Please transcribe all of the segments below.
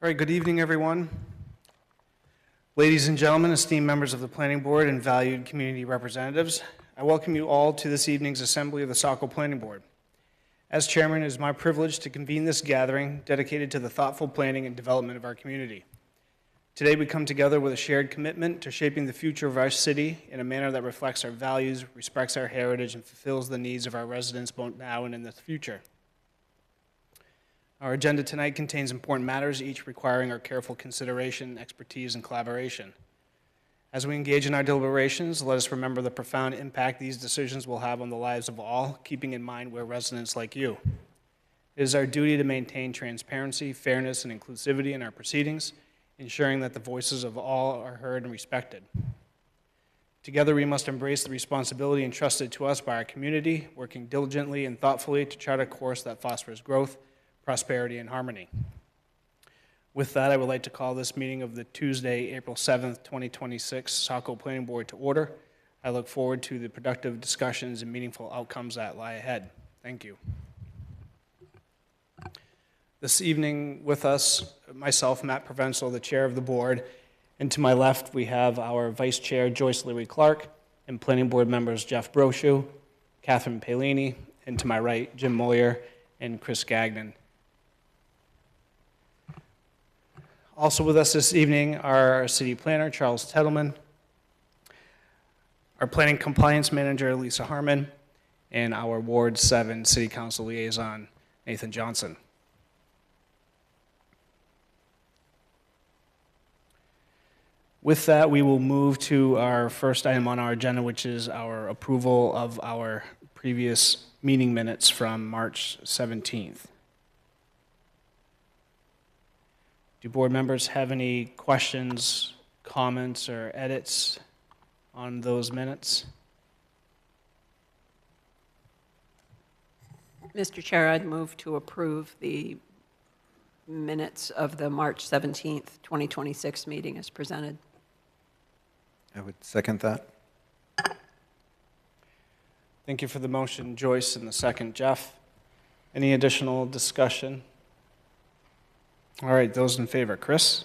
All right, good evening, everyone. Ladies and gentlemen, esteemed members of the Planning Board and valued community representatives, I welcome you all to this evening's assembly of the Saco Planning Board. As chairman, it is my privilege to convene this gathering dedicated to the thoughtful planning and development of our community. Today, we come together with a shared commitment to shaping the future of our city in a manner that reflects our values, respects our heritage, and fulfills the needs of our residents both now and in the future. Our agenda tonight contains important matters, each requiring our careful consideration, expertise, and collaboration. As we engage in our deliberations, let us remember the profound impact these decisions will have on the lives of all, keeping in mind we're residents like you. It is our duty to maintain transparency, fairness, and inclusivity in our proceedings, ensuring that the voices of all are heard and respected. Together, we must embrace the responsibility entrusted to us by our community, working diligently and thoughtfully to chart a course that fosters growth, prosperity, and harmony. With that, I would like to call this meeting of the Tuesday, April 7th, 2026 Saco Planning Board to order. I look forward to the productive discussions and meaningful outcomes that lie ahead. Thank you. This evening with us, myself, Matt Provenzel, the chair of the board, and to my left we have our vice chair, Joyce Leary-Clark, and planning board members Jeff Brochu, Catherine Palini, and to my right, Jim Moyer and Chris Gagnon. Also with us this evening are our city planner, Charles Tettleman, our planning compliance manager, Lisa Harmon, and our Ward 7 City Council liaison, Nathan Johnson. With that, we will move to our first item on our agenda, which is our approval of our previous meeting minutes from March 17th. Do board members have any questions, comments, or edits on those minutes? Mr. Chair, I'd move to approve the minutes of the March 17th, 2026 meeting as presented. I would second that. Thank you for the motion, Joyce, and the second, Jeff. Any additional discussion? All right, those in favor. Chris?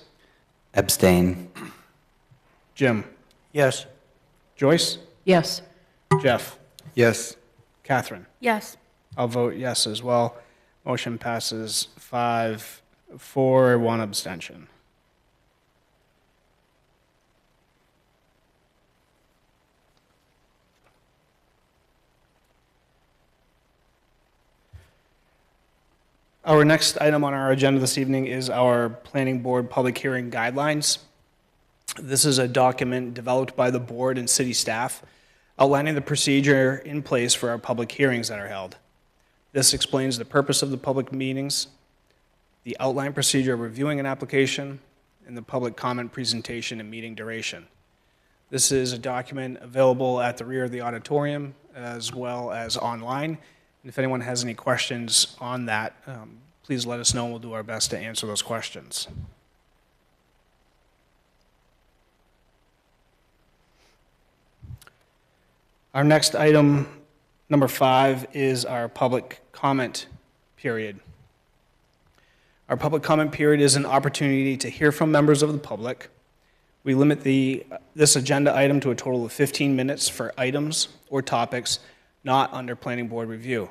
Abstain. Jim? Yes. Joyce? Yes. Jeff? Yes. Catherine? Yes. I'll vote yes as well. Motion passes 5-4, 1 abstention. Our next item on our agenda this evening is our Planning Board Public Hearing Guidelines. This is a document developed by the board and city staff outlining the procedure in place for our public hearings that are held. This explains the purpose of the public meetings, the outline procedure of reviewing an application, and the public comment presentation and meeting duration. This is a document available at the rear of the auditorium as well as online. And if anyone has any questions on that, please let us know and we'll do our best to answer those questions. Our next item, number 5, is our public comment period. Our public comment period is an opportunity to hear from members of the public. We limit this agenda item to a total of 15 minutes for items or topics not under planning board review.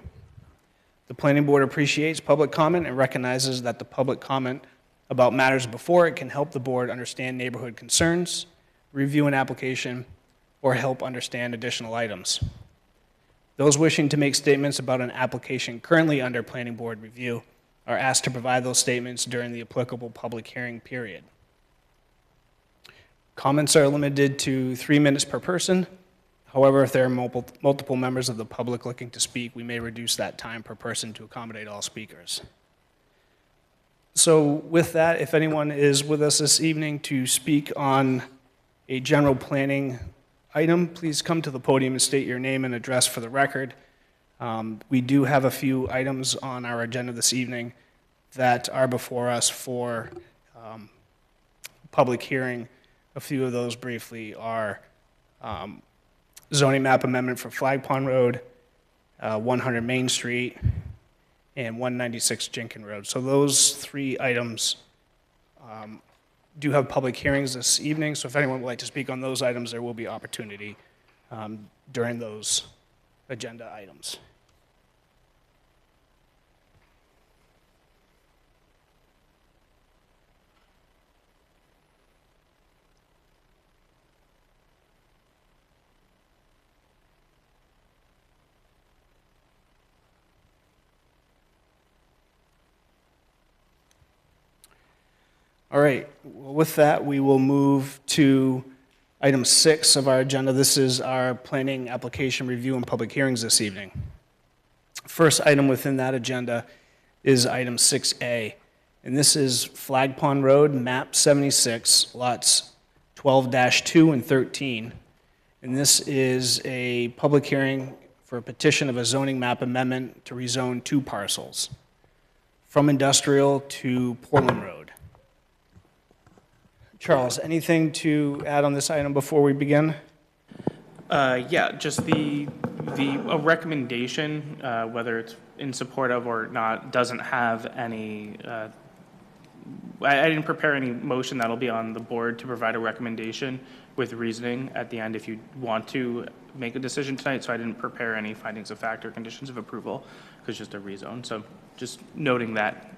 The planning board appreciates public comment and recognizes that the public comment about matters before it can help the board understand neighborhood concerns, review an application, or help understand additional items. Those wishing to make statements about an application currently under planning board review are asked to provide those statements during the applicable public hearing period. Comments are limited to 3 minutes per person. However, if there are multiple members of the public looking to speak, we may reduce that time per person to accommodate all speakers. So with that, if anyone is with us this evening to speak on a general planning item, please come to the podium and state your name and address for the record. We do have a few items on our agenda this evening that are before us for public hearing. A few of those briefly are zoning map amendment for Flag Pond Road, 100 Main Street, and 196 Jenkin Road. So those 3 items do have public hearings this evening, so if anyone would like to speak on those items, there will be opportunity during those agenda items. All right, well, with that, we will move to item 6 of our agenda. This is our planning application review and public hearings this evening. First item within that agenda is item 6A, and this is Flag Pond Road, map 76, lots 12-2 and 13. And this is a public hearing for a petition of a zoning map amendment to rezone 2 parcels from industrial to Portland Road. Charles, anything to add on this item before we begin? Yeah, just a recommendation, whether it's in support of or not, doesn't have any, I didn't prepare any motion. That'll be on the board to provide a recommendation with reasoning at the end if you want to make a decision tonight. So I didn't prepare any findings of fact or conditions of approval, because it's just a rezone. So just noting that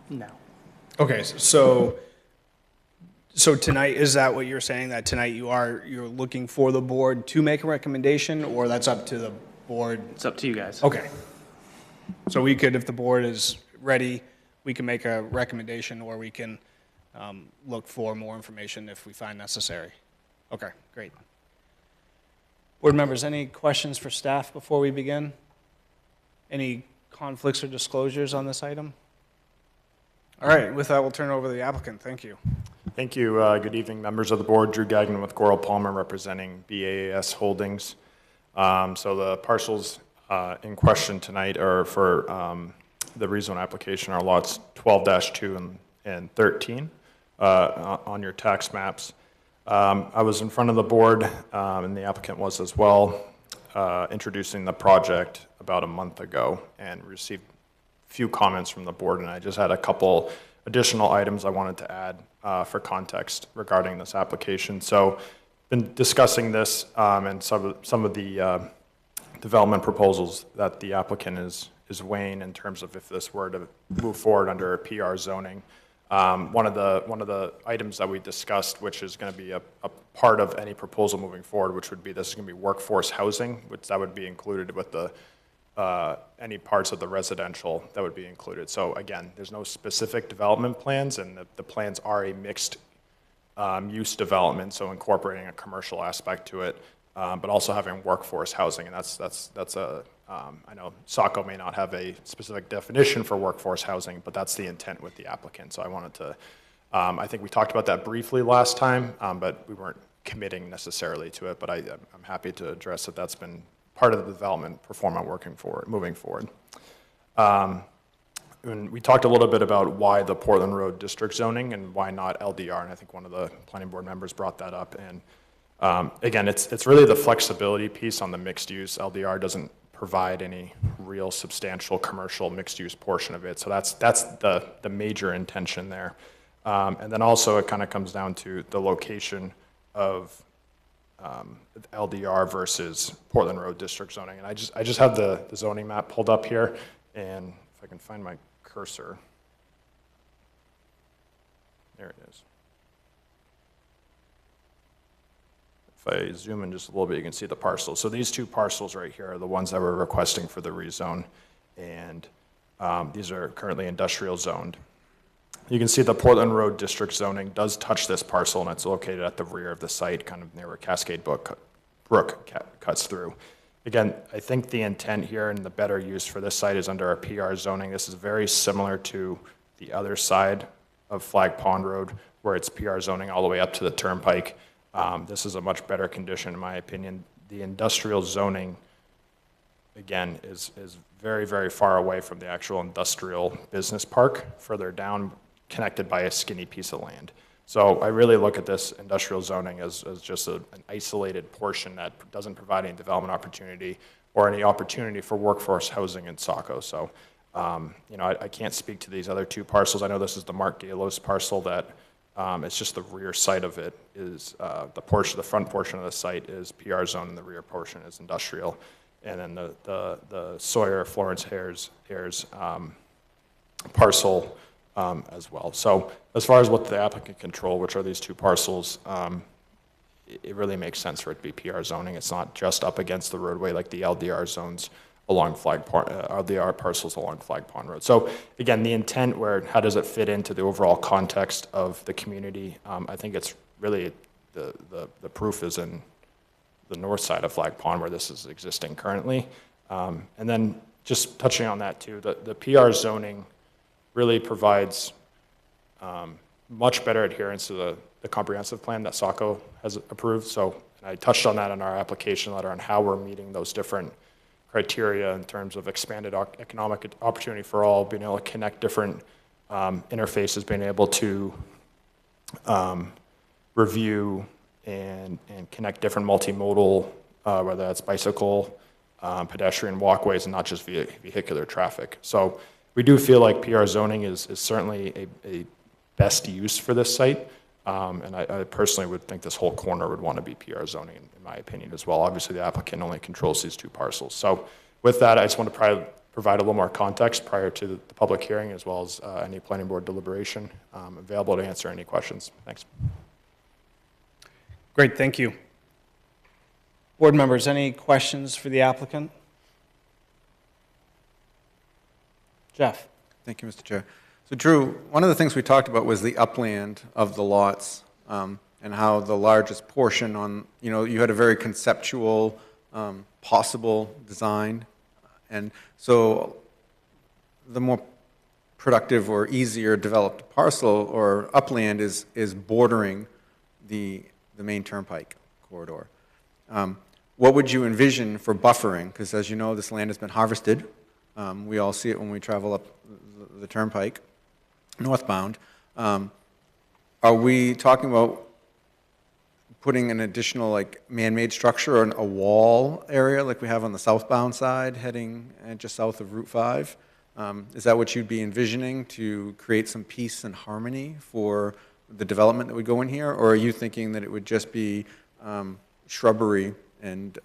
now. Okay, so tonight, is that what you're saying, that tonight you're looking for the board to make a recommendation, or that's up to the board? It's up to you guys. Okay. So we could, if the board is ready, we can make a recommendation, or we can look for more information if we find necessary. Okay, great. Board members, any questions for staff before we begin? Any conflicts or disclosures on this item? All right, with that, we'll turn it over to the applicant. Thank you. Thank you. Good evening, members of the board. Drew Gagnon with Goral Palmer representing BAAS Holdings. So the parcels in question tonight are for the rezone application are lots 12-2 and 13 on your tax maps. I was in front of the board, and the applicant was as well, introducing the project about a month ago and received a few comments from the board, and I just had a couple additional items I wanted to add for context regarding this application. So, been discussing this and some of the development proposals that the applicant is weighing in terms of if this were to move forward under PR zoning. One of the items that we discussed, which is going to be a part of any proposal moving forward, which would be this is going to be workforce housing, which that would be included with the any parts of the residential that would be included. So again, there's no specific development plans, and the plans are a mixed use development, so incorporating a commercial aspect to it, but also having workforce housing, and that's a I know Saco may not have a specific definition for workforce housing, but that's the intent with the applicant. So I wanted to, I think we talked about that briefly last time, but we weren't committing necessarily to it, but I'm happy to address that that's been part of the development performance moving forward. And we talked a little bit about why the Portland Road district zoning and why not LDR, and I think one of the planning board members brought that up. And again, it's really the flexibility piece on the mixed use. LDR doesn't provide any real substantial commercial mixed use portion of it, so that's the major intention there. And then also it kind of comes down to the location of LDR versus Portland Road district zoning. And I just have the zoning map pulled up here, and if I can find my cursor, there it is. If I zoom in just a little bit, you can see the parcels. So these 2 parcels right here are the ones that we're requesting for the rezone, and these are currently industrial zoned. You can see the Portland Road district zoning does touch this parcel, and it's located at the rear of the site, kind of near where Cascade Brook cuts through. Again, I think the intent here and the better use for this site is under our PR zoning. This is very similar to the other side of Flag Pond Road, where it's PR zoning all the way up to the turnpike. This is a much better condition, in my opinion. The industrial zoning, again, is very, very far away from the actual industrial business park, further down, connected by a skinny piece of land. So I really look at this industrial zoning as just an isolated portion that doesn't provide any development opportunity or any opportunity for workforce housing in Saco. So, I can't speak to these other 2 parcels. I know this is the Mark Galos parcel that It's just the rear side of it is, the front portion of the site is PR zone and the rear portion is industrial. And then the Sawyer Florence Hares parcel as well. So as far as what the applicant control, which are these two parcels, it really makes sense for it to be PR zoning. It's not just up against the roadway like the LDR zones along LDR parcels along Flag Pond Road. So again, the intent how does it fit into the overall context of the community? I think it's really, the proof is in the north side of Flag Pond where this is existing currently. And then just touching on that too, the PR zoning really provides much better adherence to the comprehensive plan that Saco has approved. So I touched on that in our application letter on how we're meeting those different criteria in terms of expanded economic opportunity for all, being able to connect different interfaces, being able to review and connect different multimodal, whether that's bicycle, pedestrian walkways, and not just vehicular traffic. So we do feel like PR zoning is certainly a best use for this site. And I personally would think this whole corner would want to be PR zoning, in my opinion, as well. Obviously, the applicant only controls these two parcels. So with that, I just want to provide a little more context prior to the public hearing, as well as any planning board deliberation. Available to answer any questions. Thanks. Great, thank you. Board members, any questions for the applicant? Jeff? Thank you, Mr. Chair. So Drew, one of the things we talked about was the upland of the lots, and how the largest portion you had a very conceptual, possible design. And so the more productive or easier developed parcel or upland is bordering the main turnpike corridor. What would you envision for buffering? Because as you know, this land has been harvested. We all see it when we travel up the turnpike, northbound. Are we talking about putting an additional man-made structure or a wall area like we have on the southbound side heading just south of Route 5? Is that what you'd be envisioning to create some peace and harmony for the development that would go in here? Or are you thinking that it would just be shrubbery and,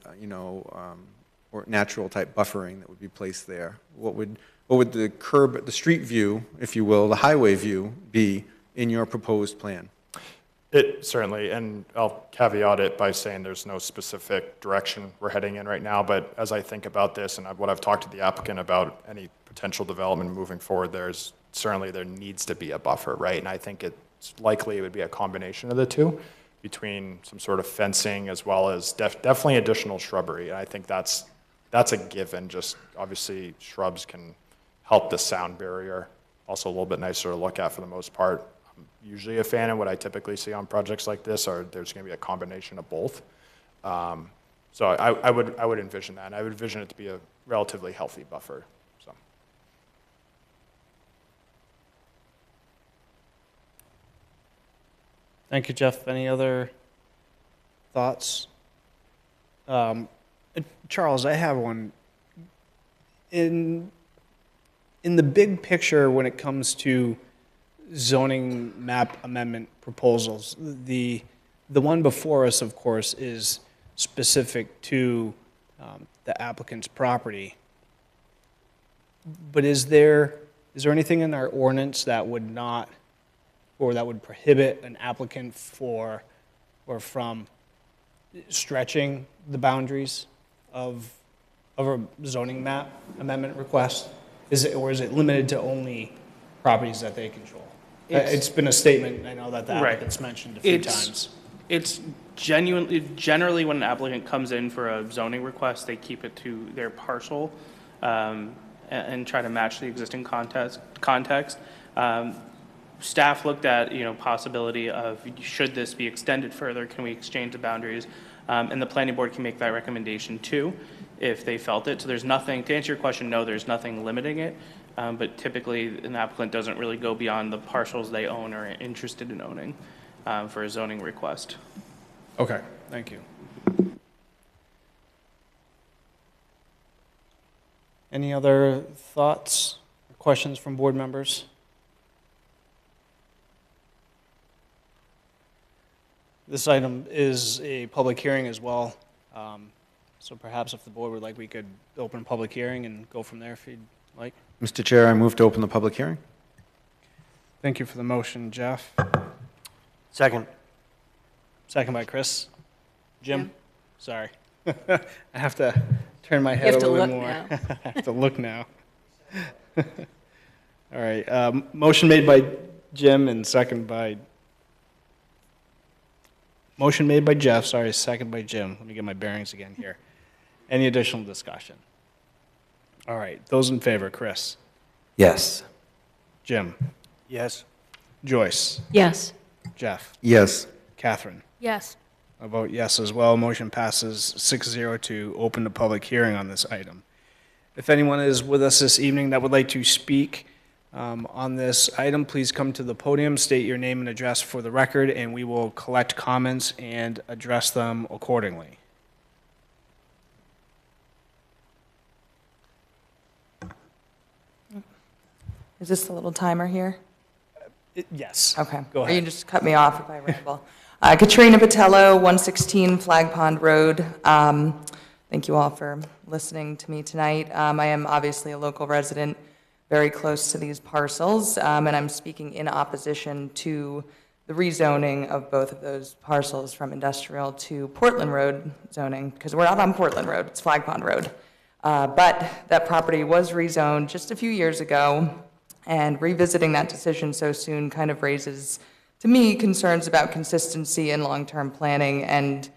or natural type buffering that would be placed there? What would the street view, if you will, the highway view be in your proposed plan? It certainly, and I'll caveat it by saying there's no specific direction we're heading in right now, but as I think about this and what I've talked to the applicant about any potential development moving forward, there needs to be a buffer, right? And I think it's likely it would be a combination of the two, between some sort of fencing as well as definitely additional shrubbery. And I think that's a given. Just obviously shrubs can help the sound barrier. Also a little bit nicer to look at for the most part. I'm usually a fan, and what I typically see on projects like this there's going to be a combination of both. So I would envision that. And I would envision it to be a relatively healthy buffer. So. Thank you, Jeff. Any other thoughts? Charles, I have one. In the big picture, when it comes to zoning map amendment proposals, the one before us, of course, is specific to the applicant's property. But is there anything in our ordinance that would not, or that would prohibit an applicant from stretching the boundaries of a zoning map amendment request? Or is it limited to only properties that they control? It's been a statement, I know that the applicant's mentioned a few times. It's generally when an applicant comes in for a zoning request, they keep it to their parcel and try to match the existing context. Staff looked at, possibility of, should this be extended further, can we exchange the boundaries? And the planning board can make that recommendation too, if they felt it. So there's nothing, to answer your question, no, there's nothing limiting it. But typically, an applicant doesn't really go beyond the parcels they own or are interested in owning for a zoning request. Okay, thank you. Any other thoughts or questions from board members? This item is a public hearing as well. So perhaps if the board would like, we could open a public hearing and go from there if you'd like. Mr. Chair, I move to open the public hearing. Thank you for the motion, Jeff. Second. Second by Chris. Jim? Jim. Sorry. I have to turn my You head have a to little look more. now. I have to look now. All right, motion made by Jim and second by, motion made by Jeff, sorry, second by Jim. Let me get my bearings again here. Any additional discussion? All right, those in favor, Chris? Yes. Jim? Yes. Joyce? Yes. Jeff? Yes. Catherine? Yes. I vote yes as well. Motion passes 6-0 to open the public hearing on this item. If anyone is with us this evening that would like to speak on this item, please come to the podium, state your name and address for the record, and we will collect comments and address them accordingly. Is this the little timer here? Yes. Okay. Go Or you ahead. just cut me off if I ramble. Katrina Patello, 116 Flag Pond Road. Thank you all for listening to me tonight. I am obviously a local resident, very close to these parcels, and I'm speaking in opposition to the rezoning of both of those parcels from industrial to Portland Road zoning, because we're not on Portland Road, it's Flag Pond Road. But that property was rezoned just a few years ago, and revisiting that decision so soon kind of raises, to me, concerns about consistency and long-term planning, and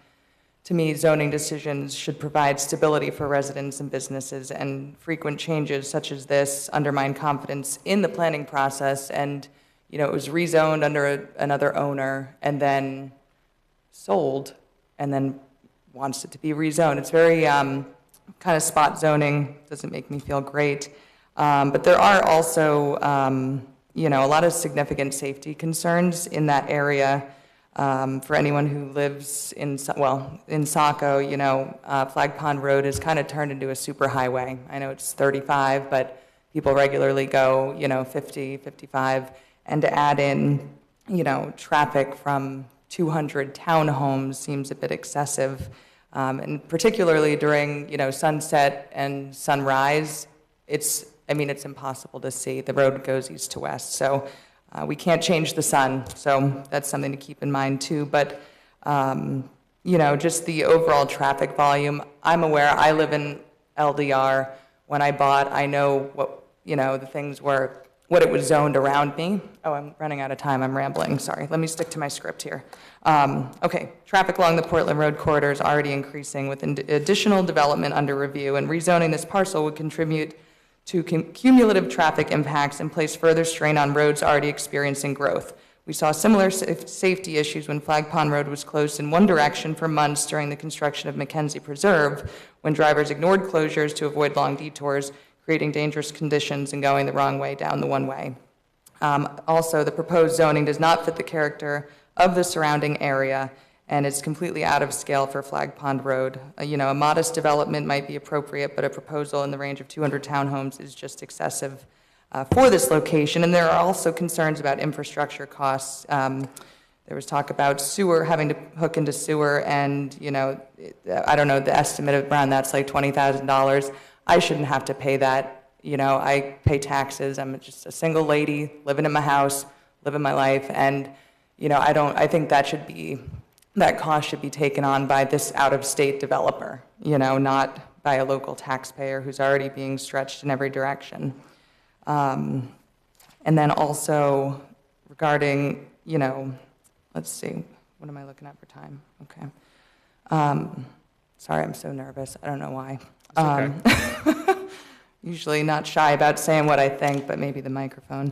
to me, zoning decisions should provide stability for residents and businesses, and frequent changes such as this undermine confidence in the planning process. And, you know, it was rezoned under another owner and then sold and then wants it to be rezoned. It's very kind of spot zoning, doesn't make me feel great. But there are also, you know, a lot of significant safety concerns in that area. For anyone who lives in Saco, you know, Flag Pond Road is kind of turned into a superhighway. I know it's 35, but people regularly go, you know, 50, 55. And to add in, you know, traffic from 200 townhomes seems a bit excessive. And particularly during, you know, sunset and sunrise, it's impossible to see. The road goes east to west. So we can't change the sun, so that's something to keep in mind too. But, you know, just the overall traffic volume, I'm aware, I live in LDR. When I bought, I know what, you know, the things were, what it was zoned around me. Oh, I'm running out of time, I'm rambling, sorry. Let me stick to my script here. Okay, traffic along the Portland Road corridor is already increasing with additional development under review, and rezoning this parcel would contribute to cumulative traffic impacts and place further strain on roads already experiencing growth. We saw similar safety issues when Flag Pond Road was closed in one direction for months during the construction of Mackenzie Preserve, when drivers ignored closures to avoid long detours, creating dangerous conditions and going the wrong way down the one-way. Also, the proposed zoning does not fit the character of the surrounding area, and it's completely out of scale for Flag Pond Road. You know, a modest development might be appropriate, but a proposal in the range of 200 townhomes is just excessive for this location. And there are also concerns about infrastructure costs. There was talk about sewer, having to hook into sewer, and, you know, I don't know, the estimate around that's like $20,000. I shouldn't have to pay that. You know, I pay taxes. I'm just a single lady living in my house, living my life, and, you know, I think that cost should be taken on by this out-of-state developer, you know, not by a local taxpayer who's already being stretched in every direction. And then also regarding, you know, let's see, what am I looking at for time? Okay. Sorry, I'm so nervous. I don't know why. It's okay. Usually not shy about saying what I think, but maybe the microphone.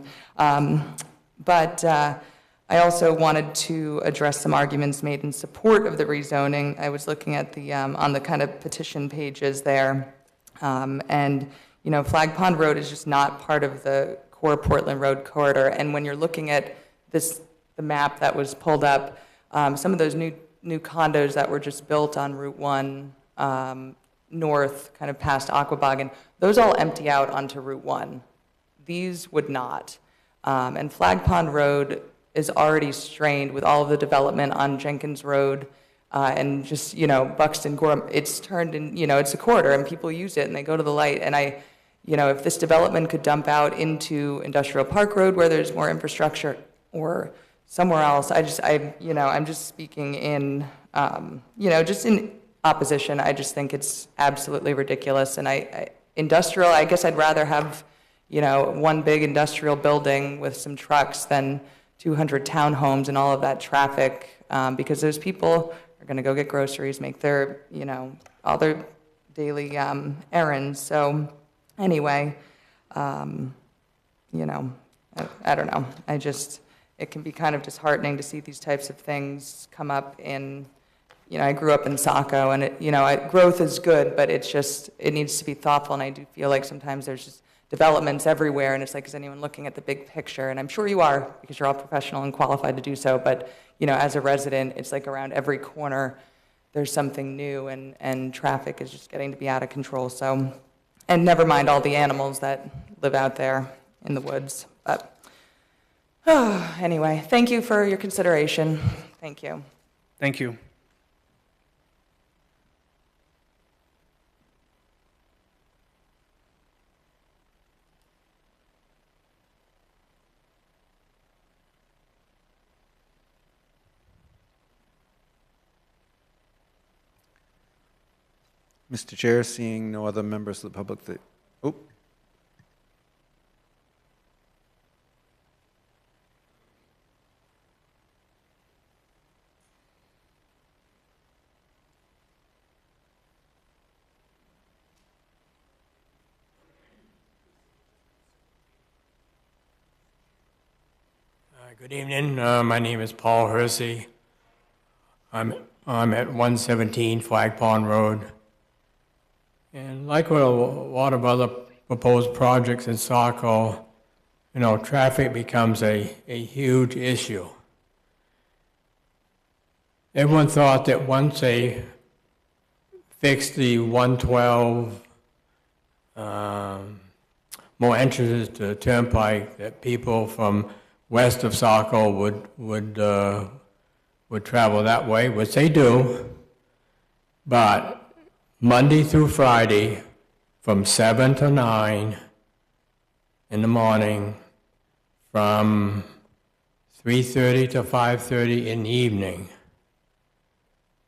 I also wanted to address some arguments made in support of the rezoning. I was looking at the, on the kind of petition pages there, and, you know, Flag Pond Road is just not part of the core Portland Road corridor. And when you're looking at this, the map that was pulled up, some of those new condos that were just built on Route 1 north, kind of past Aquaboggan, those all empty out onto Route 1. These would not. And Flag Pond Road is already strained with all of the development on Jenkins Road, and just, Buxton, Gorham, it's turned in, it's a corridor and people use it and they go to the light. And if this development could dump out into Industrial Park Road where there's more infrastructure or somewhere else, I'm just speaking in, just in opposition. I just think it's absolutely ridiculous. And industrial, I guess I'd rather have, one big industrial building with some trucks than 200 townhomes and all of that traffic, because those people are going to go get groceries, make their, all their daily errands. So anyway, I don't know. It can be kind of disheartening to see these types of things come up in, I grew up in Saco, and growth is good, but it needs to be thoughtful, and I do feel like sometimes there's just developments everywhere, and it's like, is anyone looking at the big picture? And I'm sure you are, because you're all professional and qualified to do so, but, as a resident, it's like around every corner, there's something new, and traffic is just getting to be out of control, so, and never mind all the animals that live out there in the woods, but, anyway, thank you for your consideration. Thank you. Thank you. Mr. Chair, seeing no other members of the public that, oh. Good evening. My name is Paul Hersey. I'm at 117 Flag Pond Road. And like with a lot of other proposed projects in Saco, traffic becomes a huge issue. Everyone thought that once they fixed the 112 more entrances to the turnpike, that people from west of Saco would travel that way, which they do, but Monday through Friday, from 7 to 9 in the morning, from 3:30 to 5:30 in the evening,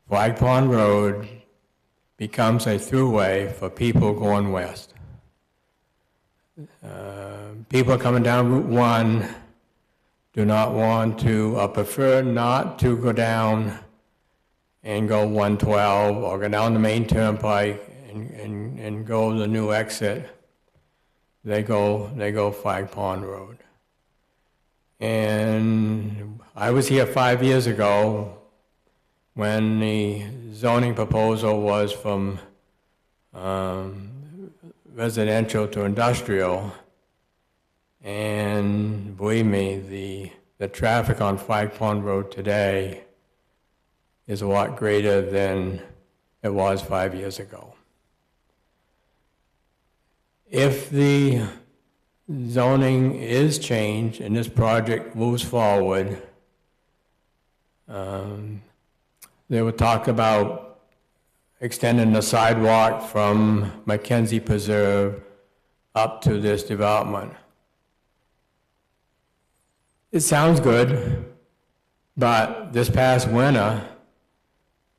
Flag Pond Road becomes a throughway for people going west. People coming down Route 1 do not want to, or prefer not to go down and go 112 or go down the main turnpike and go the new exit. They go Flag Pond Road. And I was here 5 years ago when the zoning proposal was from residential to industrial. And believe me, the traffic on Flag Pond Road today is a lot greater than it was 5 years ago. If the zoning is changed and this project moves forward, they were talk about extending the sidewalk from Mackenzie Preserve up to this development. It sounds good, but this past winter,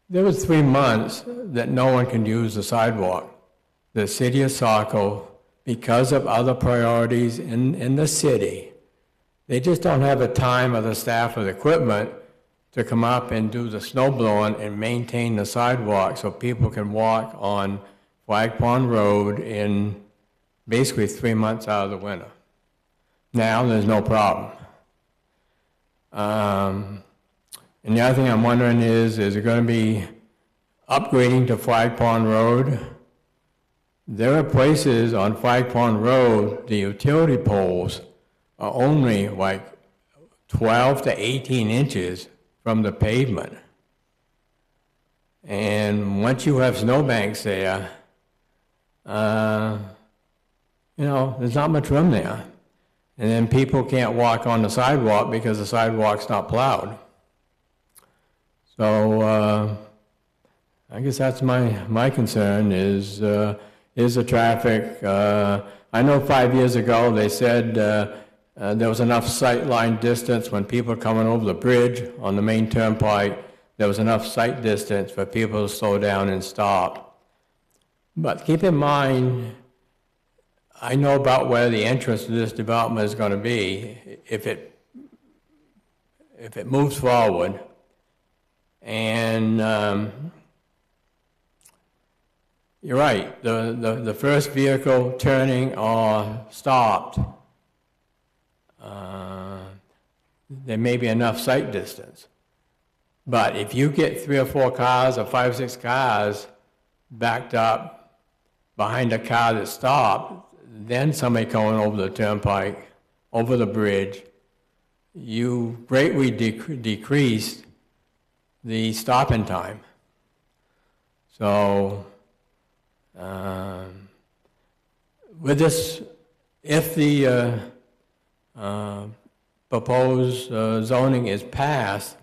there was 3 months that no one can use the sidewalk. The city of Saco, because of other priorities in the city, they just don't have the time or the staff or the equipment to come up and do the snow blowing and maintain the sidewalk so people can walk on Flag Pond Road in basically 3 months out of the winter. Now, there's no problem. And the other thing I'm wondering is it going to be upgrading to Flag Pond Road? There are places on Flag Pond Road, the utility poles are only like 12 to 18 inches from the pavement. And once you have snowbanks there, there's not much room there. and then people can't walk on the sidewalk because the sidewalk's not plowed. So, I guess that's my concern is the traffic. I know 5 years ago, they said there was enough sight line distance when people are coming over the bridge on the main turnpike. There was enough sight distance for people to slow down and stop. But keep in mind, I know about where the entrance to this development is going to be if it moves forward. And you're right, the first vehicle turning or stopped, there may be enough sight distance. But if you get 3 or 4 cars or 5 or 6 cars backed up behind a car that stopped, then somebody coming over the turnpike, over the bridge, you greatly decreased the stopping time. So, with this, if the proposed zoning is passed,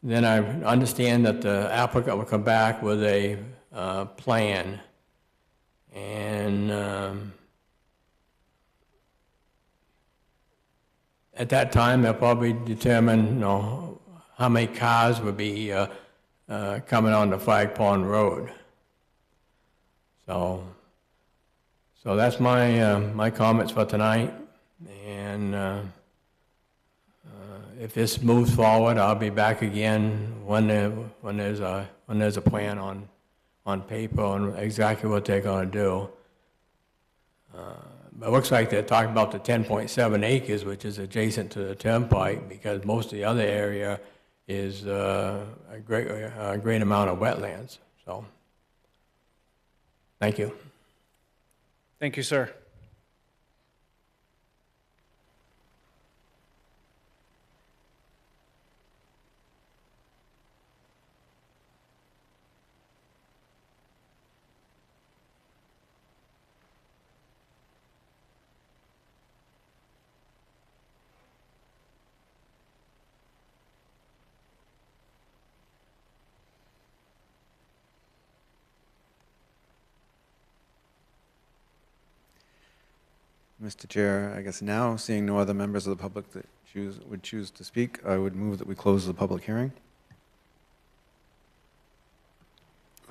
then I understand that the applicant will come back with a plan. And at that time, they'll probably determine, how many cars would be coming on the Flag Pond Road. So that's my comments for tonight. And if this moves forward, I'll be back again when there's a plan on paper on exactly what they're going to do. But it looks like they're talking about the 10.7 acres, which is adjacent to the turnpike, because most of the other area is a great amount of wetlands. So, thank you. Thank you, sir. Mr. Chair, I guess now, seeing no other members of the public that would choose to speak, I would move that we close the public hearing.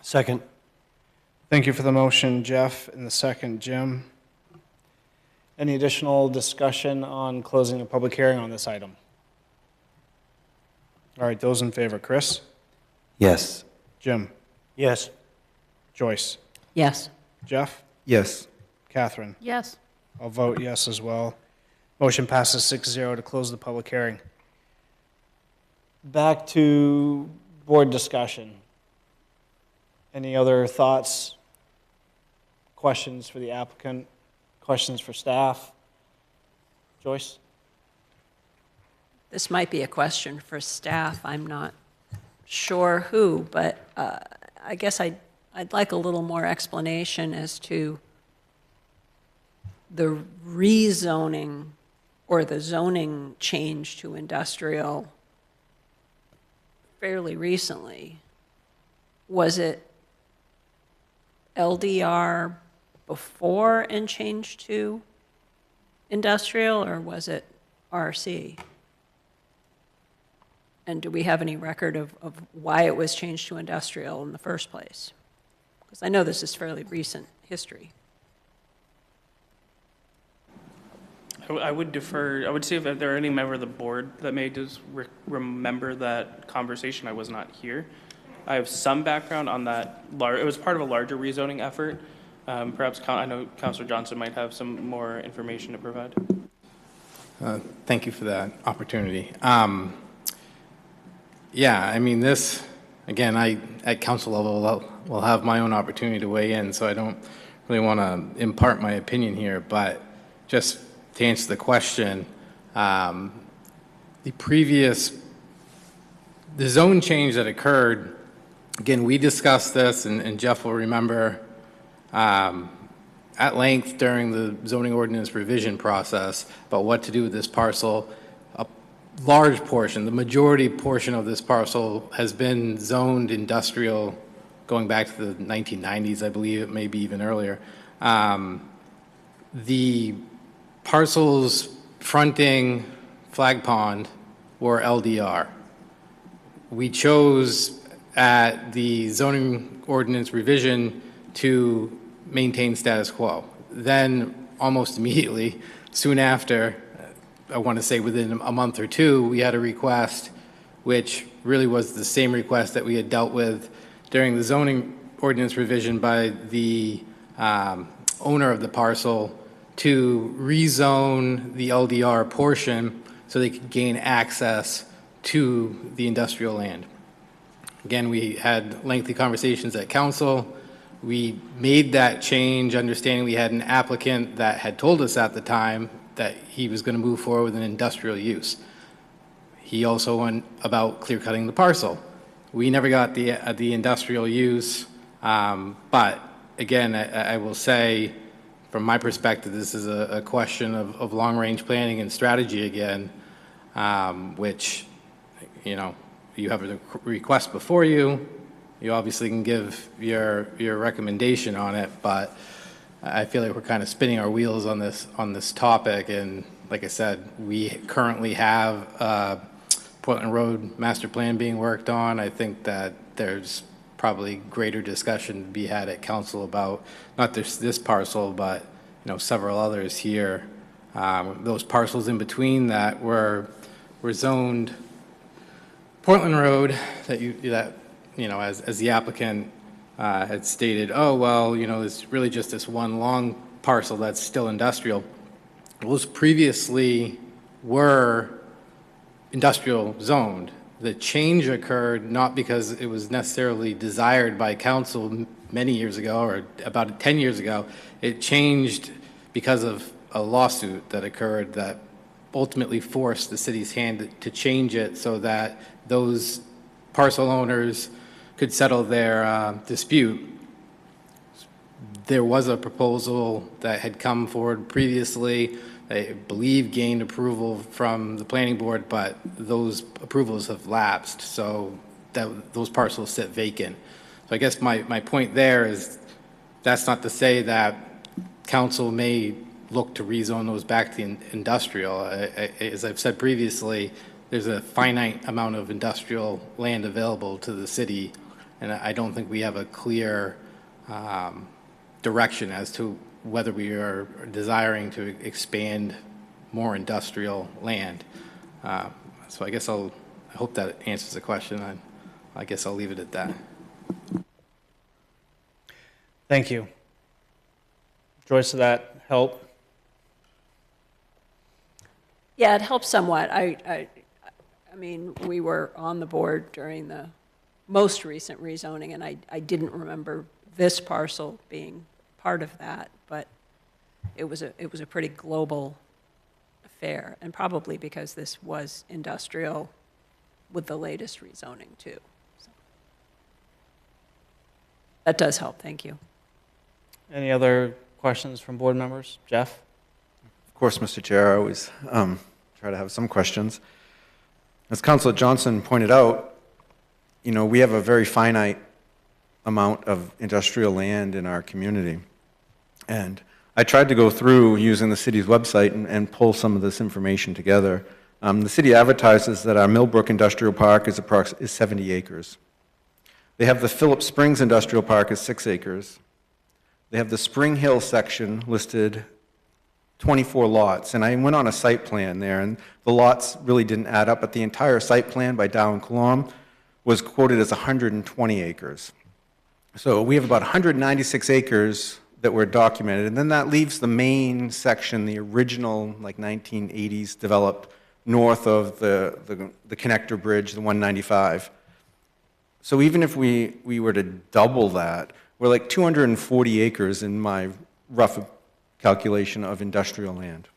Second. Thank you for the motion, Jeff, and the second, Jim. Any additional discussion on closing the public hearing on this item? All right, those in favor, Chris? Yes. Jim? Yes. Joyce? Yes. Jeff? Yes. Catherine? Yes. I'll vote yes as well. Motion passes 6-0 to close the public hearing. Back to board discussion. Any other thoughts, questions for the applicant, questions for staff? Joyce? This might be a question for staff. I'm not sure who, but I guess I'd like a little more explanation as to the rezoning or the zoning change to industrial fairly recently. Was it LDR before and changed to industrial, or was it RC? And do we have any record of why it was changed to industrial in the first place? Because I know this is fairly recent history. I would defer, I would see if there are any member of the board that may just remember that conversation. I was not here. I have some background on that. It was part of a larger rezoning effort. Perhaps, I know Councilor Johnson might have some more information to provide. Thank you for that opportunity. Yeah, I mean, this, again, at council level, will have my own opportunity to weigh in, so I don't really want to impart my opinion here, but just to answer the question, the zone change that occurred, again, we discussed this, and Jeff will remember, at length during the zoning ordinance revision process about what to do with this parcel. A large portion, the majority portion of this parcel has been zoned industrial going back to the 1990s, I believe, maybe even earlier. The parcels fronting Flag Pond were LDR. We chose at the zoning ordinance revision to maintain status quo. Then, almost immediately, soon after, I want to say within a month or two, we had a request which really was the same request that we had dealt with during the zoning ordinance revision by the owner of the parcel to rezone the LDR portion so they could gain access to the industrial land. Again, we had lengthy conversations at council. We made that change, understanding we had an applicant that had told us at the time that he was going to move forward with an industrial use. He also went about clear cutting the parcel. We never got the industrial use, but again, I will say, from my perspective, this is a question of long-range planning and strategy again, which, you know, you have a request before you. You obviously can give your recommendation on it, but I feel like we're kind of spinning our wheels on this topic. And like I said, we currently have Portland Road master plan being worked on. I think that there's probably greater discussion to be had at council about not just this parcel, but several others here. Those parcels in between that were zoned Portland Road as the applicant had stated, oh, well, it's really just this one long parcel that's still industrial. Those previously were industrial zoned. The change occurred not because it was necessarily desired by council many years ago or about 10 years ago. It changed because of a lawsuit that occurred that ultimately forced the city's hand to change it so that those parcel owners could settle their dispute. There was a proposal that had come forward previously, I believe gained approval from the planning board, but those approvals have lapsed, so those parcels sit vacant. So I guess my point there is that's not to say that council may look to rezone those back to industrial. As I've said previously, there's a finite amount of industrial land available to the city, and I don't think we have a clear direction as to whether we are desiring to expand more industrial land. So I guess I hope that answers the question. I guess I'll leave it at that. Thank you. Joyce, did that help? Yeah, it helps somewhat. I mean, we were on the board during the most recent rezoning, and I didn't remember this parcel being part of that, but it was a pretty global affair, and probably because this was industrial with the latest rezoning too. So that does help. Thank you. Any other questions from board members? Jeff? Of course, Mr. Chair, I always try to have some questions. As Councilor Johnson pointed out, we have a very finite amount of industrial land in our community. And I tried to go through using the city's website and pull some of this information together. The city advertises that our Millbrook Industrial Park is 70 acres. They have the Phillips Springs Industrial Park is 6 acres. They have the Spring Hill section listed 24 lots, and I went on a site plan there, and the lots really didn't add up, but the entire site plan by Dow and Colom was quoted as 120 acres. So we have about 196 acres that were documented, and then that leaves the main section, the original, 1980s developed north of the connector bridge, the 195. So even if we were to double that, we're like 240 acres in my rough calculation of industrial land.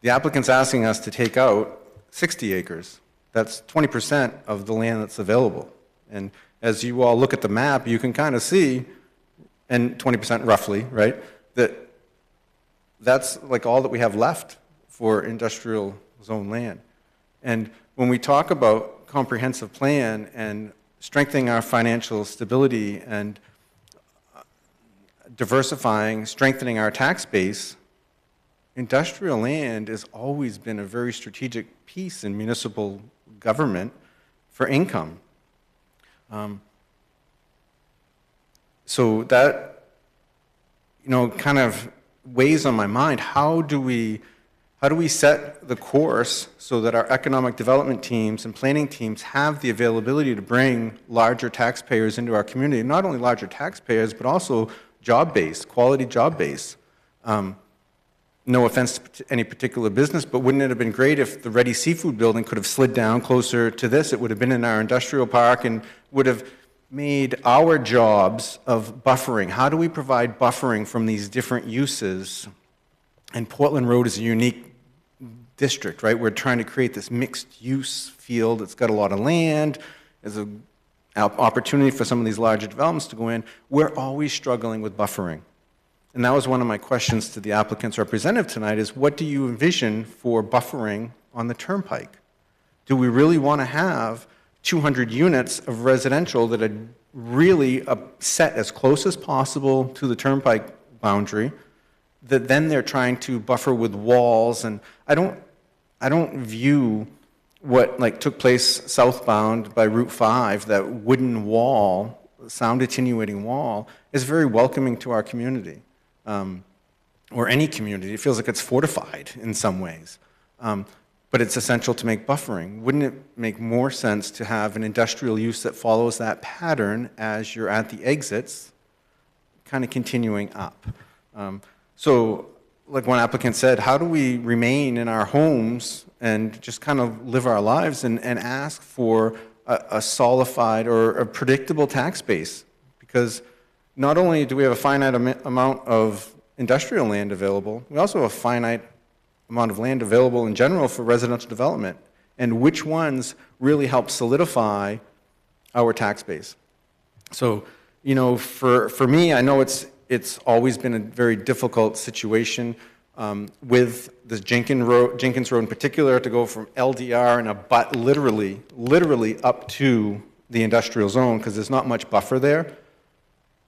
The applicant's asking us to take out 60 acres. That's 20% of the land that's available. And as you all look at the map, you can kind of see and 20% roughly, right? That's like all that we have left for industrial zone land. And when we talk about comprehensive plan and strengthening our financial stability and diversifying, strengthening our tax base, industrial land has always been a very strategic piece in municipal government for income. So that, kind of weighs on my mind. How do we set the course so that our economic development teams and planning teams have the availability to bring larger taxpayers into our community? Not only larger taxpayers, but also job base, quality job base. No offense to any particular business, but wouldn't it have been great if the Ready Seafood building could have slid down closer to this? It would have been in our industrial park and would have made our jobs of buffering. How do we provide buffering from these different uses? And Portland Road is a unique district, right? We're trying to create this mixed use field. It's got a lot of land. There's an opportunity for some of these larger developments to go in. We're always struggling with buffering. And that was one of my questions to the applicant's representative tonight is, what do you envision for buffering on the turnpike? Do we really want to have 200 units of residential that are really set as close as possible to the turnpike boundary, that then they're trying to buffer with walls? And I don't view what took place southbound by Route 5, that wooden wall, sound attenuating wall, is very welcoming to our community. Or any community. It feels like it's fortified in some ways. But it's essential to make buffering. Wouldn't it make more sense to have an industrial use that follows that pattern as you're at the exits, kind of continuing up? So, like one applicant said, how do we remain in our homes and just kind of live our lives and ask for a solidified or a predictable tax base? Because not only do we have a finite amount of industrial land available, we also have a finite amount of land available in general for residential development. And which ones really help solidify our tax base? So, for me, I know it's always been a very difficult situation with the Jenkins Road in particular, to go from LDR and abut literally up to the industrial zone, because there's not much buffer there.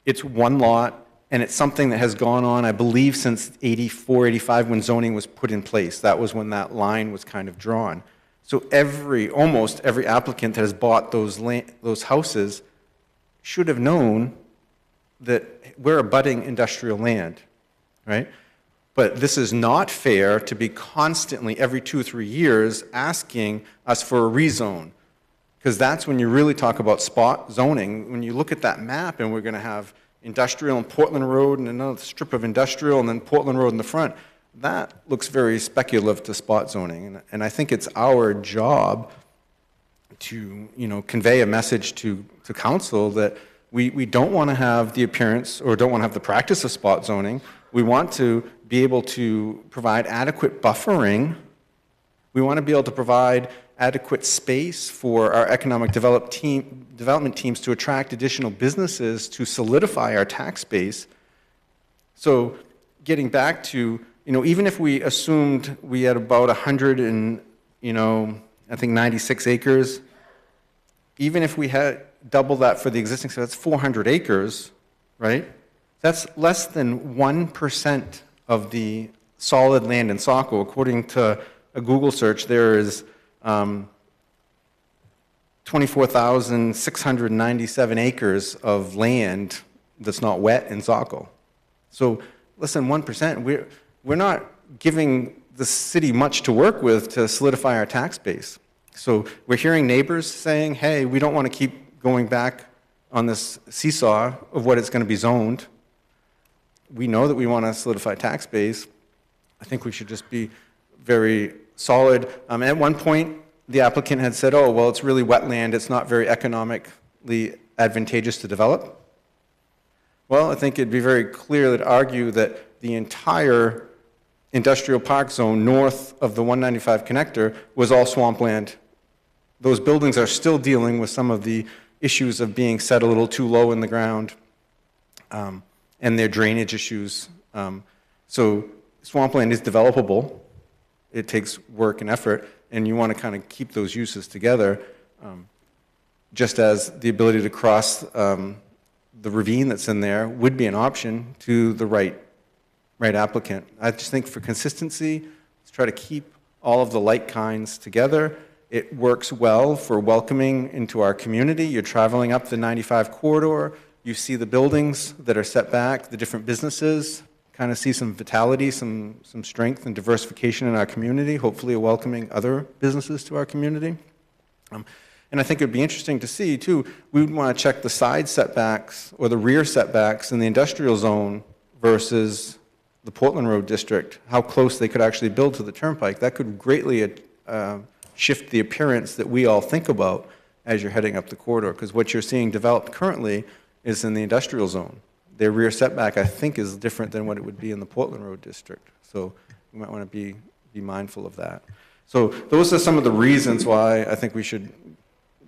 It's one lot, and it's something that has gone on, I believe, since 84, 85, when zoning was put in place. That was when that line was kind of drawn. So almost every applicant that has bought those houses should have known that we're abutting industrial land, right? But this is not fair to be constantly, every 2 or 3 years, asking us for a rezone. Because that's when you really talk about spot zoning. When you look at that map and we're going to have industrial and Portland Road and another strip of industrial and then Portland Road in the front, that looks very speculative to spot zoning. And I think it's our job to convey a message to council that we don't want to have the appearance or don't want to have the practice of spot zoning. We want to be able to provide adequate buffering. We want to be able to provide adequate space for our economic development teams to attract additional businesses to solidify our tax base. So getting back to, even if we assumed we had about 100 and, I think 96 acres, even if we had double that for the existing, so that's 400 acres, right? That's less than 1% of the solid land in Saco. According to a Google search, there is 24,697 acres of land that's not wet in Saco. So less than 1%. We're not giving the city much to work with to solidify our tax base. So we're hearing neighbors saying, hey, we don't want to keep going back on this seesaw of what it's going to be zoned. We know that we want to solidify tax base. I think we should just be very solid. At one point, the applicant had said, oh, well, it's really wetland. It's not very economically advantageous to develop. Well, I think it'd be very clear to argue that the entire industrial park zone north of the 195 connector was all swampland. Those buildings are still dealing with some of the issues of being set a little too low in the ground. and their drainage issues. So swampland is developable. It takes work and effort, and you want to kind of keep those uses together, just as the ability to cross the ravine that's in there would be an option to the right applicant. I just think for consistency, let's try to keep all of the like kinds together. It works well for welcoming into our community. You're traveling up the 95 corridor, you see the buildings that are set back, the different businesses, kind of see some vitality, some strength and diversification in our community, hopefully welcoming other businesses to our community. And I think it would be interesting to see, too, we would want to check the side setbacks or the rear setbacks in the industrial zone versus the Portland Road District, how close they could actually build to the turnpike. That could greatly shift the appearance that we all think about as you're heading up the corridor, because what you're seeing developed currently is in the industrial zone. Their rear setback, I think, is different than what it would be in the Portland Road District. So we might want to be mindful of that. So those are some of the reasons why I think we should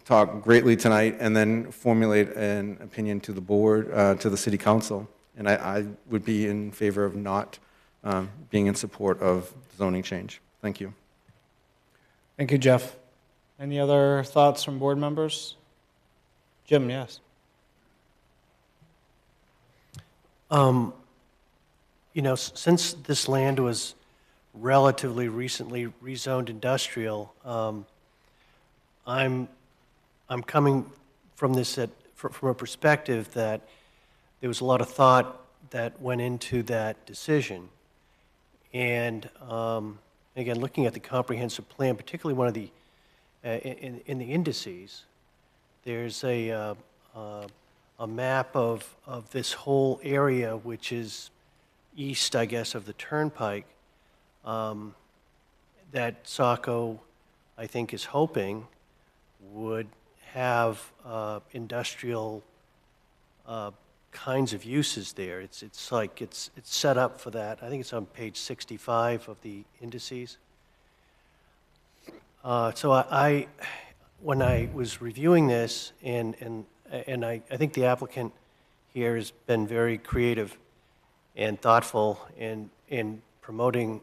talk greatly tonight and then formulate an opinion to the board, to the city council. And I would be in favor of not being in support of zoning change. Thank you. Thank you, Jeff. Any other thoughts from board members? Jim, yes. You know, since this land was relatively recently rezoned industrial, I'm coming from this from a perspective that there was a lot of thought that went into that decision. And again, looking at the comprehensive plan, particularly one of the in the indices, there's a map of this whole area, which is east, I guess, of the turnpike, that Saco, I think, is hoping would have industrial kinds of uses there. It's set up for that. I think it's on page 65 of the indices. So I when I was reviewing this, and I think the applicant here has been very creative and thoughtful in promoting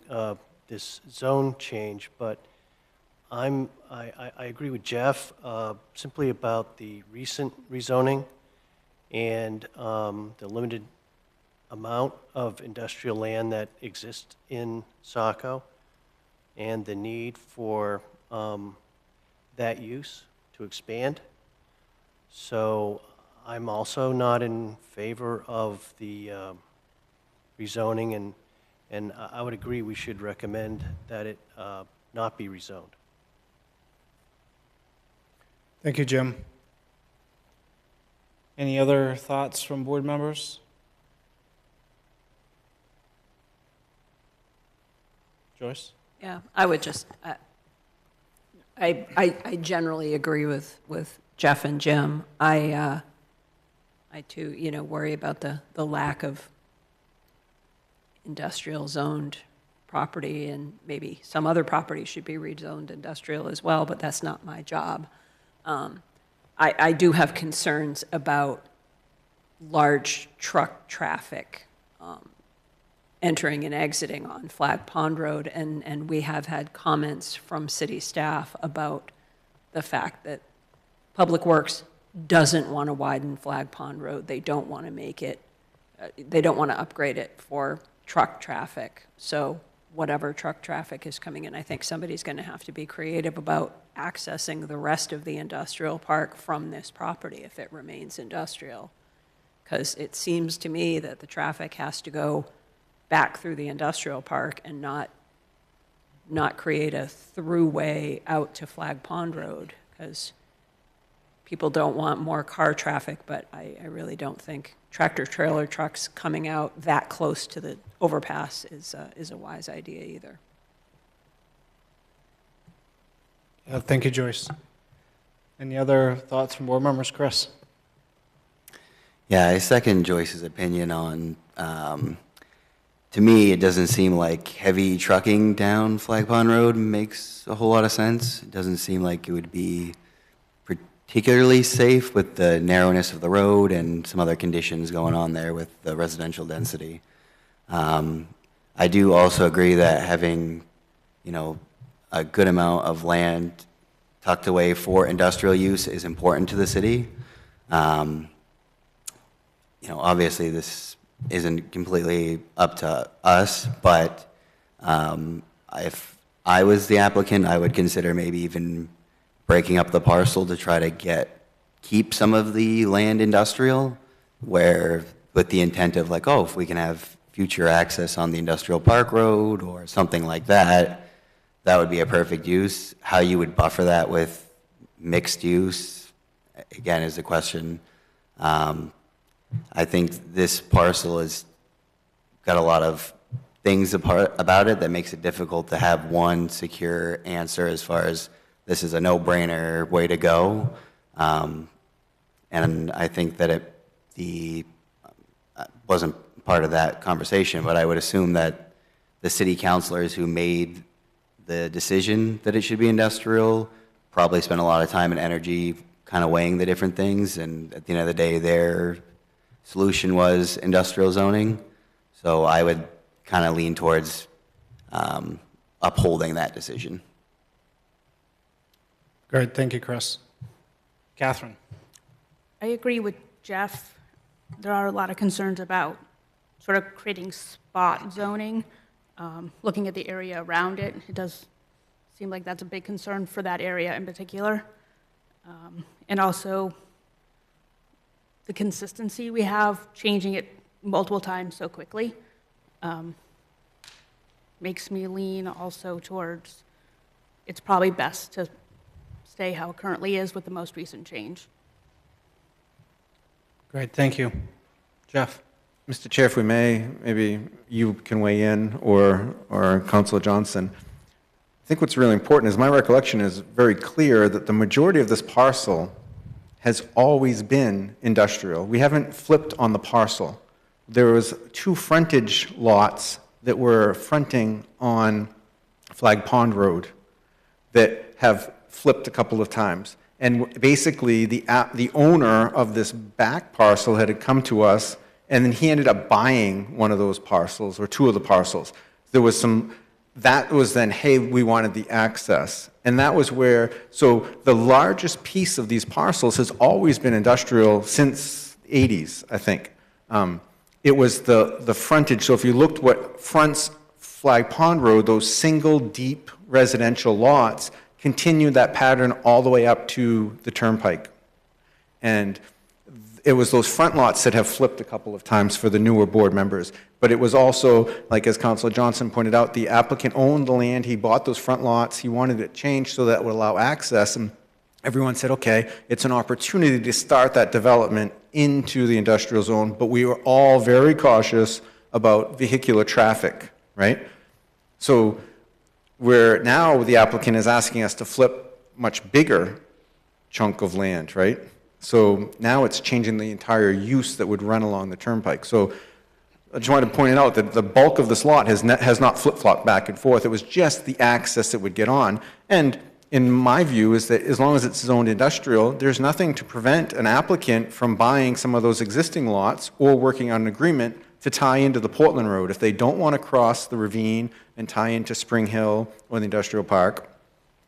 this zone change, but I agree with Jeff simply about the recent rezoning and the limited amount of industrial land that exists in Saco and the need for that use to expand. So I'm also not in favor of the rezoning, and I would agree we should recommend that it not be rezoned. Thank you, Jim. Any other thoughts from board members? Joyce? Yeah, I would just, I generally agree with Jeff and Jim. I too, worry about the lack of industrial zoned property, and maybe some other property should be rezoned industrial as well, but that's not my job. I do have concerns about large truck traffic entering and exiting on Flag Pond Road, and we have had comments from city staff about the fact that Public Works doesn't want to widen Flag Pond Road. They don't want to make it, they don't want to upgrade it for truck traffic. So whatever truck traffic is coming in, I think somebody's going to have to be creative about accessing the rest of the industrial park from this property if it remains industrial. Because it seems to me that the traffic has to go back through the industrial park and not create a throughway out to Flag Pond Road, because people don't want more car traffic, but I really don't think tractor-trailer trucks coming out that close to the overpass is a wise idea either. Thank you, Joyce. Any other thoughts from board members? Chris? Yeah, I second Joyce's opinion on, to me, it doesn't seem like heavy trucking down Flag Pond Road makes a whole lot of sense. It doesn't seem like it would be particularly safe with the narrowness of the road and some other conditions going on there with the residential density. I do also agree that having, a good amount of land tucked away for industrial use is important to the city. Obviously this isn't completely up to us, but if I was the applicant, I would consider maybe even breaking up the parcel to try to keep some of the land industrial, where with the intent of like, oh, if we can have future access on the industrial park road or something like that, that would be a perfect use. How you would buffer that with mixed use, again, is the question. I think this parcel has got a lot of things about it that makes it difficult to have one secure answer as far as this is a no-brainer way to go. And I think that it wasn't part of that conversation, but I would assume that the city councilors who made the decision that it should be industrial probably spent a lot of time and energy kind of weighing the different things, and at the end of the day, their solution was industrial zoning. So I would kind of lean towards upholding that decision. Great, thank you, Chris. Catherine? I agree with Jeff. There are a lot of concerns about sort of creating spot zoning. Looking at the area around it, it does seem like that's a big concern for that area in particular. And also the consistency we have, changing it multiple times so quickly, makes me lean also towards it's probably best to stay how it currently is with the most recent change. Great, thank you. Jeff? Mr. Chair, if we may, maybe you can weigh in, or Councilor Johnson. I think what's really important is my recollection is very clear that the majority of this parcel has always been industrial. We haven't flipped on the parcel. There was 2 frontage lots that were fronting on Flag Pond Road that have flipped a couple of times. And basically, the owner of this back parcel had come to us, and then he ended up buying one of those parcels, or 2 of the parcels. There was that was then, hey, we wanted the access. And that was where, so the largest piece of these parcels has always been industrial since the 80s, I think. It was the frontage. So if you looked what fronts Flag Pond Road, those single deep residential lots continued that pattern all the way up to the turnpike. And it was those front lots that have flipped a couple of times for the newer board members. But it was also, like as Councilor Johnson pointed out, the applicant owned the land, he bought those front lots, he wanted it changed so that it would allow access, and everyone said, okay, it's an opportunity to start that development into the industrial zone, but we were all very cautious about vehicular traffic, right? So where now the applicant is asking us to flip much bigger chunk of land, right? So now it's changing the entire use that would run along the turnpike. So I just wanted to point out that the bulk of this lot has not flip-flopped back and forth. It was just the access that would get on. And in my view is that as long as it's zoned industrial, there's nothing to prevent an applicant from buying some of those existing lots or working on an agreement to tie into the Portland Road. If they don't want to cross the ravine and tie into Spring Hill or the industrial park,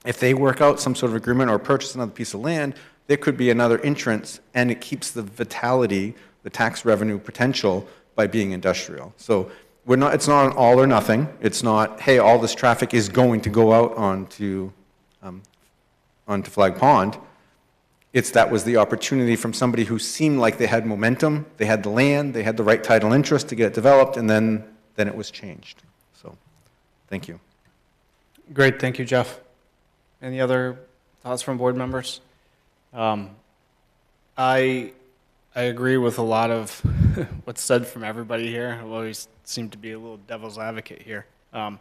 if they work out some sort of agreement or purchase another piece of land, there could be another entrance, and it keeps the vitality, the tax revenue potential by being industrial. So it's not an all or nothing. It's not, hey, all this traffic is going to go out onto Flag Pond. It's that was the opportunity from somebody who seemed like they had momentum, they had the land, they had the right title interest to get it developed, and then it was changed. So, thank you. Great, thank you, Jeff. Any other thoughts from board members? I agree with a lot of what's said from everybody here. I always seem to be a little devil's advocate here. I'm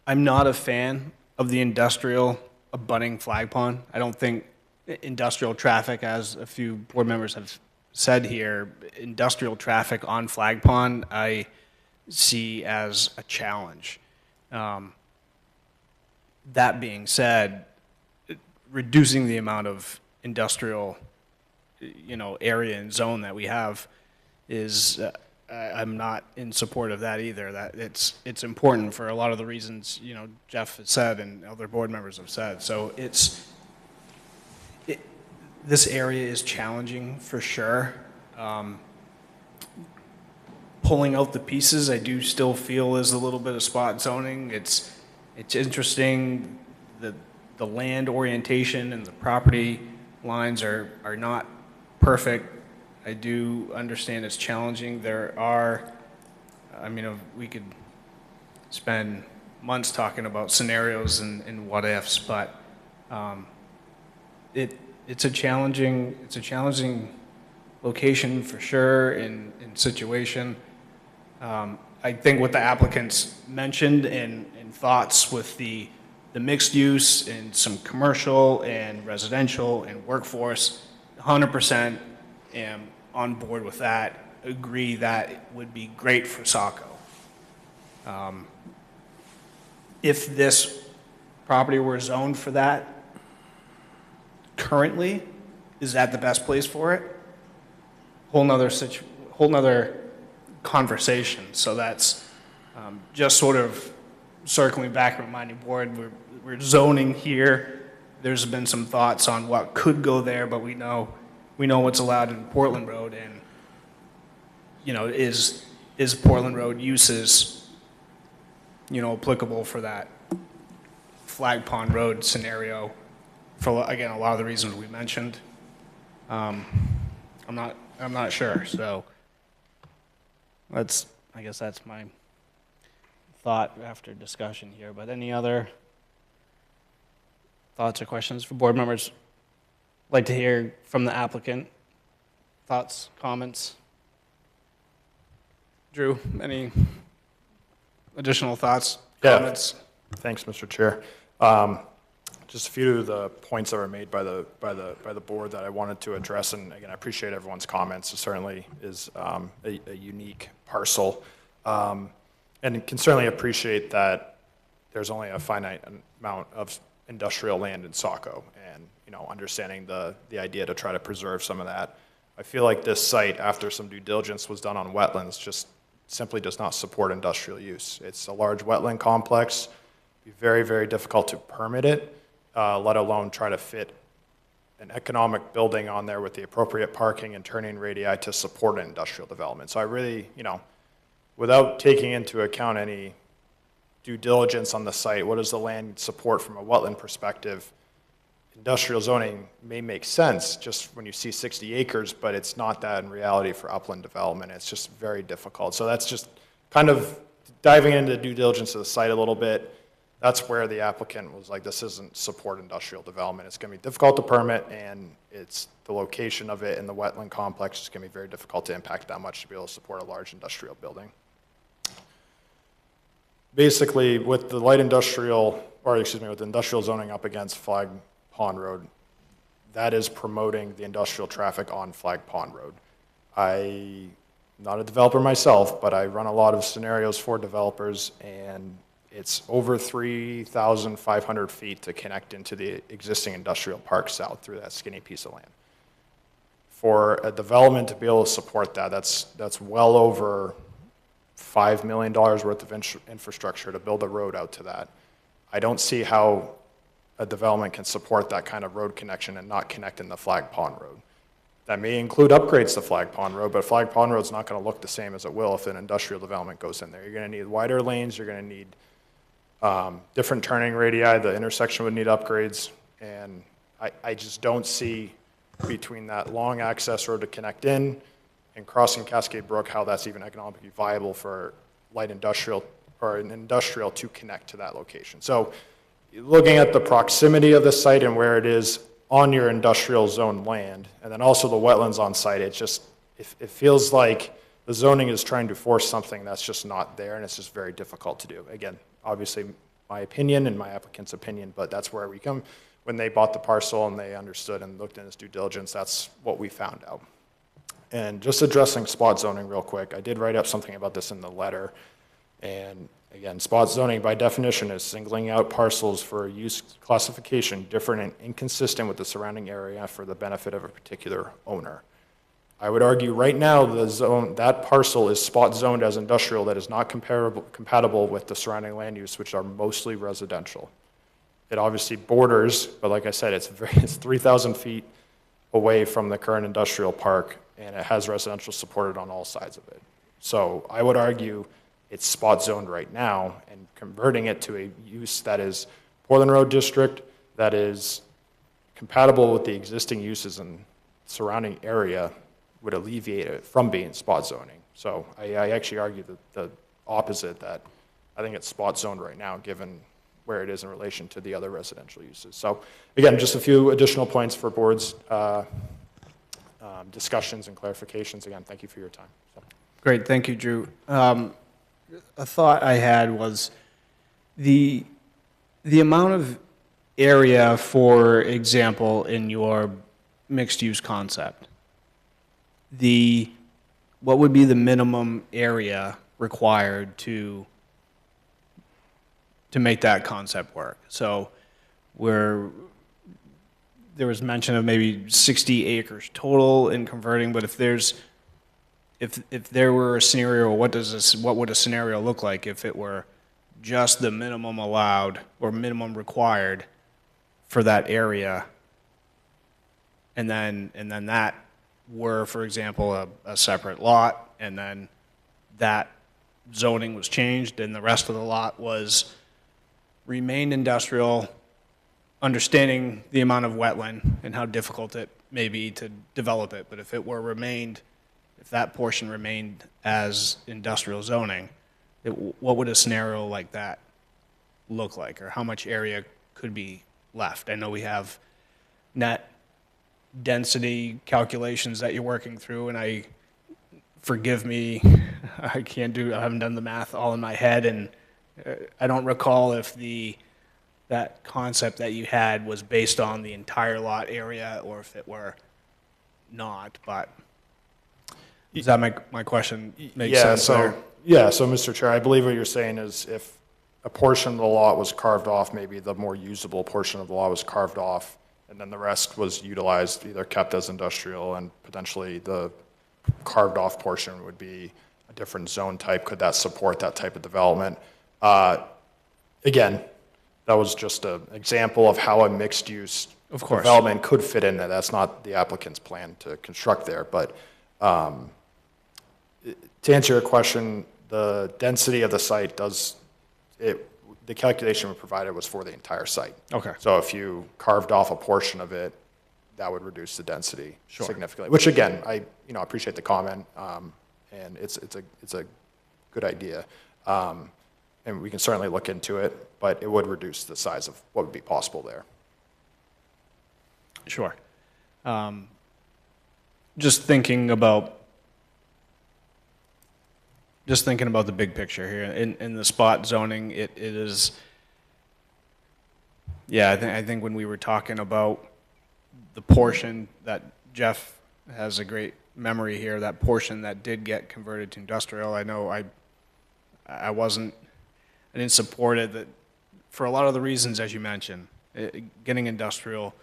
not a fan of the industrial abutting Flag Pond. I don't think industrial traffic, as a few board members have said here, industrial traffic on Flag Pond I see as a challenge. That being said, reducing the amount of industrial, area and zone that we have is, I'm not in support of that either. That it's important for a lot of the reasons, Jeff has said and other board members have said. So this area is challenging for sure. Pulling out the pieces, I do still feel is a little bit of spot zoning. It's interesting, the land orientation and the property lines are not perfect. I do understand it's challenging. There are, we could spend months talking about scenarios and what ifs, but it's a challenging location for sure and situation. I think what the applicants mentioned and thoughts with the mixed use and some commercial and residential and workforce, 100% am on board with that. Agree that it would be great for Saco. If this property were zoned for that currently, is that the best place for it? Whole nother conversation. So that's just sort of circling back, reminding board, we're zoning here. There's been some thoughts on what could go there, but we know what's allowed in Portland Road, and is Portland Road uses applicable for that Flag Pond Road scenario for, again, a lot of the reasons we mentioned. I'm not sure. So I guess that's my thought after discussion here. But any other thoughts or questions for board members? I'd like to hear from the applicant. Thoughts, comments? Drew, any additional thoughts, comments? Thanks, Mr. Chair. Just a few of the points that were made by the board that I wanted to address, and again, I appreciate everyone's comments. It certainly is a unique parcel, and can certainly appreciate that there's only a finite amount of industrial land in Saco, and understanding the idea to try to preserve some of that. I feel like this site, after some due diligence was done on wetlands, just simply does not support industrial use. It's a large wetland complex. It'd be very, very difficult to permit it, let alone try to fit an economic building on there with the appropriate parking and turning radii to support an industrial development. So I really, without taking into account any due diligence on the site, what does the land support from a wetland perspective? Industrial zoning may make sense just when you see 60 acres, but it's not that in reality for upland development. It's just very difficult. So that's just kind of diving into due diligence of the site a little bit. That's where the applicant was like, this isn't support industrial development. It's going to be difficult to permit, and it's the location of it in the wetland complex is going to be very difficult to impact that much to be able to support a large industrial building. Basically, with the light industrial, with industrial zoning up against Flag Pond Road, that is promoting the industrial traffic on Flag Pond Road. I'm not a developer myself, but I run a lot of scenarios for developers, and it's over 3,500 feet to connect into the existing industrial park south through that skinny piece of land. For a development to be able to support that, that's well over $5 million worth of infrastructure to build a road out to that. I don't see how a development can support that kind of road connection and not connect in the Flag Pond Road. That may include upgrades to Flag Pond Road, but Flag Pond Road's not going to look the same as it will if an industrial development goes in there. You're going to need wider lanes, you're going to need different turning radii, the intersection would need upgrades, and I just don't see between that long access road to connect in and crossing Cascade Brook how that's even economically viable for light industrial or an industrial to connect to that location. So looking at the proximity of the site and where it is on your industrial zone land, and then also the wetlands on site, it feels like the zoning is trying to force something that's just not there, and it's just very difficult to do. Again, obviously my opinion and my applicant's opinion, but that's where we come. When they bought the parcel and they understood and looked in its due diligence, that's what we found out. And just addressing spot zoning real quick, I did write up something about this in the letter, and Again, spot zoning by definition is singling out parcels for a use classification different and inconsistent with the surrounding area for the benefit of a particular owner. I would argue right now that parcel is spot zoned as industrial that is not compatible with the surrounding land use, which are mostly residential. It obviously borders, but like I said, it's 3,000 feet away from the current industrial park, and it has residential supported on all sides of it. So I would argue it's spot zoned right now, and converting it to a use that is Portland Road District, that is compatible with the existing uses in surrounding area, would alleviate it from being spot zoning. So I actually argue the opposite, that I think it's spot zoned right now, given where it is in relation to the other residential uses. So again, just a few additional points for board's discussions and clarifications. Again, thank you for your time. So. Great, thank you, Drew. A thought I had was the amount of area, for example, in your mixed-use concept. What would be the minimum area required to make that concept work? So there was mention of maybe 60 acres total in converting, but if there were a scenario, what would a scenario look like if it were just the minimum allowed or minimum required for that area, and then that were, for example, a separate lot, and then that zoning was changed and the rest of the lot remained industrial, understanding the amount of wetland and how difficult it may be to develop it, but if that portion remained as industrial zoning, what would a scenario like that look like, or how much area could be left? I know we have net density calculations that you're working through, and forgive me, I haven't done the math all in my head, and I don't recall if that concept that you had was based on the entire lot area or if it were not, but does that make my question make sense there? Yeah, so Mr. Chair, I believe what you're saying is if a portion of the lot was carved off, maybe the more usable portion of the lot was carved off, and then the rest was utilized, either kept as industrial, and potentially the carved off portion would be a different zone type. Could that support that type of development? Again, that was just an example of how a mixed-use development could fit in there. That's not the applicant's plan to construct there. But to answer your question, the density of the site the calculation we provided was for the entire site. Okay. So if you carved off a portion of it, that would reduce the density significantly. Which again, I appreciate the comment, and it's a good idea, and we can certainly look into it. But it would reduce the size of what would be possible there. Sure. Just thinking about the big picture here, in the spot zoning, it is, yeah, I think when we were talking about the portion that Jeff has a great memory here, that portion that did get converted to industrial, I know I didn't support it, that for a lot of the reasons as you mentioned, getting industrial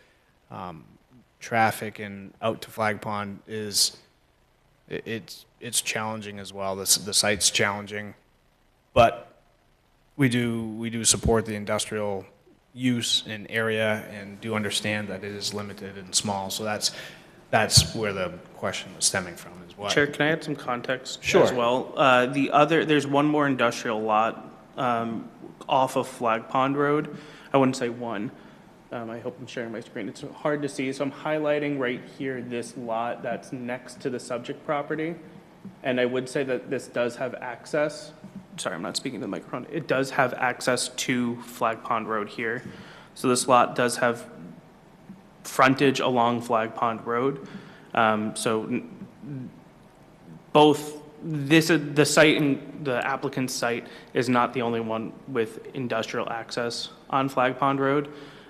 traffic and out to Flag Pond it's challenging as well. The site's challenging, but we do support the industrial use in area and do understand that it is limited and small. So that's where the question was stemming from as well. Chair, can I add some context Sure. as well? There's one more industrial lot off of Flag Pond Road. I wouldn't say one. I hope I'm sharing my screen. It's hard to see, so I'm highlighting right here this lot that's next to the subject property. And I would say that this does have access. Sorry, I'm not speaking to the microphone. It does have access to Flag Pond Road here. So this lot does have frontage along Flag Pond Road. Both the site and the applicant's site is not the only one with industrial access on Flag Pond Road.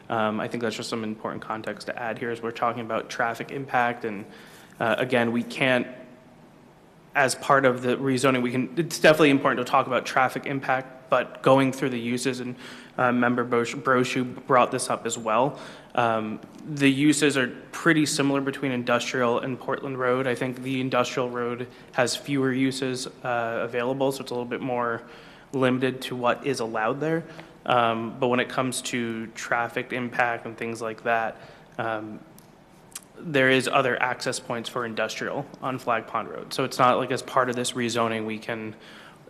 I think that's just some important context to add here as we're talking about traffic impact. And again, we can't as part of the rezoning, it's definitely important to talk about traffic impact, but going through the uses, and Member Brochu brought this up as well. The uses are pretty similar between industrial and Portland Road. I think the industrial road has fewer uses available, so it's a little bit more limited to what is allowed there. But when it comes to traffic impact and things like that, there is other access points for industrial on Flag Pond Road. So it's not like as part of this rezoning,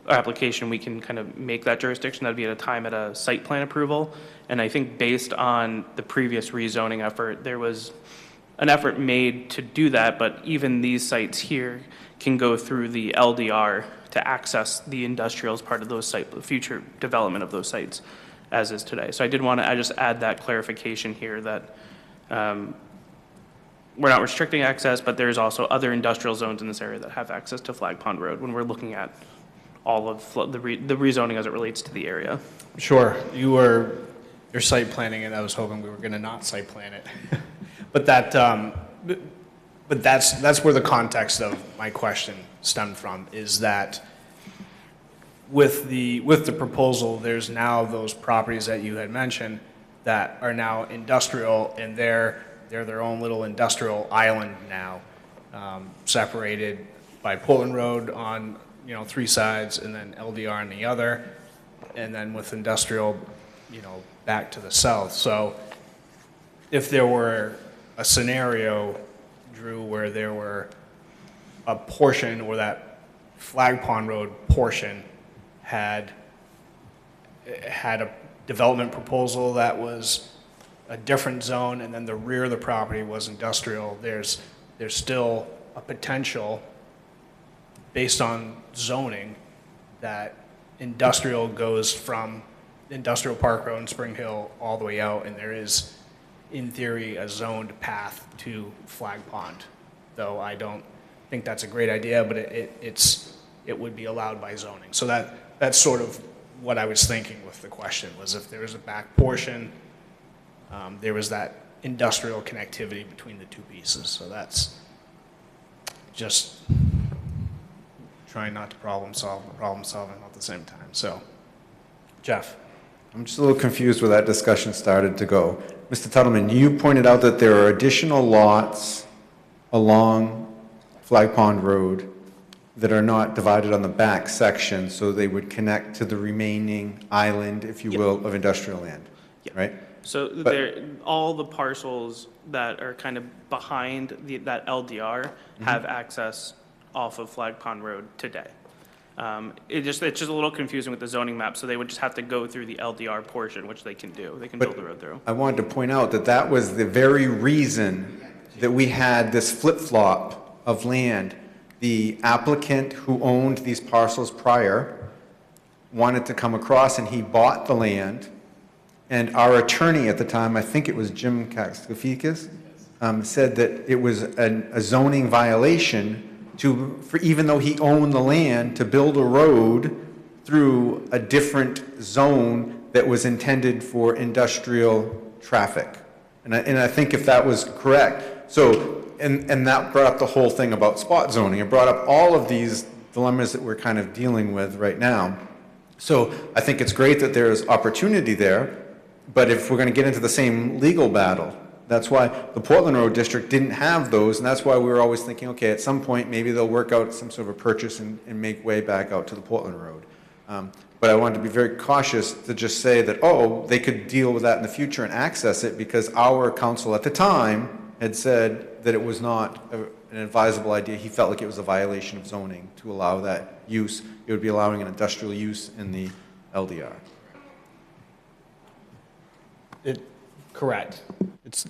application, we can kind of make that jurisdiction. That'd be at a time at a site plan approval. And I think based on the previous rezoning effort, there was an effort made to do that, but even these sites here can go through the LDR to access the industrial as part of those future development of those sites, as is today. So I did want to just add that clarification here that we're not restricting access, but there's also other industrial zones in this area that have access to Flag Pond Road when we're looking at all of the rezoning as it relates to the area. Sure, you're site planning, and I was hoping we were going to not site plan it. But that's where the context of my question stemmed from, is that with the proposal, there's now those properties that you had mentioned that are now industrial, and they're their own little industrial island now, separated by Portland Road on 3 sides, and then LDR on the other, and then with industrial, back to the south. So if there were a scenario, Drew, where there were a portion, or that Flag Pond Road portion had a development proposal that was a different zone, and then the rear of the property was industrial, there's still a potential, based on zoning, that industrial goes from Industrial Park Road and Spring Hill all the way out, and there is, in theory, a zoned path to Flag Pond. Though I don't think that's a great idea, but it would be allowed by zoning. So that's sort of what I was thinking with the question, was if there was a back portion, there was that industrial connectivity between the two pieces. So that's just trying not to problem solve, but problem solving at the same time. So, Jeff. I'm just a little confused where that discussion started to go. Mr. Tuttleman, you pointed out that there are additional lots along Flag Pond Road that are not divided on the back section, so they would connect to the remaining island, if you will, of industrial land, right? So all the parcels that are kind of behind that LDR have access off of Flag Pond Road today. It's just a little confusing with the zoning map, so they would just have to go through the LDR portion, which they can do. They can build the road through. I wanted to point out that that was the very reason that we had this flip-flop of land. The applicant who owned these parcels prior wanted to come across, and he bought the land. And our attorney at the time, I think it was Jim Kaskafikis, said that it was a zoning violation for even though he owned the land, to build a road through a different zone that was intended for industrial traffic. And I think if that was correct, so, and that brought up the whole thing about spot zoning. It brought up all of these dilemmas that we're kind of dealing with right now. So I think it's great that there's opportunity there, but if we're going to get into the same legal battle, that's why the Portland Road District didn't have those, and that's why we were always thinking, okay, at some point, maybe they'll work out some sort of a purchase and make way back out to the Portland Road. But I wanted to be very cautious to just say that, oh, they could deal with that in the future and access it, because our council at the time had said that it was not an advisable idea. He felt like it was a violation of zoning to allow that use. It would be allowing an industrial use in the LDR. Correct. It's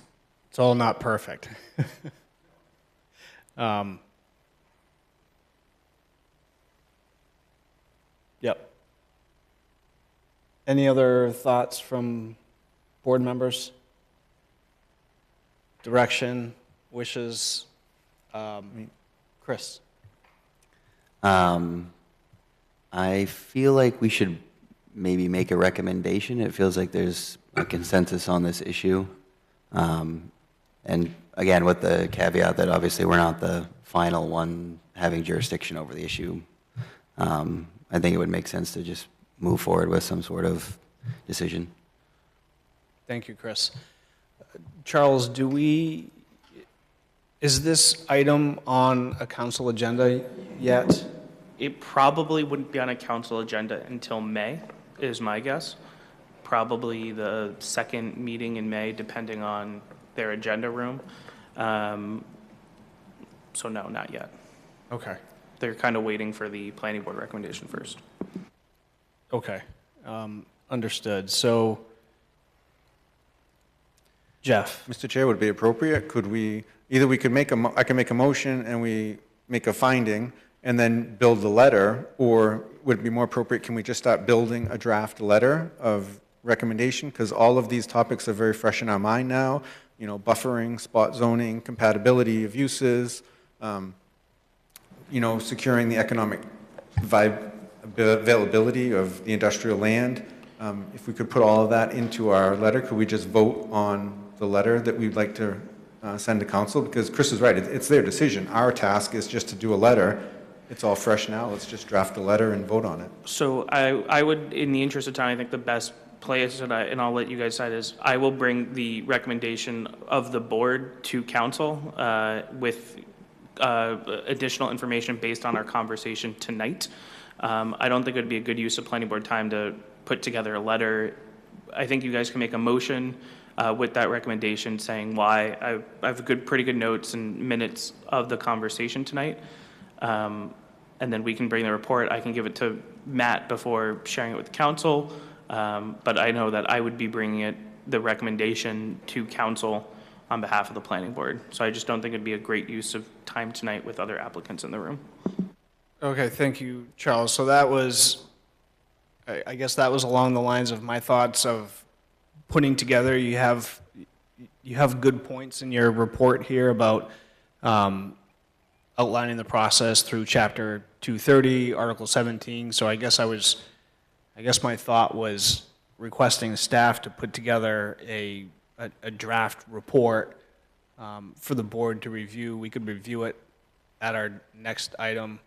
all not perfect. Yep. Any other thoughts from board members? Direction, wishes? Chris? I feel like we should maybe make a recommendation. It feels like there's a consensus on this issue. And again, with the caveat that obviously we're not the final one having jurisdiction over the issue, I think it would make sense to just move forward with some sort of decision. Thank you, Chris. Charles, is this item on a council agenda yet? It probably wouldn't be on a council agenda until May, is my guess. Probably the second meeting in May, depending on their agenda room. So no, not yet. Okay. They're kind of waiting for the planning board recommendation first. Okay. Understood. So, Jeff? Mr. Chair, would it be appropriate? Could we, either we could I can make a motion and we make a finding and then build the letter, or would it be more appropriate, can we just start building a draft letter of recommendation? Because all of these topics are very fresh in our mind now, you know, buffering, spot zoning, compatibility of uses, you know, securing the economic availability of the industrial land. If we could put all of that into our letter, could we just vote on the letter that we'd like to send to council? Because Chris is right, it's their decision. Our task is just to do a letter. It's all fresh now. Let's just draft a letter and vote on it. So I would, in the interest of time, I think the best place, and I'll let you guys decide, is I will bring the recommendation of the board to council with additional information based on our conversation tonight. I don't think it would be a good use of planning board time to put together a letter. I think you guys can make a motion with that recommendation saying why. I have pretty good notes and minutes of the conversation tonight. And then we can bring the report. I can give it to Matt before sharing it with the council. But I know that I would be bringing the recommendation to council on behalf of the planning board. So I just don't think it'd be a great use of time tonight with other applicants in the room. Okay, thank you, Charles. So that was, I guess that was along the lines of my thoughts of putting together, you have good points in your report here about outlining the process through Chapter 230, Article 17. So I guess my thought was requesting staff to put together a draft report for the board to review. We could review it at our next item.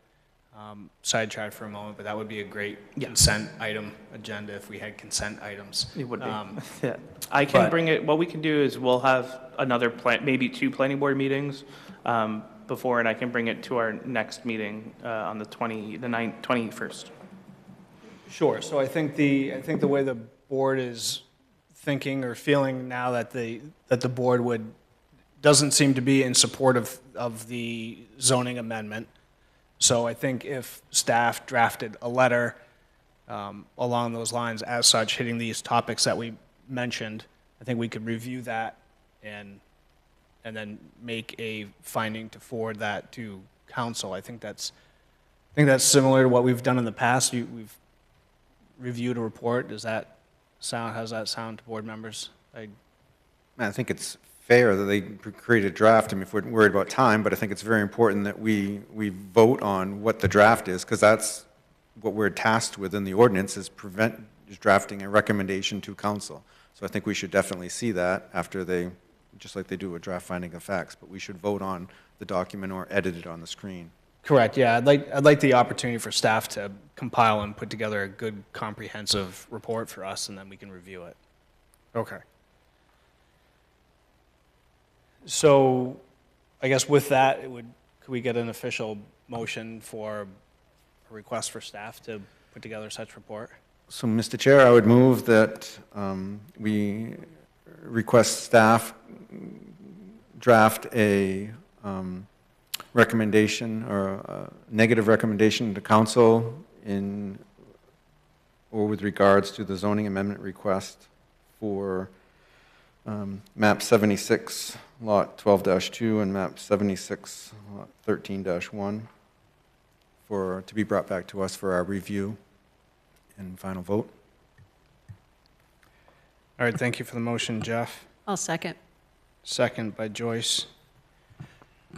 Sidetrack for a moment, but that would be a great consent item agenda if we had consent items. It would be. Yeah. I can bring it, what we can do is we'll have another maybe 2 planning board meetings before, and I can bring it to our next meeting on the 21st. Sure. So I think the way the board is thinking or feeling now that the board doesn't seem to be in support of the zoning amendment. So I think if staff drafted a letter along those lines as such, hitting these topics that we mentioned, I think we could review that and then make a finding to forward that to council. I think that's similar to what we've done in the past. We've reviewed a report. How's that sound to board members? I think it's fair that they create a draft. I mean, if we're worried about time, but I think it's very important that we vote on what the draft is, because that's what we're tasked with in the ordinance, is drafting a recommendation to council. So I think we should definitely see that after just like they do a draft finding of facts, but we should vote on the document or edit it on the screen. Correct, yeah. I'd like the opportunity for staff to compile and put together a good comprehensive report for us, and then we can review it. Okay. So I guess with that, could we get an official motion for a request for staff to put together such report? So, Mr. Chair, I would move that we request staff draft a recommendation or a negative recommendation to council or with regards to the zoning amendment request for map 76, lot 12-2, and map 76, lot 13-1, to be brought back to us for our review and final vote. All right, thank you for the motion, Jeff. I'll second. Second by Joyce.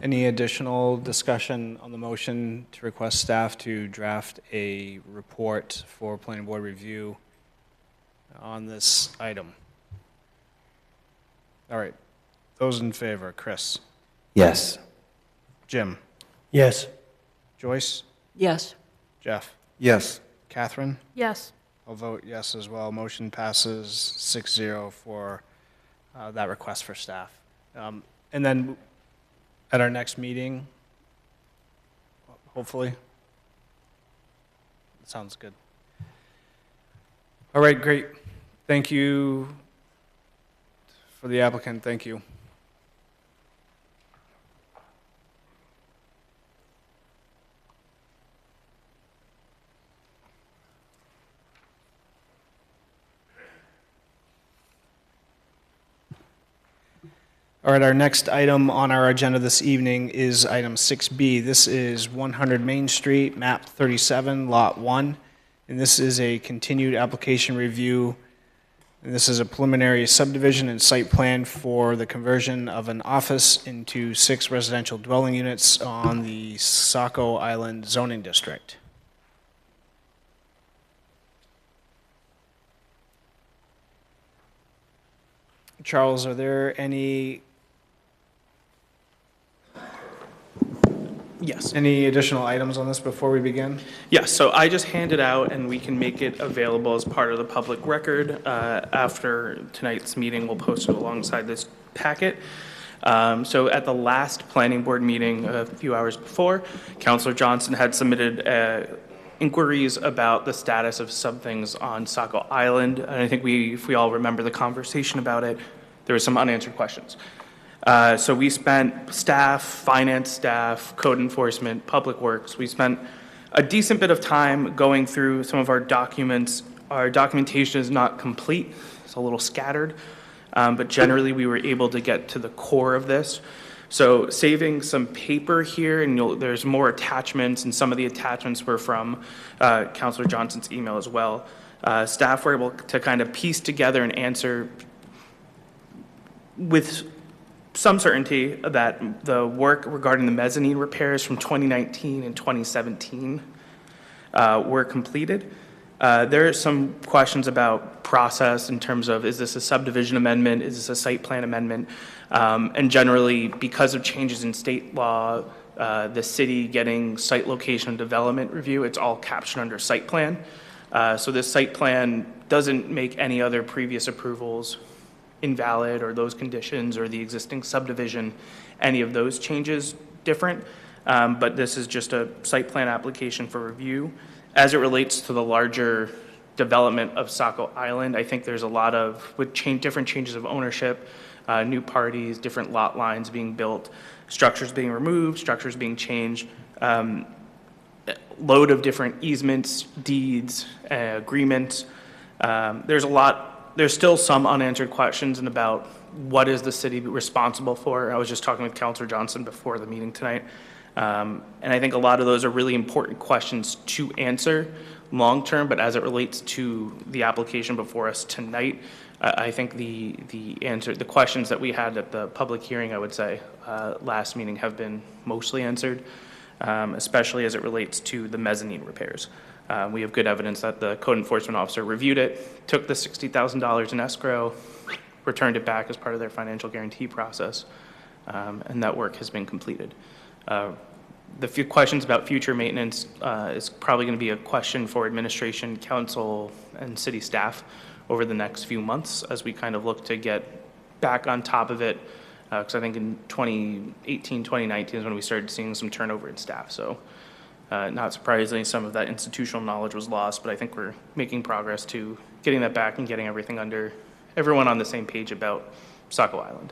Any additional discussion on the motion to request staff to draft a report for planning board review on this item? All right. Those in favor, Chris? Yes. Jim? Yes. Joyce? Yes. Jeff? Yes. Catherine? Yes. I'll vote yes as well. Motion passes 6-0 for that request for staff. And then at our next meeting, hopefully. Sounds good. All right, great. Thank you for the applicant. Thank you. All right, our next item on our agenda this evening is item 6B. This is 100 Main Street, map 37, lot 1. And this is a continued application review. And this is a preliminary subdivision and site plan for the conversion of an office into 6 residential dwelling units on the Saco Island zoning district. Charles, are there any Yes. Any additional items on this before we begin? Yes, so I just handed out, and we can make it available as part of the public record. After tonight's meeting, we'll post it alongside this packet. So at the last planning board meeting a few hours before, Councilor Johnson had submitted inquiries about the status of some things on Saco Island. And I think if we all remember the conversation about it, there were some unanswered questions. So we spent staff, finance staff, code enforcement, public works, we spent a decent bit of time going through some of our documents. Our documentation is not complete, it's a little scattered, but generally we were able to get to the core of this. So saving some paper here, and there's more attachments, and some of the attachments were from Councilor Johnson's email as well. Staff were able to kind of piece together and answer with some certainty that the work regarding the mezzanine repairs from 2019 and 2017 were completed. There are some questions about process in terms of, is this a subdivision amendment? Is this a site plan amendment? And generally, because of changes in state law, the city getting site location and development review, it's all captioned under site plan. So this site plan doesn't make any other previous approvals invalid, or those conditions, or the existing subdivision, any of those changes different. But this is just a site plan application for review. As it relates to the larger development of Saco Island, I think there's a lot of, with different changes of ownership, new parties, different lot lines being built, structures being removed, structures being changed, load of different easements, deeds, agreements. There's still some unanswered questions and about what is the city responsible for. I was just talking with Councilor Johnson before the meeting tonight. And I think a lot of those are really important questions to answer long-term, but as it relates to the application before us tonight, I think the questions that we had at the public hearing, I would say, last meeting have been mostly answered, especially as it relates to the mezzanine repairs. We have good evidence that the code enforcement officer reviewed it, took the $60,000 in escrow, returned it back as part of their financial guarantee process, and that work has been completed. The few questions about future maintenance is probably going to be a question for administration, council, and city staff over the next few months as we kind of look to get back on top of it, because I think in 2018, 2019 is when we started seeing some turnover in staff. So not surprisingly, some of that institutional knowledge was lost, but I think we're making progress to getting that back and getting everyone on the same page about Saco Island.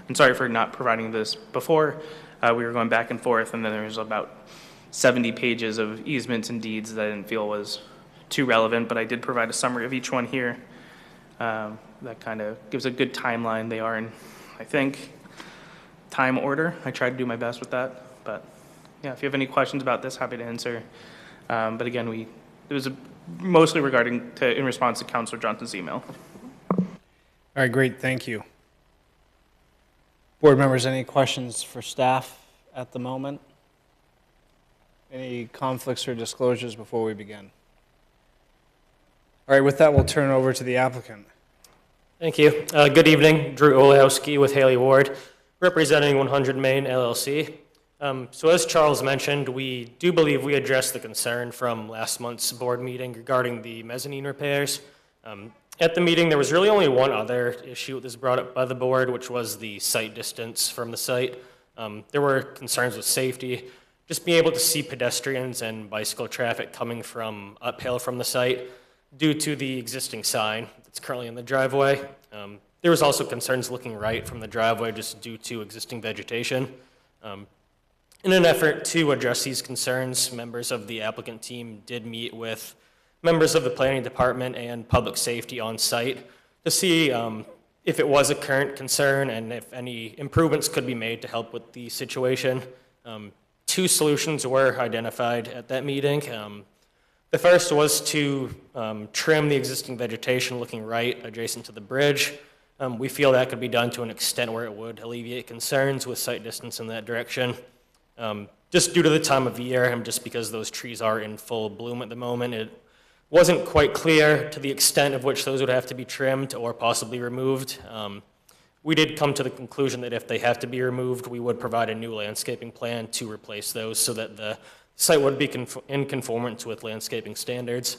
And sorry for not providing this before. We were going back and forth, and then there was about 70 pages of easements and deeds that I didn't feel was too relevant, but I did provide a summary of each one here. That kind of gives a good timeline. They are in, I think, time order. I tried to do my best with that, but yeah, if you have any questions about this, happy to answer. But again, it was mostly in response to Councilor Johnson's email. All right, great, thank you. Board members, any questions for staff at the moment? Any conflicts or disclosures before we begin? All right, with that, we'll turn it over to the applicant. Thank you. Good evening. Drew Olowski with Haley Ward, representing 100 Main LLC. So as Charles mentioned, we do believe we addressed the concern from last month's board meeting regarding the mezzanine repairs. At the meeting, there was really only one other issue that was brought up by the board, which was the site distance from the site. There were concerns with safety, just being able to see pedestrians and bicycle traffic coming from uphill from the site due to the existing sign that's currently in the driveway. There was also concerns looking right from the driveway just due to existing vegetation. In an effort to address these concerns, members of the applicant team did meet with members of the planning department and public safety on site to see if it was a current concern and if any improvements could be made to help with the situation. Two solutions were identified at that meeting. The first was to trim the existing vegetation looking right adjacent to the bridge. We feel that could be done to an extent where it would alleviate concerns with sight distance in that direction. Just due to the time of year and just because those trees are in full bloom at the moment, it wasn't quite clear to the extent of which those would have to be trimmed or possibly removed. We did come to the conclusion that if they have to be removed, we would provide a new landscaping plan to replace those so that the site would be in conformance with landscaping standards.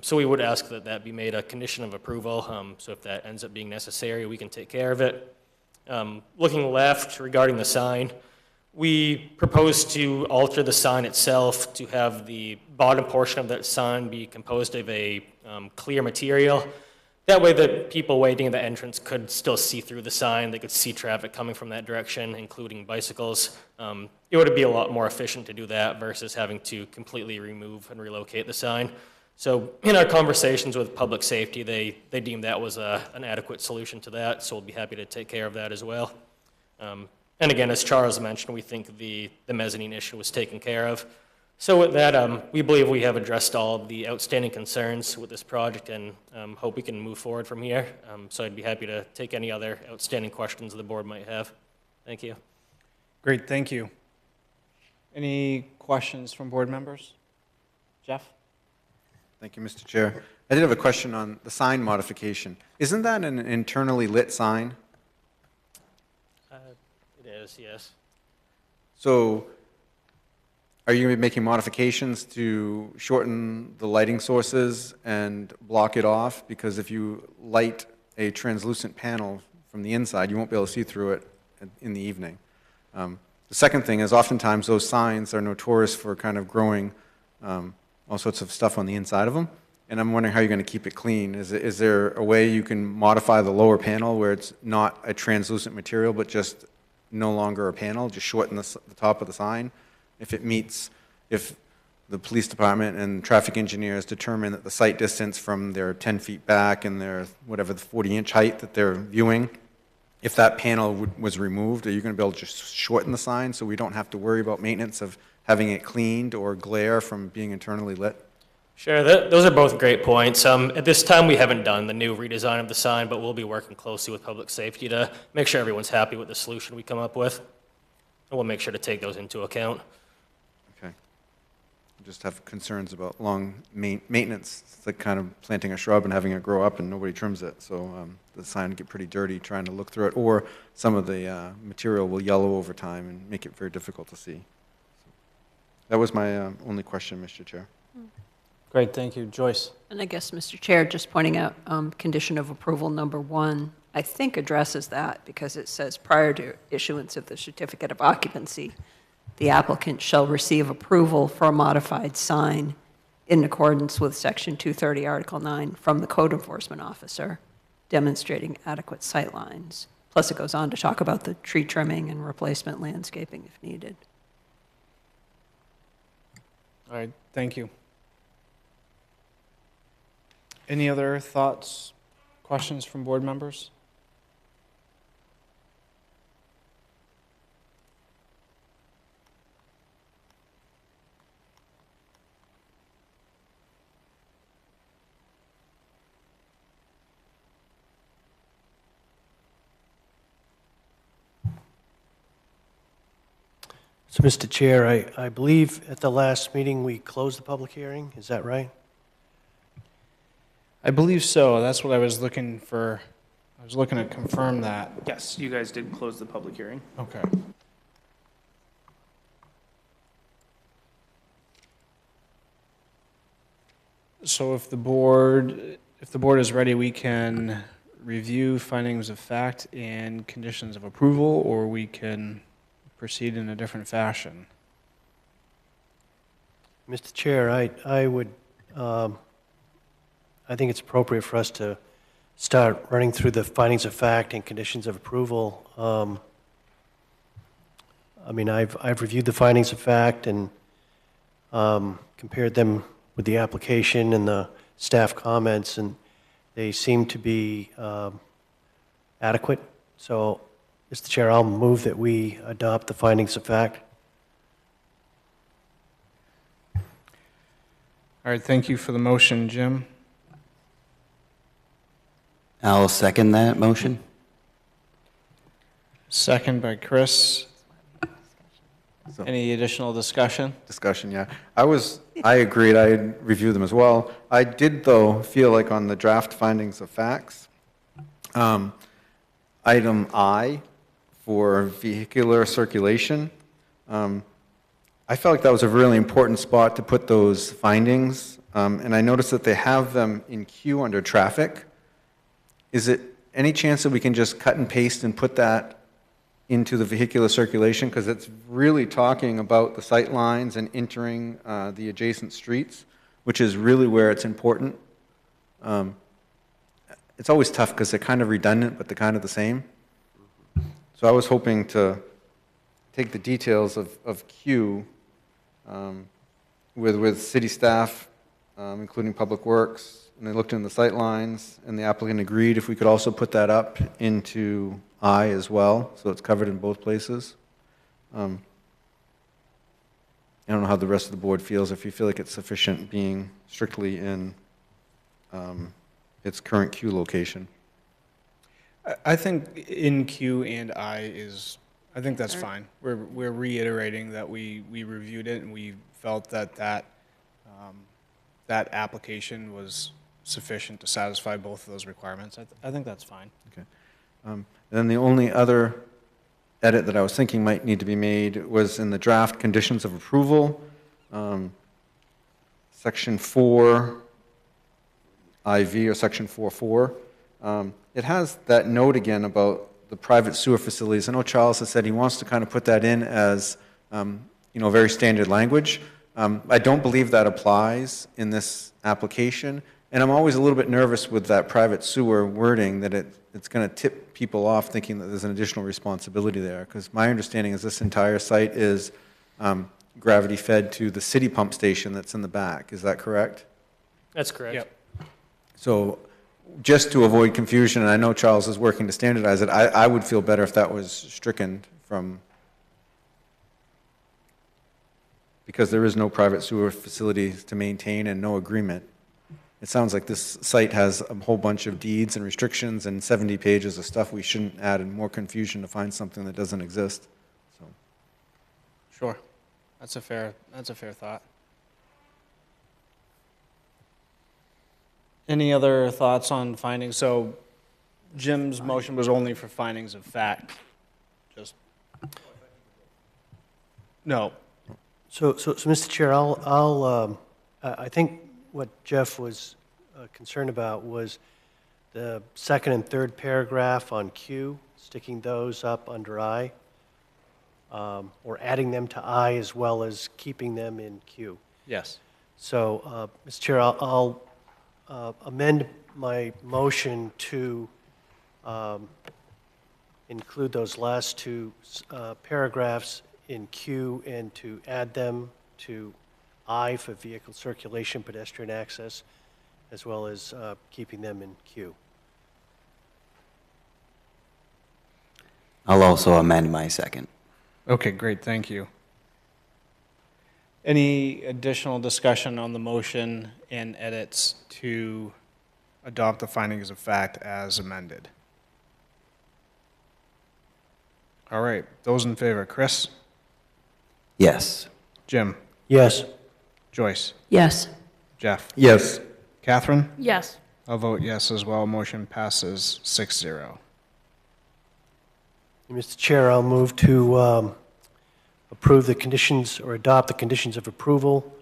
So we would ask that that be made a condition of approval. So if that ends up being necessary, we can take care of it. Looking left regarding the sign, we propose to alter the sign itself to have the bottom portion of that sign be composed of a clear material. That way the people waiting at the entrance could still see through the sign. They could see traffic coming from that direction, including bicycles. It would be a lot more efficient to do that versus having to completely remove and relocate the sign. So in our conversations with public safety, they deemed that was an adequate solution to that, so we'll be happy to take care of that as well. And again, as Charles mentioned, we think the mezzanine issue was taken care of. So with that, we believe we have addressed all of the outstanding concerns with this project and hope we can move forward from here. So I'd be happy to take any other outstanding questions the board might have. Thank you. Great, thank you. Any questions from board members? Jeff? Thank you, Mr. Chair. I did have a question on the sign modification. Isn't that an internally lit sign? It is, yes. So are you going to be making modifications to shorten the lighting sources and block it off? Because if you light a translucent panel from the inside, you won't be able to see through it in the evening. The second thing is oftentimes those signs are notorious for kind of growing all sorts of stuff on the inside of them. And I'm wondering how you're going to keep it clean. Is there a way you can modify the lower panel where it's not a translucent material but just no longer a panel, just shorten the top of the sign? If the police department and traffic engineers determine that the sight distance from their 10 feet back and their, whatever, the 40-inch height that they're viewing, if that panel was removed, are you going to be able to just shorten the sign so we don't have to worry about maintenance of having it cleaned or glare from being internally lit? Sure, those are both great points. At this time, we haven't done the new redesign of the sign, but we'll be working closely with public safety to make sure everyone's happy with the solution we come up with. And we'll make sure to take those into account. Okay. I just have concerns about long maintenance. It's like kind of planting a shrub and having it grow up and nobody trims it. So the sign will get pretty dirty trying to look through it. Or some of the material will yellow over time and make it very difficult to see. So that was my only question, Mr. Chair. Great, thank you. Joyce? And I guess, Mr. Chair, just pointing out, condition of approval number 1, I think addresses that because it says prior to issuance of the certificate of occupancy, the applicant shall receive approval for a modified sign in accordance with Section 230, Article 9, from the code enforcement officer, demonstrating adequate sight lines. Plus, it goes on to talk about the tree trimming and replacement landscaping if needed. All right, thank you. Any other thoughts, questions from board members? So, Mr. Chair, I believe at the last meeting we closed the public hearing. Is that right? I believe so. That's what I was looking for I was looking to confirm that. Yes, you guys did close the public hearing. Okay. So if the board is ready, we can review findings of fact and conditions of approval, or we can proceed in a different fashion. Mr. Chair, I would, I think it's appropriate for us to start running through the findings of fact and conditions of approval. I mean, I've reviewed the findings of fact and compared them with the application and the staff comments, and they seem to be adequate. So, Mr. Chair, I'll move that we adopt the findings of fact. All right, thank you for the motion, Jim. I'll second that motion. Second by Chris. So- Any additional discussion? Discussion, yeah. I agreed, I reviewed them as well. I did, though, feel like on the draft findings of facts, item I for vehicular circulation, I felt like that was a really important spot to put those findings, and I noticed that they have them in queue under traffic. Is it any chance that we can just cut and paste and put that into the vehicular circulation? Because it's really talking about the sight lines and entering the adjacent streets, which is really where it's important. It's always tough because they're kind of redundant, but they're kind of the same. So I was hoping to take the details of Q with city staff, including Public Works, and they looked in the sight lines, and the applicant agreed if we could also put that up into I as well, so it's covered in both places. I don't know how the rest of the board feels, if you feel like it's sufficient being strictly in its current Q location. I think in Q and I think that's fine. We're reiterating that we reviewed it and we felt that that application was sufficient to satisfy both of those requirements. I think that's fine. Okay. And then the only other edit that I was thinking might need to be made was in the draft conditions of approval, section 4 IV or section 4.4. It has that note again about the private sewer facilities. I know Charles has said he wants to kind of put that in as very standard language. I don't believe that applies in this application, and I'm always a little bit nervous with that private sewer wording that it's going to tip people off thinking that there's an additional responsibility there, because my understanding is this entire site is gravity fed to the city pump station that's in the back. Is that correct? That's correct. Yep. So just to avoid confusion, and I know Charles is working to standardize it, I would feel better if that was stricken from, because there is no private sewer facilities to maintain and no agreement. It sounds like this site has a whole bunch of deeds and restrictions and 70 pages of stuff we shouldn't add and more confusion to find something that doesn't exist. So. Sure. That's a fair thought. Any other thoughts on findings? So Jim's motion was only for findings of fact. Just no. So Mr. Chair, I think what Jeff was concerned about was the second and third paragraph on Q, sticking those up under I, or adding them to I as well as keeping them in Q. Yes. So, Mr. Chair, I'll amend my motion to include those last two paragraphs in Q and to add them to I for vehicle circulation, pedestrian access, as well as keeping them in Q. I'll also amend my second. Okay, great, thank you. Any additional discussion on the motion and edits to adopt the findings of fact as amended? All right, those in favor, Chris? Yes. Jim? Yes. Joyce? Yes. Jeff? Yes. Catherine? Yes. I'll vote yes as well. Motion passes 6-0. Mr. Chair, I'll move to approve the conditions or adopt the conditions of approval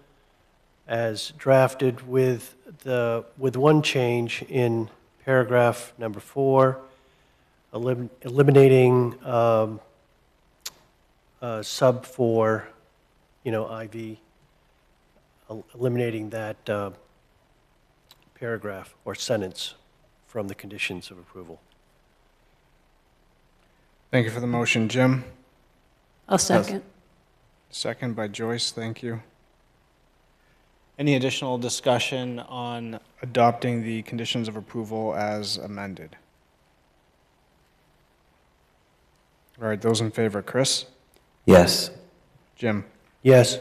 as drafted with one change in paragraph number 4, eliminating sub 4, IV, eliminating that paragraph or sentence from the conditions of approval. Thank you for the motion, Jim. I'll second. Second by Joyce, thank you. Any additional discussion on adopting the conditions of approval as amended? All right, those in favor, Chris? Yes. Jim? Yes.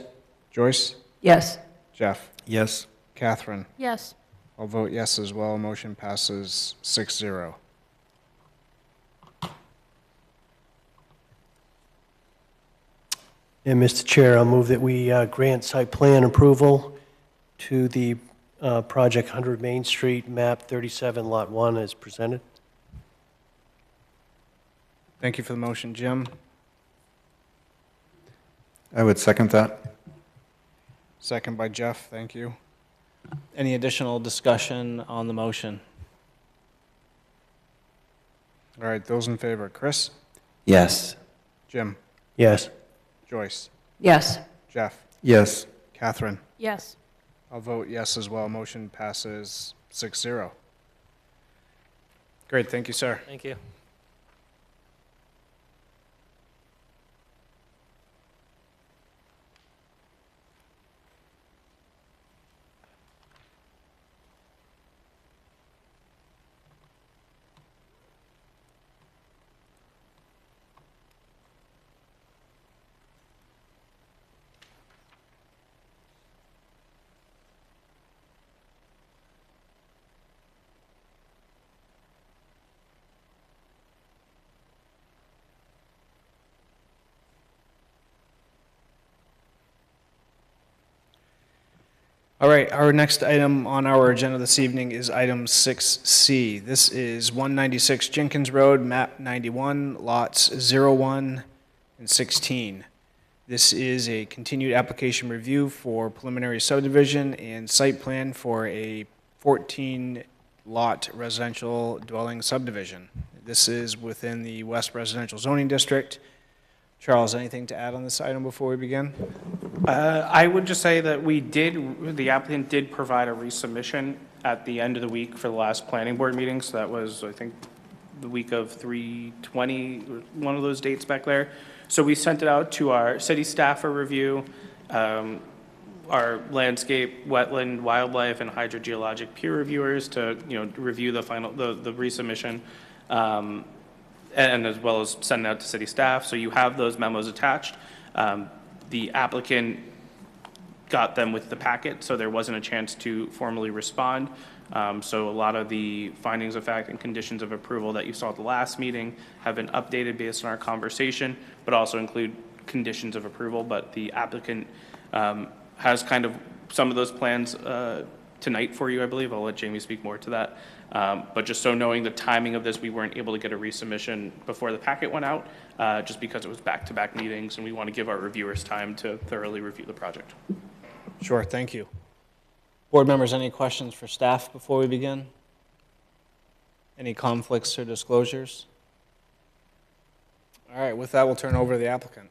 Joyce? Yes. Jeff? Yes. Catherine? Yes. I'll vote yes as well. Motion passes 6-0. And Mr. Chair, I'll move that we grant site plan approval to the project 100 Main Street, map 37, lot 1, as presented. Thank you for the motion, Jim. I would second that. Second by Jeff, thank you. Any additional discussion on the motion? All right, those in favor, Chris? Yes. Jim? Yes. Joyce? Yes. Jeff? Yes. Catherine? Yes. I'll vote yes as well. Motion passes 6-0. Great, thank you, sir. Thank you. All right, our next item on our agenda this evening is item 6C. This is 196 Jenkins Road, map 91, lots 01 and 16. This is a continued application review for preliminary subdivision and site plan for a 14-lot residential dwelling subdivision. This is within the West Residential Zoning District. Charles, anything to add on this item before we begin? I would just say that the applicant did provide a resubmission at the end of the week for the last planning board meeting. So that was, I think, the week of 3/20, one of those dates back there. So we sent it out to our city staff for review, our landscape, wetland, wildlife, and hydrogeologic peer reviewers to, review the resubmission. And as well as send it out to city staff. So you have those memos attached. The applicant got them with the packet, so there wasn't a chance to formally respond. So a lot of the findings of fact and conditions of approval that you saw at the last meeting have been updated based on our conversation, but also include conditions of approval. But the applicant has kind of some of those plans tonight for you, I believe. I'll let Jamie speak more to that. But just so knowing the timing of this, we weren't able to get a resubmission before the packet went out, just because it was back-to-back meetings, and we want to give our reviewers time to thoroughly review the project. Sure, thank you. Board members, any questions for staff before we begin? Any conflicts or disclosures? All right, with that, we'll turn over to the applicant.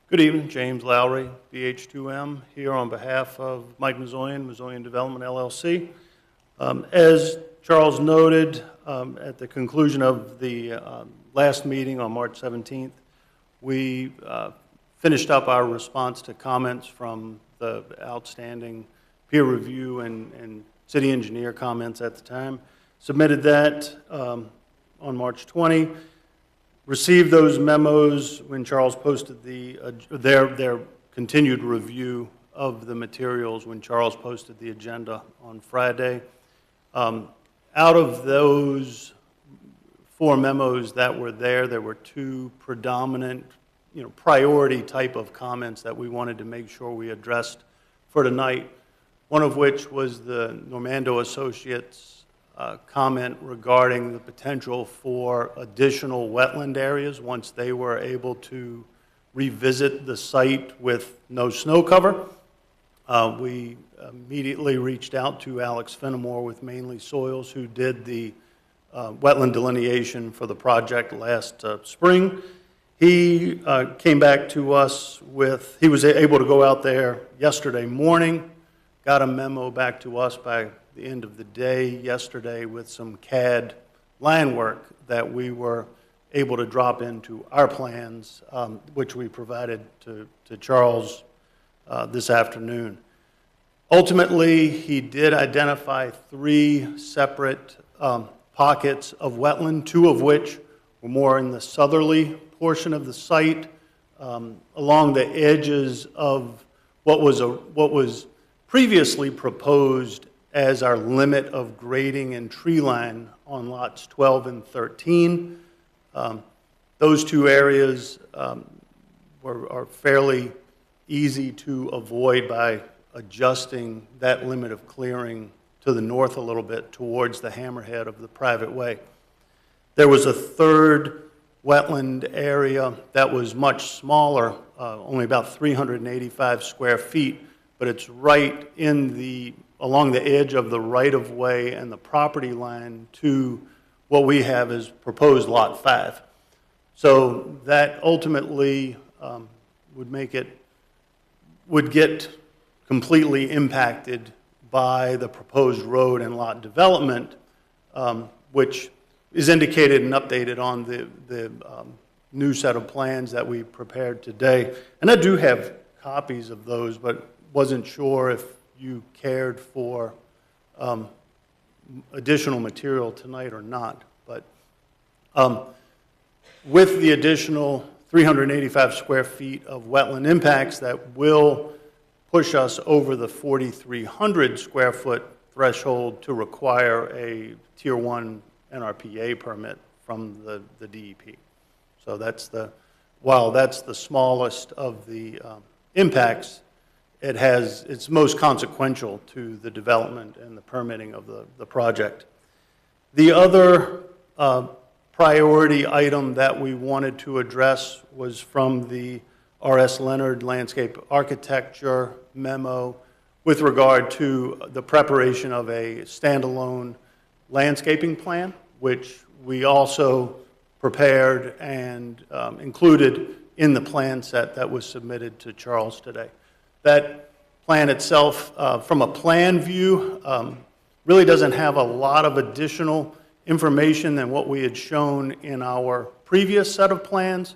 Good evening, James Lowry, BH2M, here on behalf of Mike Mazoyan Development LLC. As Charles noted, at the conclusion of the last meeting on March 17th, we finished up our response to comments from the outstanding peer review and city engineer comments at the time. Submitted that on March 20. Received those memos when Charles posted their continued review of the materials when Charles posted the agenda on Friday. Out of those 4 memos that were there were 2 predominant, priority type of comments that we wanted to make sure we addressed for tonight. One of which was the Normando Associates comment regarding the potential for additional wetland areas once they were able to revisit the site with no snow cover. We immediately reached out to Alex Fenimore with Mainly Soils, who did the wetland delineation for the project last spring. He came back to us with, he was able to go out there yesterday morning, got a memo back to us by the end of the day yesterday with some CAD line work that we were able to drop into our plans, which we provided to Charles this afternoon. Ultimately, he did identify 3 separate pockets of wetland, 2 of which were more in the southerly portion of the site, along the edges of what was previously proposed as our limit of grading and tree line on lots 12 and 13. Those 2 areas are fairly easy to avoid by adjusting that limit of clearing to the north a little bit towards the hammerhead of the private way. There was a 3rd wetland area that was much smaller, only about 385 square feet, but it's right in along the edge of the right-of-way and the property line to what we have as proposed Lot 5. So that ultimately would get completely impacted by the proposed road and lot development, which is indicated and updated on the new set of plans that we prepared today. And I do have copies of those, but wasn't sure if you cared for additional material tonight or not. But with the additional 385 square feet of wetland impacts that will push us over the 4,300 square foot threshold to require a Tier 1 NRPA permit from the DEP. So while that's the smallest of the impacts, it's most consequential to the development and the permitting of the project. The other priority item that we wanted to address was from the R.S. Leonard Landscape Architecture memo with regard to the preparation of a standalone landscaping plan, which we also prepared and included in the plan set that was submitted to Charles today. That plan itself, from a plan view, really doesn't have a lot of additional information than what we had shown in our previous set of plans.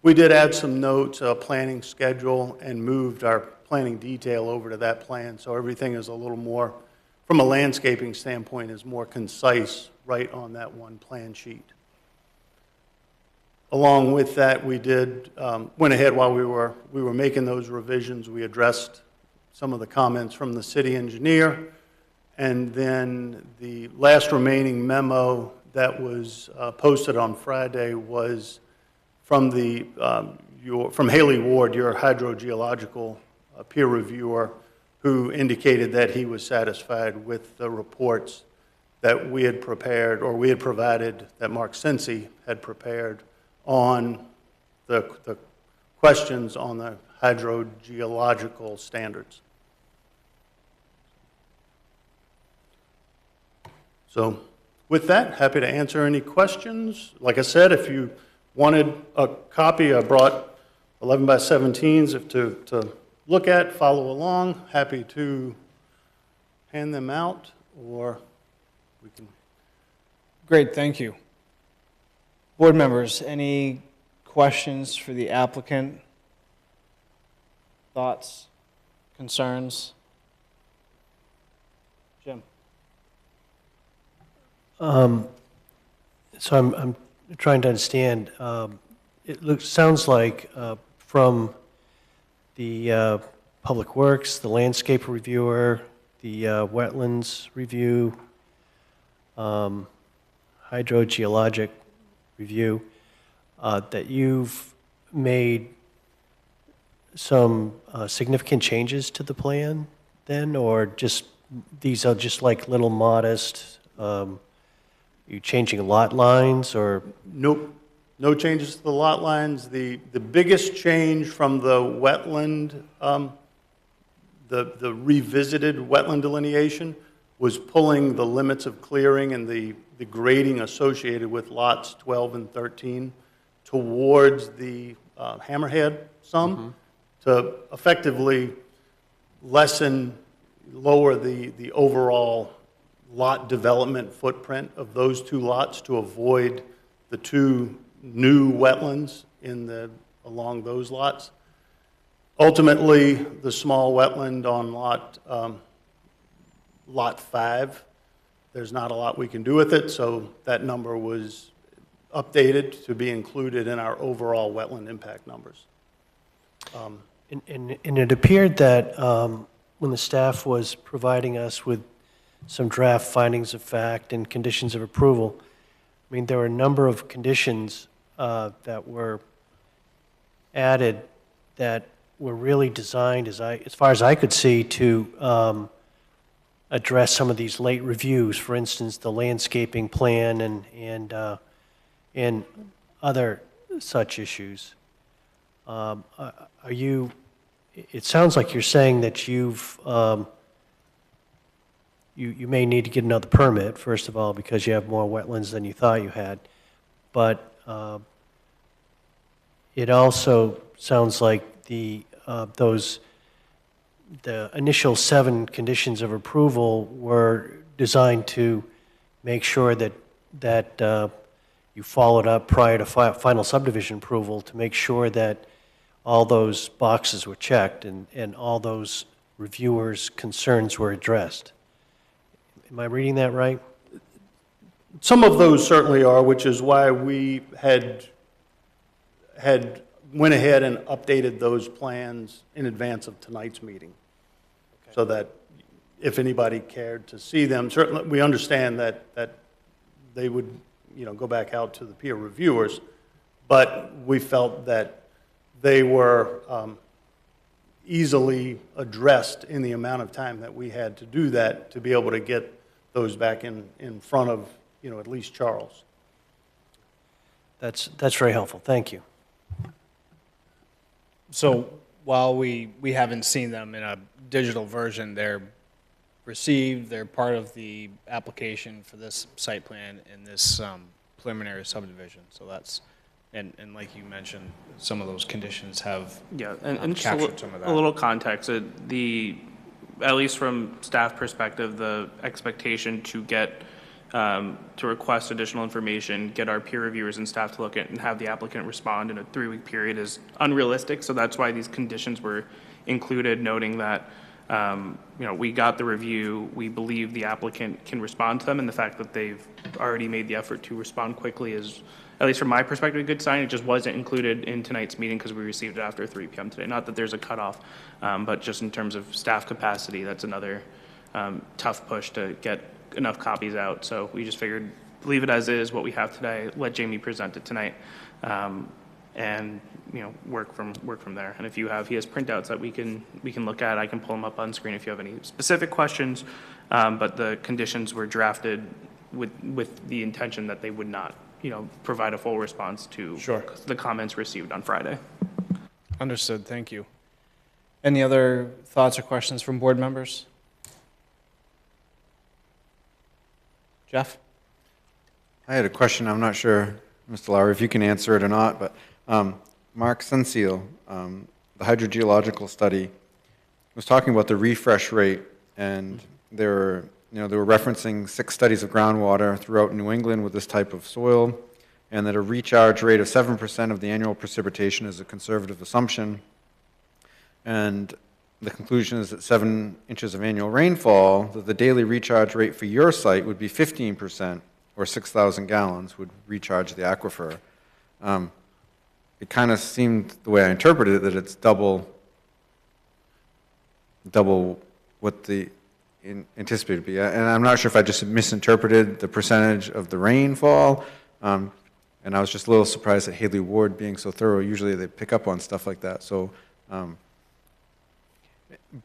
We did add some notes, a planning schedule, and moved our planning detail over to that plan, so everything is a little more, from a landscaping standpoint, is more concise right on that one plan sheet. Along with that, we went ahead while we were making those revisions. We addressed some of the comments from the city engineer, and then the last remaining memo that was posted on Friday was from from Haley Ward, your hydrogeological peer reviewer, who indicated that he was satisfied with the reports that we had prepared, or we had provided, that Mark Cincy had prepared on the questions on the hydrogeological standards. So with that, happy to answer any questions. Like I said, if you wanted a copy, I brought 11 by 17s to look at, follow along. Happy to hand them out, or we can. Great, thank you. Board members, any questions for the applicant? Thoughts, concerns? Jim? So I'm trying to understand. Sounds like from the Public Works, the landscape reviewer, the wetlands review, hydrogeologic review, that you've made some significant changes to the plan then, or just these are just like little modest You changing lot lines, or? Nope, no changes to the lot lines. The biggest change from the wetland, the revisited wetland delineation was pulling the limits of clearing and the grading associated with lots 12 and 13 towards the hammerhead some to effectively lower the overall lot development footprint of those two lots to avoid the two new wetlands along those lots. Ultimately, the small wetland on lot 5, there's not a lot we can do with it, so that number was updated to be included in our overall wetland impact numbers. And it appeared that when the staff was providing us with some draft findings of fact and conditions of approval, I mean, there were a number of conditions that were added that were really designed, as far as I could see, to address some of these late reviews. For instance, the landscaping plan and other such issues. It sounds like you're saying that you may need to get another permit, first of all, because you have more wetlands than you thought you had. But it also sounds like the initial 7 conditions of approval were designed to make sure that you followed up prior to final subdivision approval to make sure that all those boxes were checked and all those reviewers' concerns were addressed. Am I reading that right? Some of those certainly are, which is why we had went ahead and updated those plans in advance of tonight's meeting. Okay. So that if anybody cared to see them, certainly we understand that they would, go back out to the peer reviewers, but we felt that they were easily addressed in the amount of time that we had to do that to be able to get those back in front of, at least Charles. That's very helpful. Thank you. So while we haven't seen them in a digital version, they're received, they're part of the application for this site plan and this preliminary subdivision. So that's, and like you mentioned, some of those conditions have and just captured some of that. A little context, at least from staff perspective, the expectation to get to request additional information, get our peer reviewers and staff to look at and have the applicant respond in a 3-week period is unrealistic. So that's why these conditions were included, noting that we got the review, we believe the applicant can respond to them, and the fact that they've already made the effort to respond quickly is, at least from my perspective, a good sign. It just wasn't included in tonight's meeting because we received it after 3 p.m. today. Not that there's a cutoff, but just in terms of staff capacity, that's another tough push to get enough copies out. So we just figured leave it as is, what we have today, let Jamie present it tonight, and work from there. And if he has printouts that we can look at, I can pull them up on screen if you have any specific questions. But the conditions were drafted with the intention that they would not provide a full response to the comments received on Friday. Understood. Thank you. Any other thoughts or questions from board members? Jeff? I had a question. I'm not sure, Mr. Lowry, if you can answer it or not, but Mark Sensiel, the hydrogeological study, was talking about the refresh rate, and they were referencing 6 studies of groundwater throughout New England with this type of soil, and that a recharge rate of 7% of the annual precipitation is a conservative assumption. And the conclusion is that 7 inches of annual rainfall, that the daily recharge rate for your site would be 15%, or 6,000 gallons would recharge the aquifer. It kind of seemed, the way I interpreted it, that it's double what the anticipated to be. And I'm not sure if I just misinterpreted the percentage of the rainfall. And I was just a little surprised at Haley Ward being so thorough. Usually they pick up on stuff like that. So,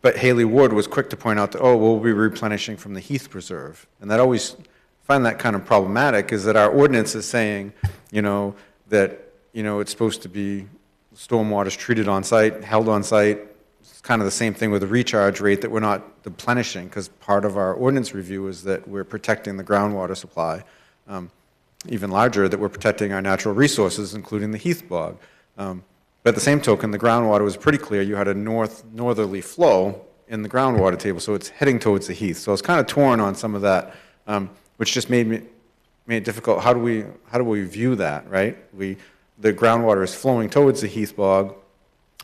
but Haley Ward was quick to point out that, we'll be replenishing from the Heath Preserve. And that always find that kind of problematic is that our ordinance is saying, that, it's supposed to be stormwater's treated on site, held on site. It's kind of the same thing with the recharge rate, that we're not replenishing, because part of our ordinance review is that we're protecting the groundwater supply. Even larger, that we're protecting our natural resources, including the heath bog. But at the same token, the groundwater was pretty clear. You had a northerly flow in the groundwater table, so it's heading towards the heath. So I was kind of torn on some of that, which just made it difficult. How do we view that, right? The groundwater is flowing towards the heath bog,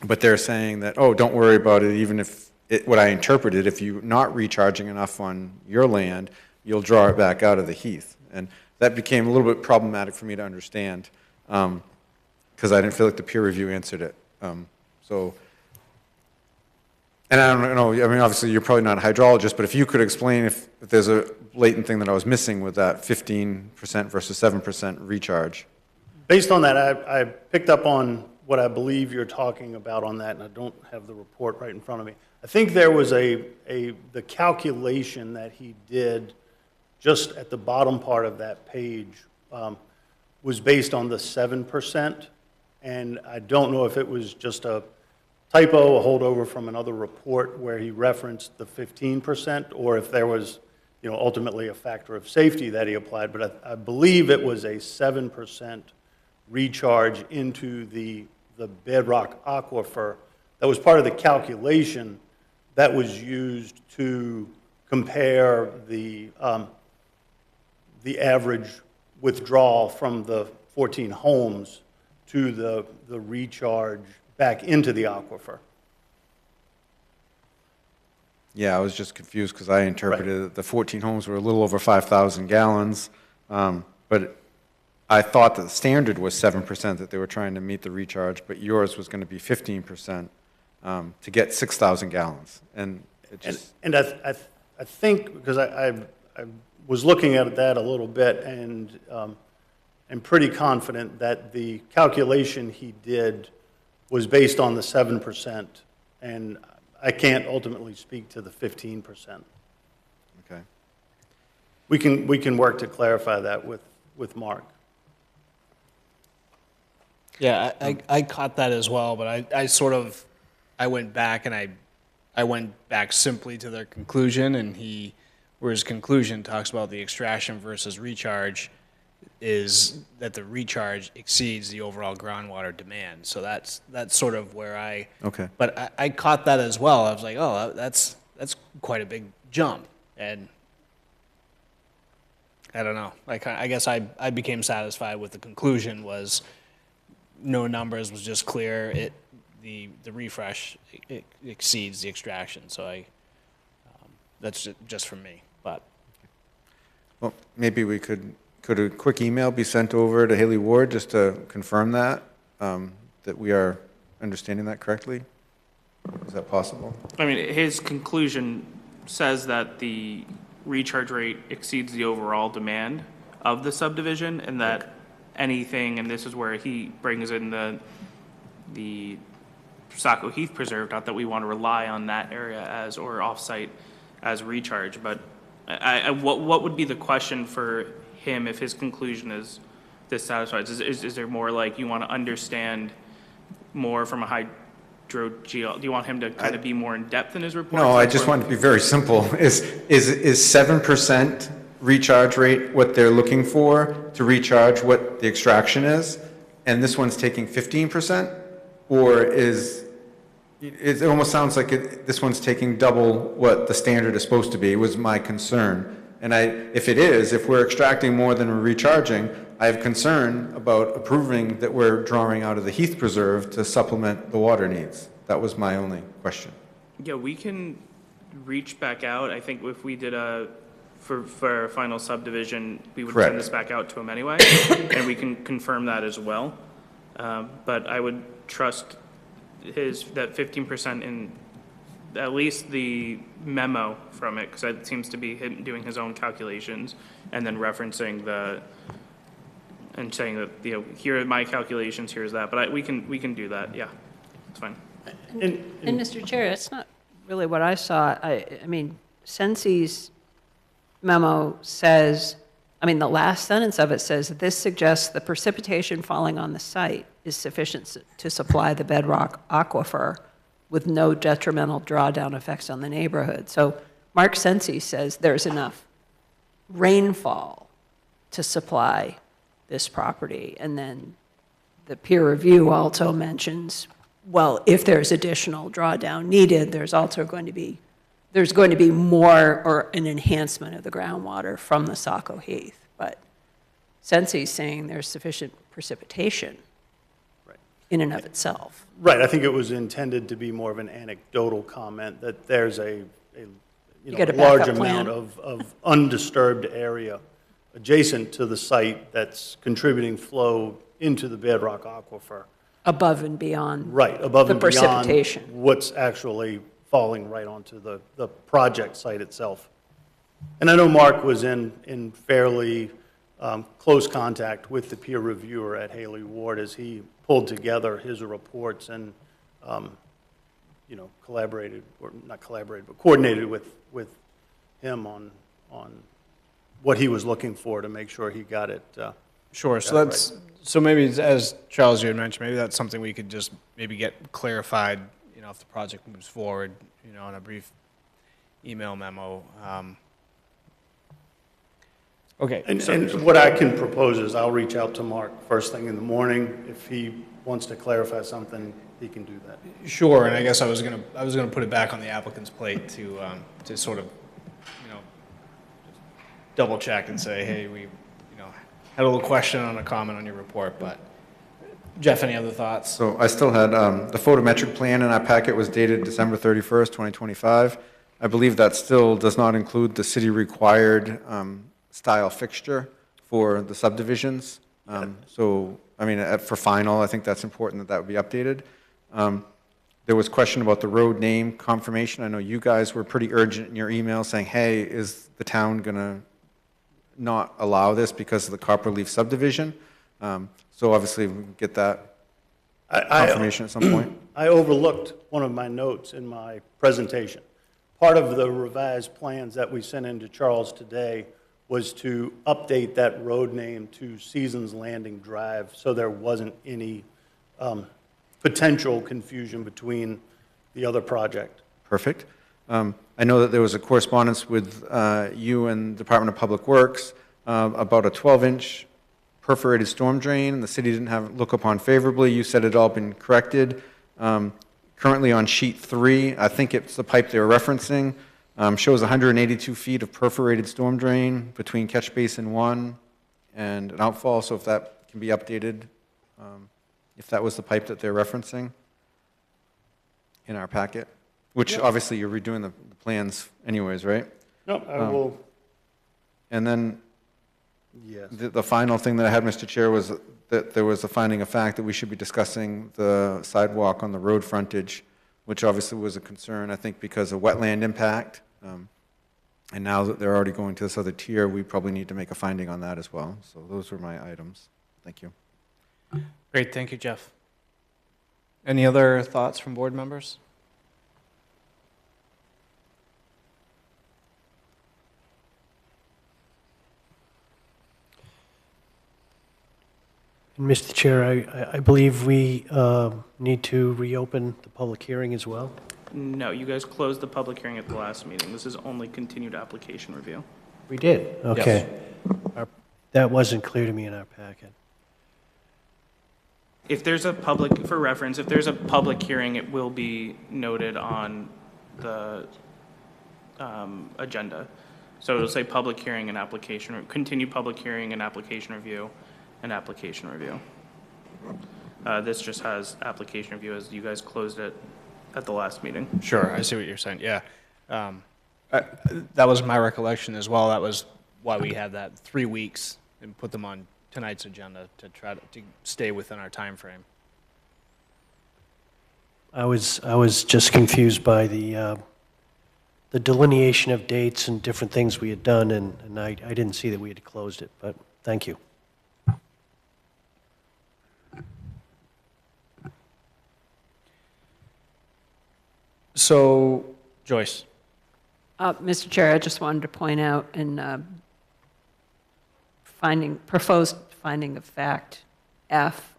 but they're saying that, oh, don't worry about it, even if what I interpreted, if you're not recharging enough on your land, you'll draw it back out of the heath. And that became a little bit problematic for me to understand, because I didn't feel like the peer review answered it. And I don't know, I mean, obviously, you're probably not a hydrologist, but if you could explain if there's a blatant thing that I was missing with that 15% versus 7% recharge. Based on that, I picked up on what I believe you're talking about on that, and I don't have the report right in front of me. I think there was the calculation that he did just at the bottom part of that page was based on the 7%, and I don't know if it was just a typo, a holdover from another report where he referenced the 15%, or if there was, ultimately a factor of safety that he applied, but I believe it was a 7% recharge into the bedrock aquifer that was part of the calculation that was used to compare the average withdrawal from the 14 homes to the recharge back into the aquifer. Yeah, I was just confused because I interpreted that the 14 homes were a little over 5,000 gallons, but I thought that the standard was 7%, that they were trying to meet the recharge, but yours was going to be 15% to get 6,000 gallons. And it just... And I think, because I was looking at that a little bit, and I'm pretty confident that the calculation he did was based on the 7%, and I can't ultimately speak to the 15%. Okay. We can work to clarify that with Mark. Yeah, I caught that as well, but I went back and I went back simply to their conclusion, and where his conclusion talks about the extraction versus recharge is that the recharge exceeds the overall groundwater demand. So that's sort of where okay. But I caught that as well. I was like, oh, that's quite a big jump, and I don't know. I guess I became satisfied with the conclusion was no numbers, was just clear. The refresh it exceeds the extraction. So that's just from me. But well, maybe we could a quick email be sent over to Haley Ward just to confirm that that we are understanding that correctly? Is that possible? I mean, his conclusion says that the recharge rate exceeds the overall demand of the subdivision, and that anything, and this is where he brings in the Saco Heath Preserve, not that we want to rely on that area as, or off-site as recharge, but what would be the question for him if his conclusion is dissatisfied? Is there more like you want to understand more from a hydrogeo? Do you want him to kind of be more in depth in his report? No, I just want it to be very simple. Is 7% recharge rate what they're looking for to recharge what the extraction is, and this one's taking 15%? Or it almost sounds like this one's taking double what the standard is supposed to be, was my concern. And if we're extracting more than we're recharging, I have concern about approving that we're drawing out of the Heath Preserve to supplement the water needs. That was my only question. Yeah, we can reach back out. I think if we did for a final subdivision, we would Correct. send this back out to him anyway, and we can confirm that as well. But I would trust that 15% in at least the memo from it, because it seems to be him doing his own calculations and then referencing and saying that, here are my calculations, here's that. But we can do that. Yeah, it's fine. And Mr. Chair, it's not really what I saw. I mean, Sensi's memo says I mean, the last sentence of it says, "This suggests the precipitation falling on the site is sufficient to supply the bedrock aquifer with no detrimental drawdown effects on the neighborhood." So Mark Sensi says there's enough rainfall to supply this property. And then the peer review also mentions, well, if there's additional drawdown needed, there's going to be more or an enhancement of the groundwater from the Saco Heath. But Sensi's saying there's sufficient precipitation in and of itself. Right, I think it was intended to be more of an anecdotal comment that there's a get a large backup plan? amount of undisturbed area adjacent to the site that's contributing flow into the bedrock aquifer. Above and beyond. Right, above the and beyond precipitation. what's actually falling right onto the project site itself. And I know Mark was in fairly close contact with the peer reviewer at Haley Ward as he pulled together his reports and, collaborated, or not collaborated, but coordinated with him on what he was looking for to make sure he got it. Sure, so got it that's, right. so maybe, as Charles, you had mentioned, maybe that's something we could just maybe get clarified, if the project moves forward, in a brief email memo. Okay. And what I can propose is I'll reach out to Mark first thing in the morning. If he wants to clarify something, he can do that. Sure, and I guess I was gonna put it back on the applicant's plate to sort of, double check and say, hey, we, had a little question on a comment on your report, but Jeff, any other thoughts? So I still had, the photometric plan in our packet was dated December 31st, 2025. I believe that still does not include the city-required style fixture for the subdivisions. So, I mean, for final, I think that's important that that would be updated. There was question about the road name confirmation. I know you guys were pretty urgent in your email saying, hey, is the town going to not allow this because of the Copperleaf subdivision? So obviously, we can get that confirmation at some point. I overlooked one of my notes in my presentation. Part of the revised plans that we sent into Charles today was to update that road name to Seasons Landing Drive so there wasn't any potential confusion between the other project. Perfect. I know that there was a correspondence with you and Department of Public Works about a 12-inch perforated storm drain. The city didn't look upon favorably. You said it had all been corrected. Currently on sheet 3, I think it's the pipe they were referencing, shows 182 feet of perforated storm drain between catch basin 1 and an outfall. So if that can be updated, if that was the pipe that they're referencing in our packet, which obviously you're redoing the plans anyways, right? No, I will. And then Yes. the final thing that I had, Mr. Chair, was that there was a finding of fact that we should be discussing the sidewalk on the road frontage, which obviously was a concern, I think, because of wetland impact. And now that they're already going to this other tier, we probably need to make a finding on that as well. So those were my items. Thank you. Great, thank you, Jeff. Any other thoughts from board members? Mr. Chair, I believe we need to reopen the public hearing as well. No, you guys closed the public hearing at the last meeting. This is only continued application review. We did? Okay. That wasn't clear to me in our packet. If there's a public, for reference, if there's a public hearing, it will be noted on the agenda. So it'll say public hearing and application, continued public hearing and application review, and application review. This just has application review as you guys closed it at the last meeting. Sure, I see what you're saying, yeah. That was my recollection as well. That was why we had that 3 weeks and put them on tonight's agenda to try to stay within our time frame. I was just confused by the delineation of dates and different things we had done, and I didn't see that we had closed it, but thank you. So, Joyce. Mr. Chair, I just wanted to point out, and proposed finding of fact F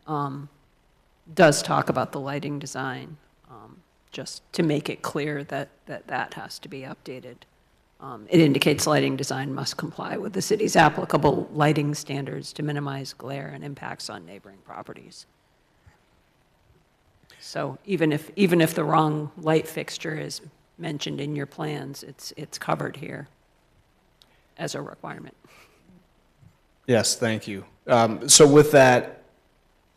does talk about the lighting design, just to make it clear that that has to be updated. It indicates lighting design must comply with the city's applicable lighting standards to minimize glare and impacts on neighboring properties. So even if the wrong light fixture is mentioned in your plans, it's covered here as a requirement. Yes, thank you. So with that,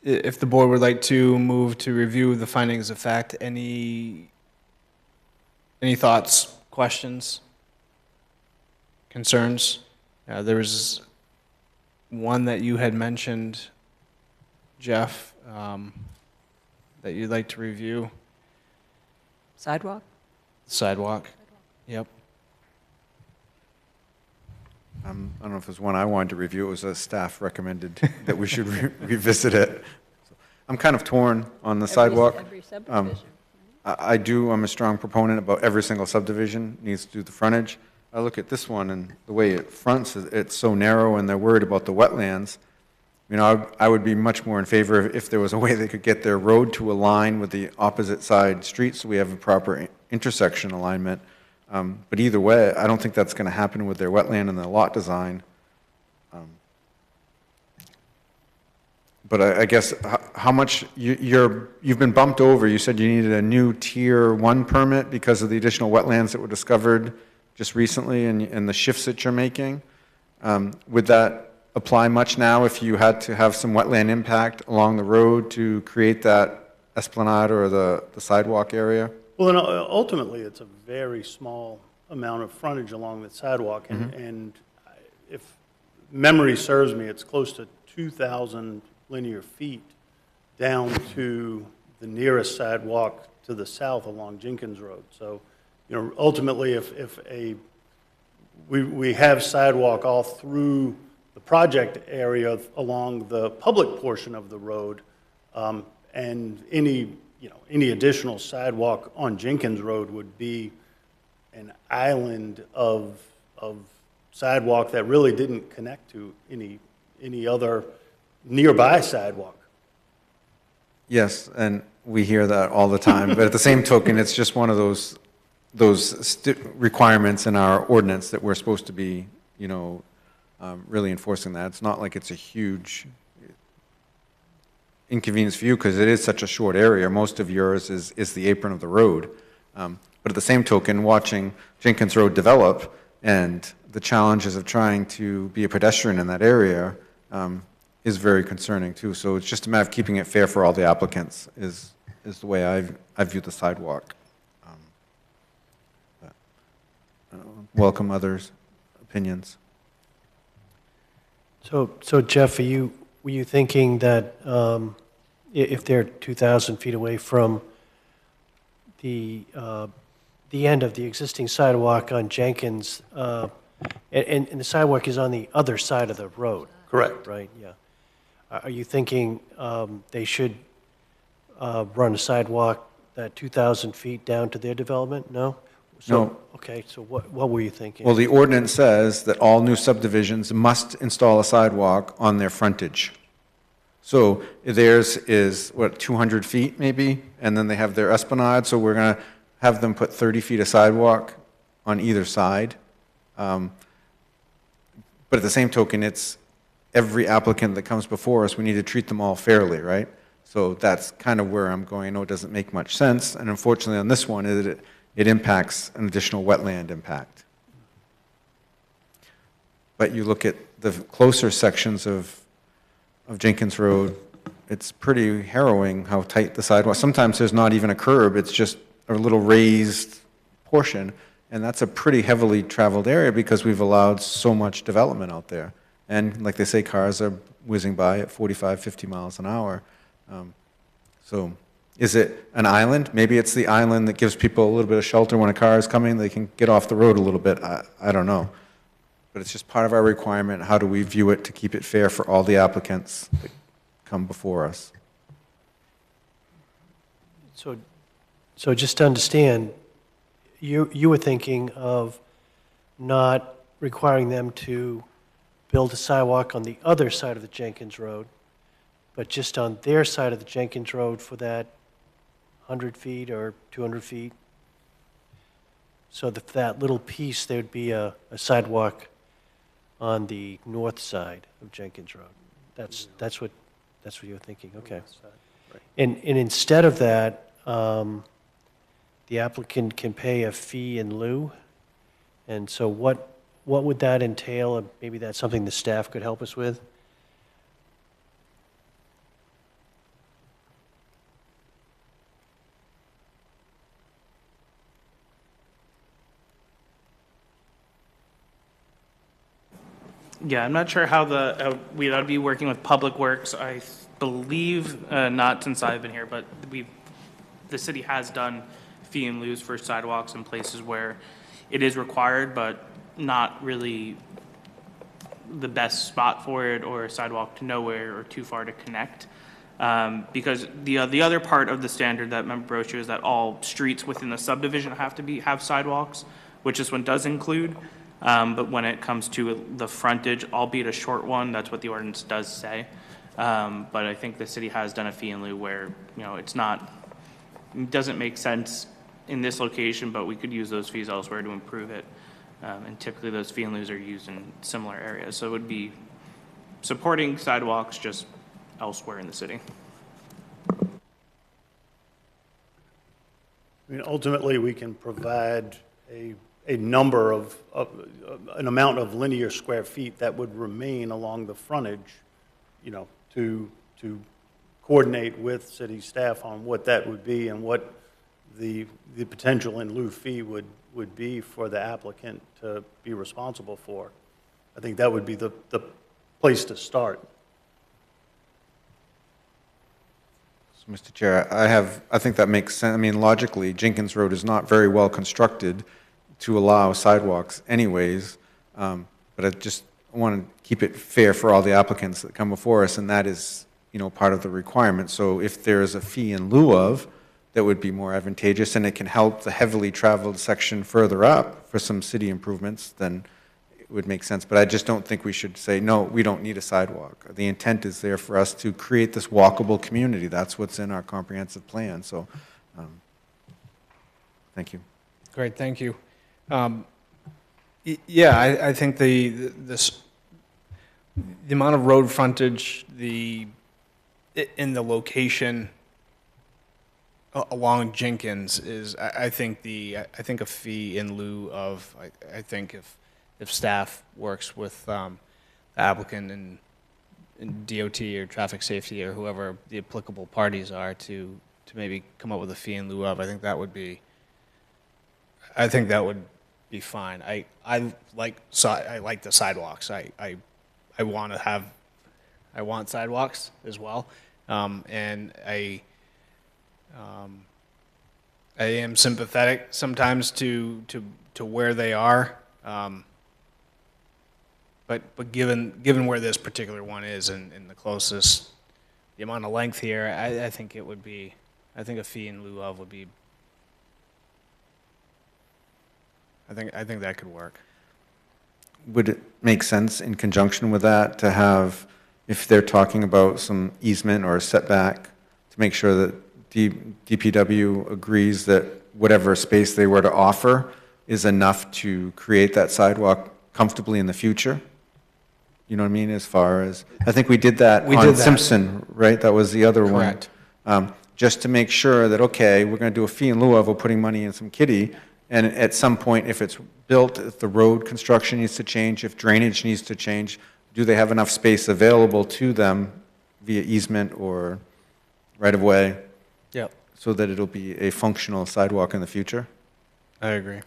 if the board would like to move to review the findings of fact, any thoughts, questions, concerns? There was one that you had mentioned, Jeff, that you'd like to review. Sidewalk? Sidewalk. Yep. I don't know if there's one I wanted to review. It was a staff recommended that we should revisit it. I'm kind of torn on the sidewalk. Every subdivision. I'm a strong proponent about every single subdivision needs to do the frontage. I look at this one and the way it fronts, it's so narrow and they're worried about the wetlands. You know, I would be much more in favor of if there was a way they could get their road to align with the opposite side street so we have a proper intersection alignment. But either way, I don't think that's going to happen with their wetland and their lot design. But I guess how much you've been bumped over. You said you needed a new Tier 1 permit because of the additional wetlands that were discovered just recently and the shifts that you're making. Would that apply much now if you had to have some wetland impact along the road to create that esplanade or the sidewalk area? Well, and ultimately, it's a very small amount of frontage along the sidewalk, and if memory serves me, it's close to 2,000 linear feet down to the nearest sidewalk to the south along Jenkins Road. So, you know, ultimately, if we have sidewalk all through the project area along the public portion of the road, and any additional sidewalk on Jenkins Road would be an island of sidewalk that really didn't connect to any other nearby sidewalk. Yes, and we hear that all the time. But at the same token, it's just one of those requirements in our ordinance that we're supposed to be, really enforcing that. It's not like it's a huge inconvenience for you because it is such a short area. Most of yours is the apron of the road. But at the same token, watching Jenkins Road develop and the challenges of trying to be a pedestrian in that area is very concerning too. So it's just a matter of keeping it fair for all the applicants is the way I view the sidewalk. Welcome others' opinions. So Jeff, were you thinking that if they're 2,000 feet away from the end of the existing sidewalk on Jenkins, and the sidewalk is on the other side of the road? Correct. Right, yeah. Are you thinking they should run a sidewalk that 2,000 feet down to their development? No? No. Okay, so what were you thinking? Well, the ordinance says that all new subdivisions must install a sidewalk on their frontage. So theirs is, 200 feet maybe? And then they have their esplanade, so we're going to have them put 30 feet of sidewalk on either side. But at the same token, it's every applicant that comes before us, we need to treat them all fairly, right? So that's kind of where I'm going. I know it doesn't make much sense, and unfortunately on this one, it impacts an additional wetland impact. But you look at the closer sections of Jenkins Road, it's pretty harrowing how tight the sidewalk. Sometimes there's not even a curb, it's just a little raised portion, and that's a pretty heavily traveled area because we've allowed so much development out there. And like they say, cars are whizzing by at 45, 50 miles an hour. So is it an island? Maybe it's the island that gives people a little bit of shelter when a car is coming. They can get off the road a little bit. I don't know. But it's just part of our requirement. How do we view it to keep it fair for all the applicants that come before us? So just to understand, you were thinking of not requiring them to build a sidewalk on the other side of the Jenkins Road, but just on their side of the Jenkins Road for that 100 feet or 200 feet. So that little piece, there'd be a sidewalk on the north side of Jenkins Road. That's what you're thinking, okay. And instead of that, the applicant can pay a fee in lieu. And so what would that entail? And maybe that's something the staff could help us with. Yeah, I'm not sure how we ought to be working with Public Works. I believe, not since I've been here, but the city has done fee and lieu for sidewalks in places where it is required, but not really the best spot for it, or a sidewalk to nowhere or too far to connect. Because the other part of the standard that member brochure is that all streets within the subdivision have sidewalks, which this one does include. But when it comes to the frontage, albeit a short one, that's what the ordinance does say. But I think the city has done a fee in lieu where, it doesn't make sense in this location, but we could use those fees elsewhere to improve it. And typically those fee in lieus are used in similar areas. So it would be supporting sidewalks just elsewhere in the city. I mean, ultimately, we can provide a number of an amount of linear square feet that would remain along the frontage, to coordinate with city staff on what that would be and what the potential in lieu fee would be for the applicant to be responsible for. I think that would be the place to start. So, Mr. Chair, I think that makes sense. I mean, logically, Jenkins Road is not very well constructed to allow sidewalks anyways, but I just want to keep it fair for all the applicants that come before us, and that is, part of the requirement. So if there is a fee in lieu of, that would be more advantageous, and it can help the heavily traveled section further up for some city improvements, then it would make sense. But I just don't think we should say, no, we don't need a sidewalk. The intent is there for us to create this walkable community. That's what's in our comprehensive plan. So, thank you. Great, thank you. Yeah, I think the amount of road frontage, in the location along Jenkins is, I think a fee in lieu of, I think if staff works with the applicant and DOT or traffic safety or whoever the applicable parties are to maybe come up with a fee in lieu of, I think that would be fine. I like the sidewalks. I want sidewalks as well, and I am sympathetic sometimes to where they are, but given where this particular one is and the amount of length here, I think a fee in lieu of would be. I think that could work. Would it make sense in conjunction with that to have, if they're talking about some easement or a setback, to make sure that DPW agrees that whatever space they were to offer is enough to create that sidewalk comfortably in the future? You know what I mean? As far as, I think we did that on Simpson, right? That was the other one. Correct. Just to make sure that, okay, we're going to do a fee in lieu of, we're putting money in some kitty, and at some point, if it's built, if the road construction needs to change, if drainage needs to change, do they have enough space available to them via easement or right-of-way? Yep. So that it'll be a functional sidewalk in the future? I agree.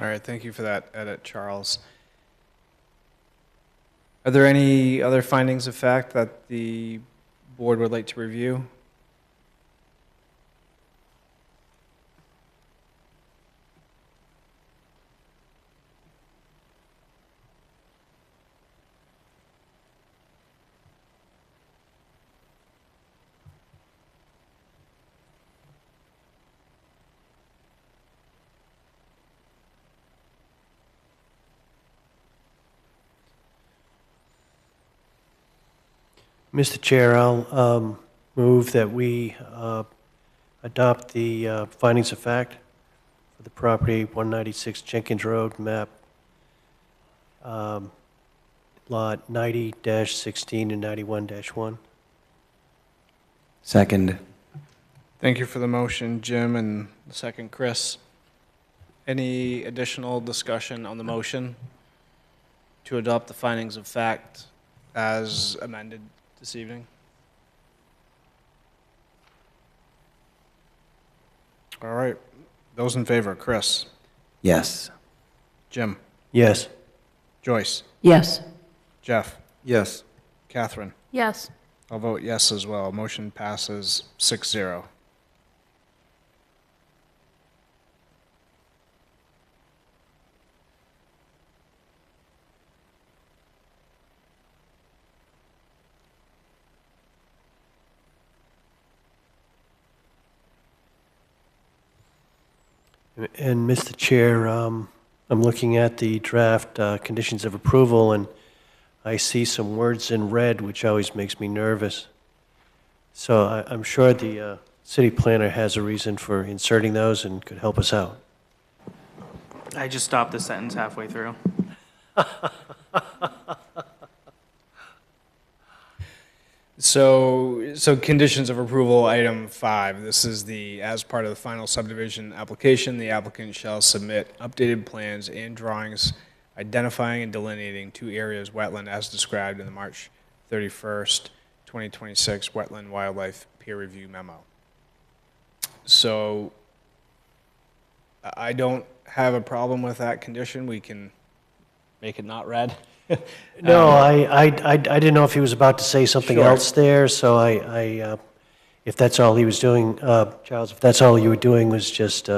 All right, thank you for that edit, Charles. Are there any other findings of fact that the board would like to review? Mr. Chair, I'll move that we adopt the findings of fact for the property 196 Jenkins Road, map lot 90-16 and 91-1. Second. Thank you for the motion, Jim, and the second, Chris. Any additional discussion on the motion to adopt the findings of fact as amended this evening? All right. Those in favor, Chris? Yes. Jim? Yes. Joyce? Yes. Jeff? Yes. Catherine? Yes. I'll vote yes as well. Motion passes 6-0. And Mr. Chair, I'm looking at the draft conditions of approval, and I see some words in red, which always makes me nervous. So I'm sure the city planner has a reason for inserting those and could help us out. I just stopped the sentence halfway through. So conditions of approval, item 5, this is the, as part of the final subdivision application, the applicant shall submit updated plans and drawings identifying and delineating 2 areas wetland as described in the March 31st, 2026 Wetland Wildlife Peer Review Memo. So I don't have a problem with that condition. We can make it not red. No, I didn't know if he was about to say something Sure. else there, so if that's all he was doing, Charles, if that's all you were doing was just,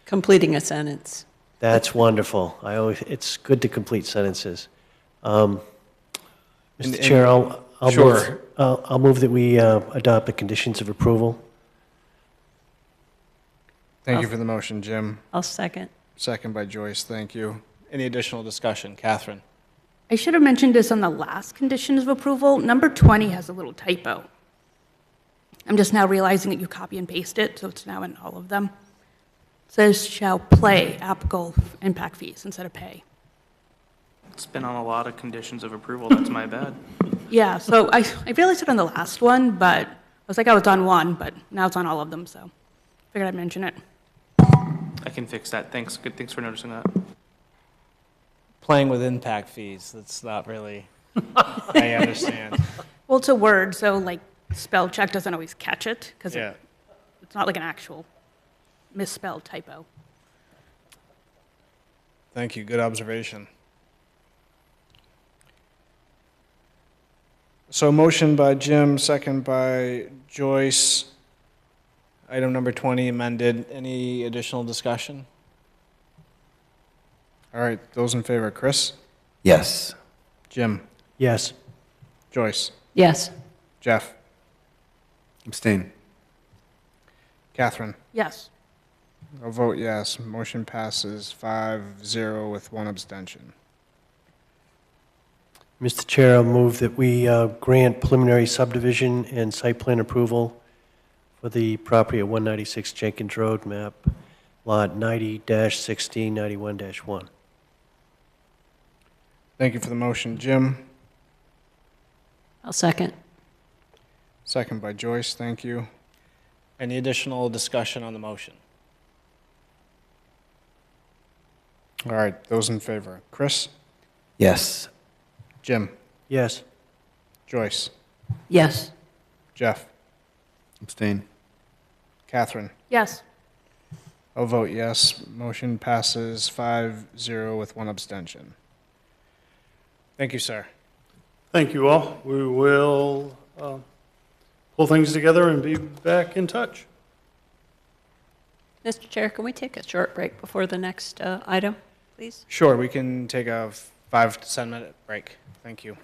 Completing a sentence. that's wonderful. It's good to complete sentences. Mr. And- Chair, I'll move, Sure. I'll move that we adopt the conditions of approval. Thank you for the motion, Jim. I'll second. Second by Joyce, thank you. Any additional discussion? Catherine? I should have mentioned this on the last conditions of approval. Number 20 has a little typo. I'm just now realizing that you copy and paste it, so it's now in all of them. It says shall play applicable impact fees instead of pay. It's been on a lot of conditions of approval. That's my bad. Yeah, so I realized it on the last one, but I was like, oh, it's on one, but now it's on all of them, so figured I'd mention it. I can fix that. Thanks. Good. Thanks for noticing that. Playing with impact fees, that's not really, I understand. Well, it's a word, so like spell check doesn't always catch it, because Yeah. it's not like an actual misspelled typo. Thank you, good observation. So motion by Jim, second by Joyce. Item number 20 amended. Any additional discussion? All right, those in favor, Chris? Yes. Jim? Yes. Joyce? Yes. Jeff? Abstain. Catherine? Yes. I'll vote yes. Motion passes 5-0 with 1 abstention. Mr. Chair, I'll move that we grant preliminary subdivision and site plan approval for the property at 196 Jenkins Road, map lot 90-16, 91-1. Thank you for the motion, Jim. I'll second. Second by Joyce, thank you. Any additional discussion on the motion? All right, those in favor. Chris? Yes. Jim? Yes. Joyce? Yes. Jeff? Abstain. Catherine? Yes. I'll vote yes. Motion passes 5-0 with one abstention. Thank you, sir. Thank you all. We will pull things together and be back in touch. Mr. Chair, can we take a short break before the next item, please? Sure, we can take a 5 to 7-minute break. Thank you.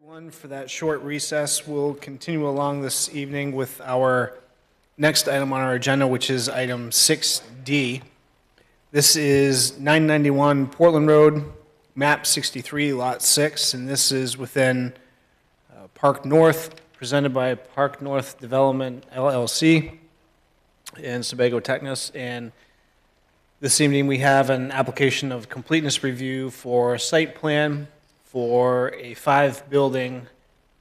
One for that short recess. We'll continue along this evening with our next item on our agenda, which is item 6D. This is 991 Portland Road, map 63, lot 6, and this is within Park North, presented by Park North Development LLC and Sebago Technis. And this evening we have an application of completeness review for site plan for a 5-building,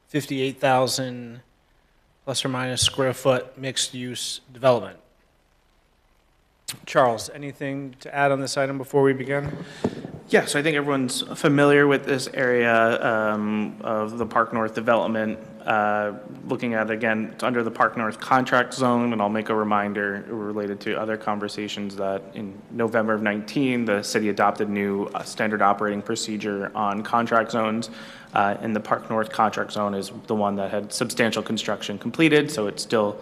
58,000 plus or minus square foot mixed-use development. Charles, anything to add on this item before we begin? Yeah, so I think everyone's familiar with this area of the Park North development. Looking at, again, it's under the Park North contract zone, and I'll make a reminder related to other conversations that in November of 19, the city adopted new standard operating procedure on contract zones. And the Park North contract zone is the one that had substantial construction completed, so it's still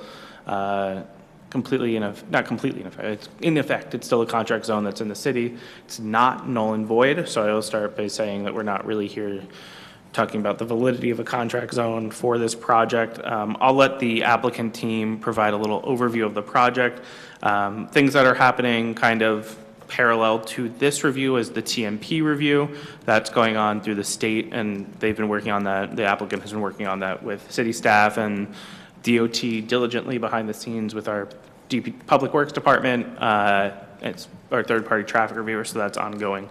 completely not completely in effect. It's in effect. It's still a contract zone that's in the city. It's not null and void. So I will start by saying that we're not really here talking about the validity of a contract zone for this project. I'll let the applicant team provide a little overview of the project. Things that are happening kind of parallel to this review is the TMP review that's going on through the state, and they've been working on that. The applicant has been working on that with city staff and DOT diligently behind the scenes with our Public Works Department. It's our third-party traffic reviewer, so that's ongoing.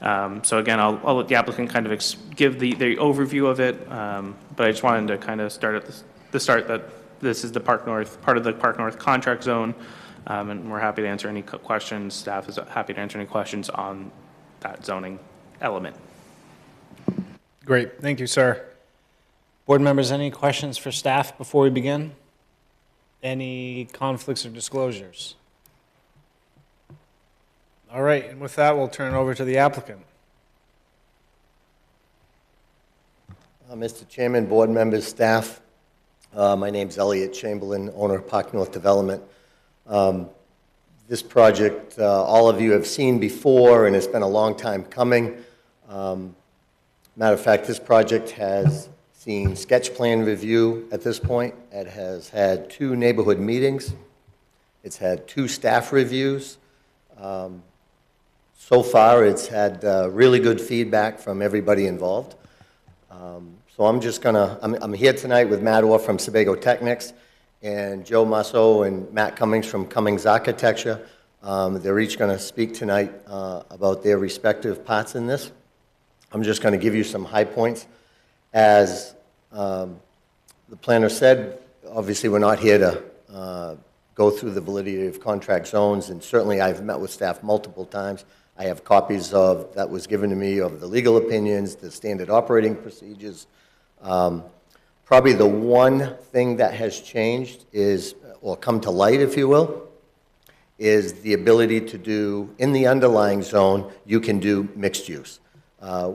So again, I'll let the applicant kind of give the overview of it, but I just wanted to kind of start at the start that this is the Park North, part of the Park North contract zone, and we're happy to answer any questions. Staff is happy to answer any questions on that zoning element. Great, thank you, sir. Board members, any questions for staff before we begin? Any conflicts or disclosures? All right, and with that, we'll turn it over to the applicant. Mr. Chairman, board members, staff, my name's Elliot Chamberlain, owner of Park North Development. This project, all of you have seen before, and it's been a long time coming. Matter of fact, this project has seen sketch plan review at this point. It has had 2 neighborhood meetings. It's had 2 staff reviews. So far, it's had really good feedback from everybody involved. So I'm just gonna, I'm here tonight with Matt Orr from Sebago Technics and Joe Musso and Matt Cummings from Cummings Architecture. They're each gonna speak tonight about their respective parts in this. I'm just gonna give you some high points. As the planner said, obviously we're not here to go through the validity of contract zones, and certainly I've met with staff multiple times. I have copies of, that was given to me, of the legal opinions, the standard operating procedures. Probably the one thing that has changed is, or come to light, if you will, is the ability to do, in the underlying zone, you can do mixed use,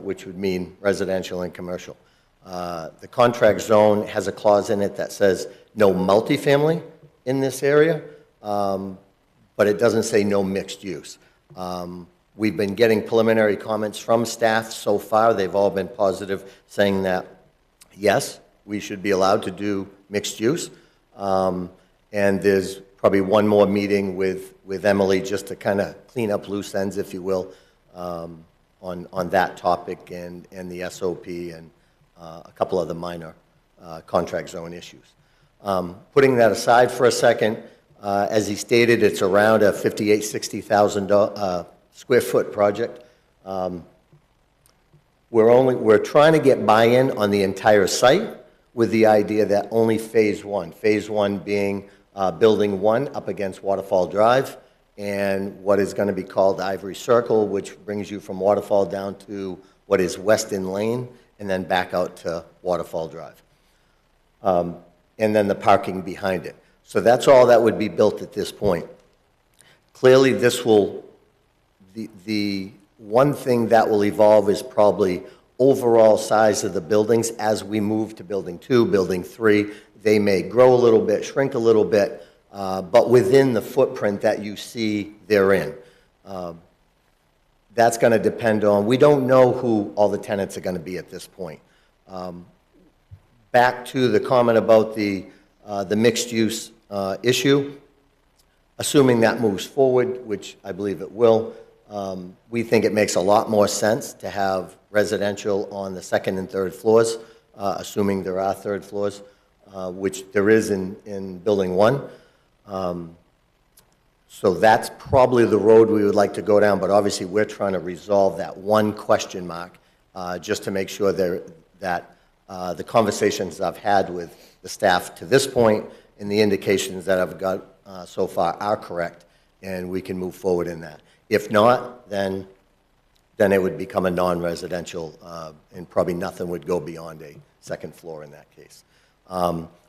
which would mean residential and commercial. The contract zone has a clause in it that says no multifamily in this area, but it doesn't say no mixed use. We've been getting preliminary comments from staff so far. They've all been positive, saying that, yes, we should be allowed to do mixed use. And there's probably one more meeting with Emily just to kind of clean up loose ends, if you will, on that topic and the SOP and a couple of the minor contract zone issues. Putting that aside for a second, as he stated, it's around a 60,000 square foot project. We're trying to get buy-in on the entire site with the idea that only phase 1 being building 1 up against Waterfall Drive, and what is going to be called Ivory Circle, which brings you from Waterfall down to what is Weston Lane, and then back out to Waterfall Drive. And then the parking behind it. So that's all that would be built at this point. Clearly, this will, the one thing that will evolve is probably overall size of the buildings as we move to building 2, building 3. They may grow a little bit, shrink a little bit, but within the footprint that you see they're in. That's going to depend on, we don't know who all the tenants are going to be at this point. back to the comment about the mixed-use issue, assuming that moves forward, which I believe it will, we think it makes a lot more sense to have residential on the second and third floors, assuming there are third floors, which there is in Building 1. So that's probably the road we would like to go down, but obviously we're trying to resolve that one question mark, just to make sure that the conversations I've had with the staff to this point and the indications that I've got so far are correct, and we can move forward in that. If not, then it would become a non-residential, and probably nothing would go beyond a second floor in that case.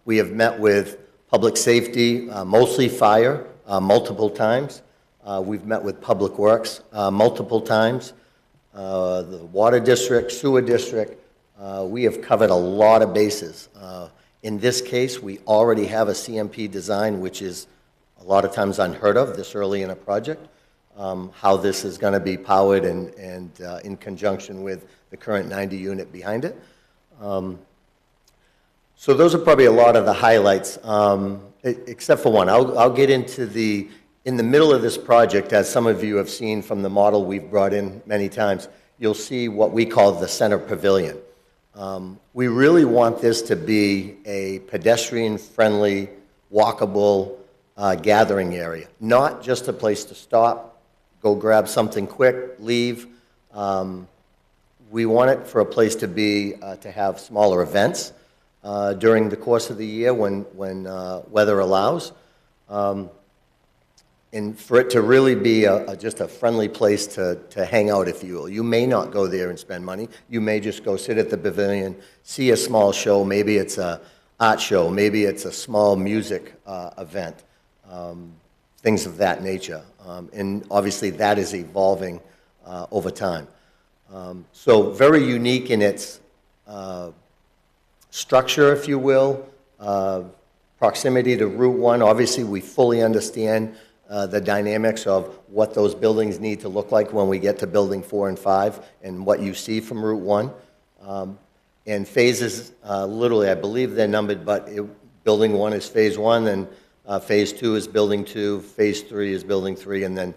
We have met with public safety, mostly fire, multiple times. We've met with Public Works multiple times. The water district, sewer district, we have covered a lot of bases. In this case, we already have a CMP design, which is a lot of times unheard of this early in a project. How this is going to be powered and in conjunction with the current 90 unit behind it. So those are probably a lot of the highlights, except for one. I'll get into in the middle of this project, as some of you have seen from the model we've brought in many times, you'll see what we call the center pavilion. We really want this to be a pedestrian-friendly, walkable gathering area, not just a place to stop, go grab something quick, leave. We want it for a place to be, to have smaller events during the course of the year when weather allows. And for it to really be just a friendly place to hang out, if you will. You may not go there and spend money. You may just go sit at the pavilion, see a small show. Maybe it's an art show. Maybe it's a small music event, things of that nature. And obviously that is evolving over time. So very unique in its structure, if you will, proximity to Route 1. Obviously, we fully understand the dynamics of what those buildings need to look like when we get to Building 4 and 5 and what you see from Route 1. And phases, literally, I believe they're numbered, but Building 1 is Phase 1, and Phase 2 is Building 2, Phase 3 is Building 3, and then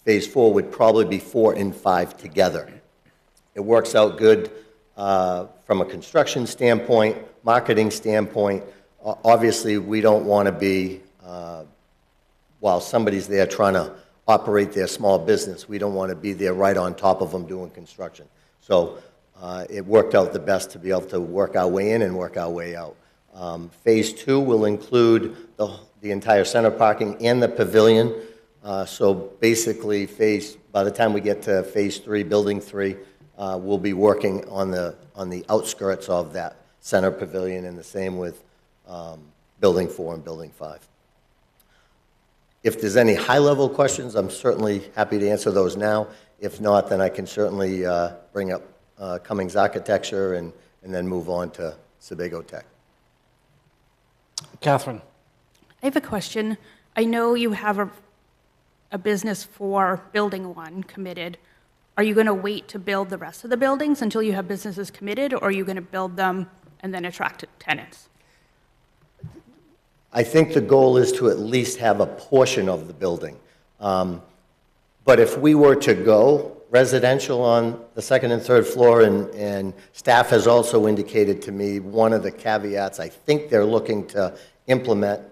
Phase 4 would probably be 4 and 5 together. It works out good from a construction standpoint, marketing standpoint. Obviously, we don't want to be, while somebody's there trying to operate their small business, we don't want to be there right on top of them doing construction. So it worked out the best to be able to work our way in and work our way out. Phase 2 will include the entire center parking and the pavilion. So basically, by the time we get to Phase 3, Building 3, we'll be working on the outskirts of that center pavilion, and the same with Building 4 and Building 5. If there's any high-level questions, I'm certainly happy to answer those now. If not, then I can certainly bring up Cummings Architecture and then move on to Sebago Tech. Catherine. I have a question. I know you have a business for Building 1 committed. Are you going to wait to build the rest of the buildings until you have businesses committed, or are you going to build them and then attract tenants? I think the goal is to at least have a portion of the building. But if we were to go residential on the second and third floor, and staff has also indicated to me one of the caveats I think they're looking to implement,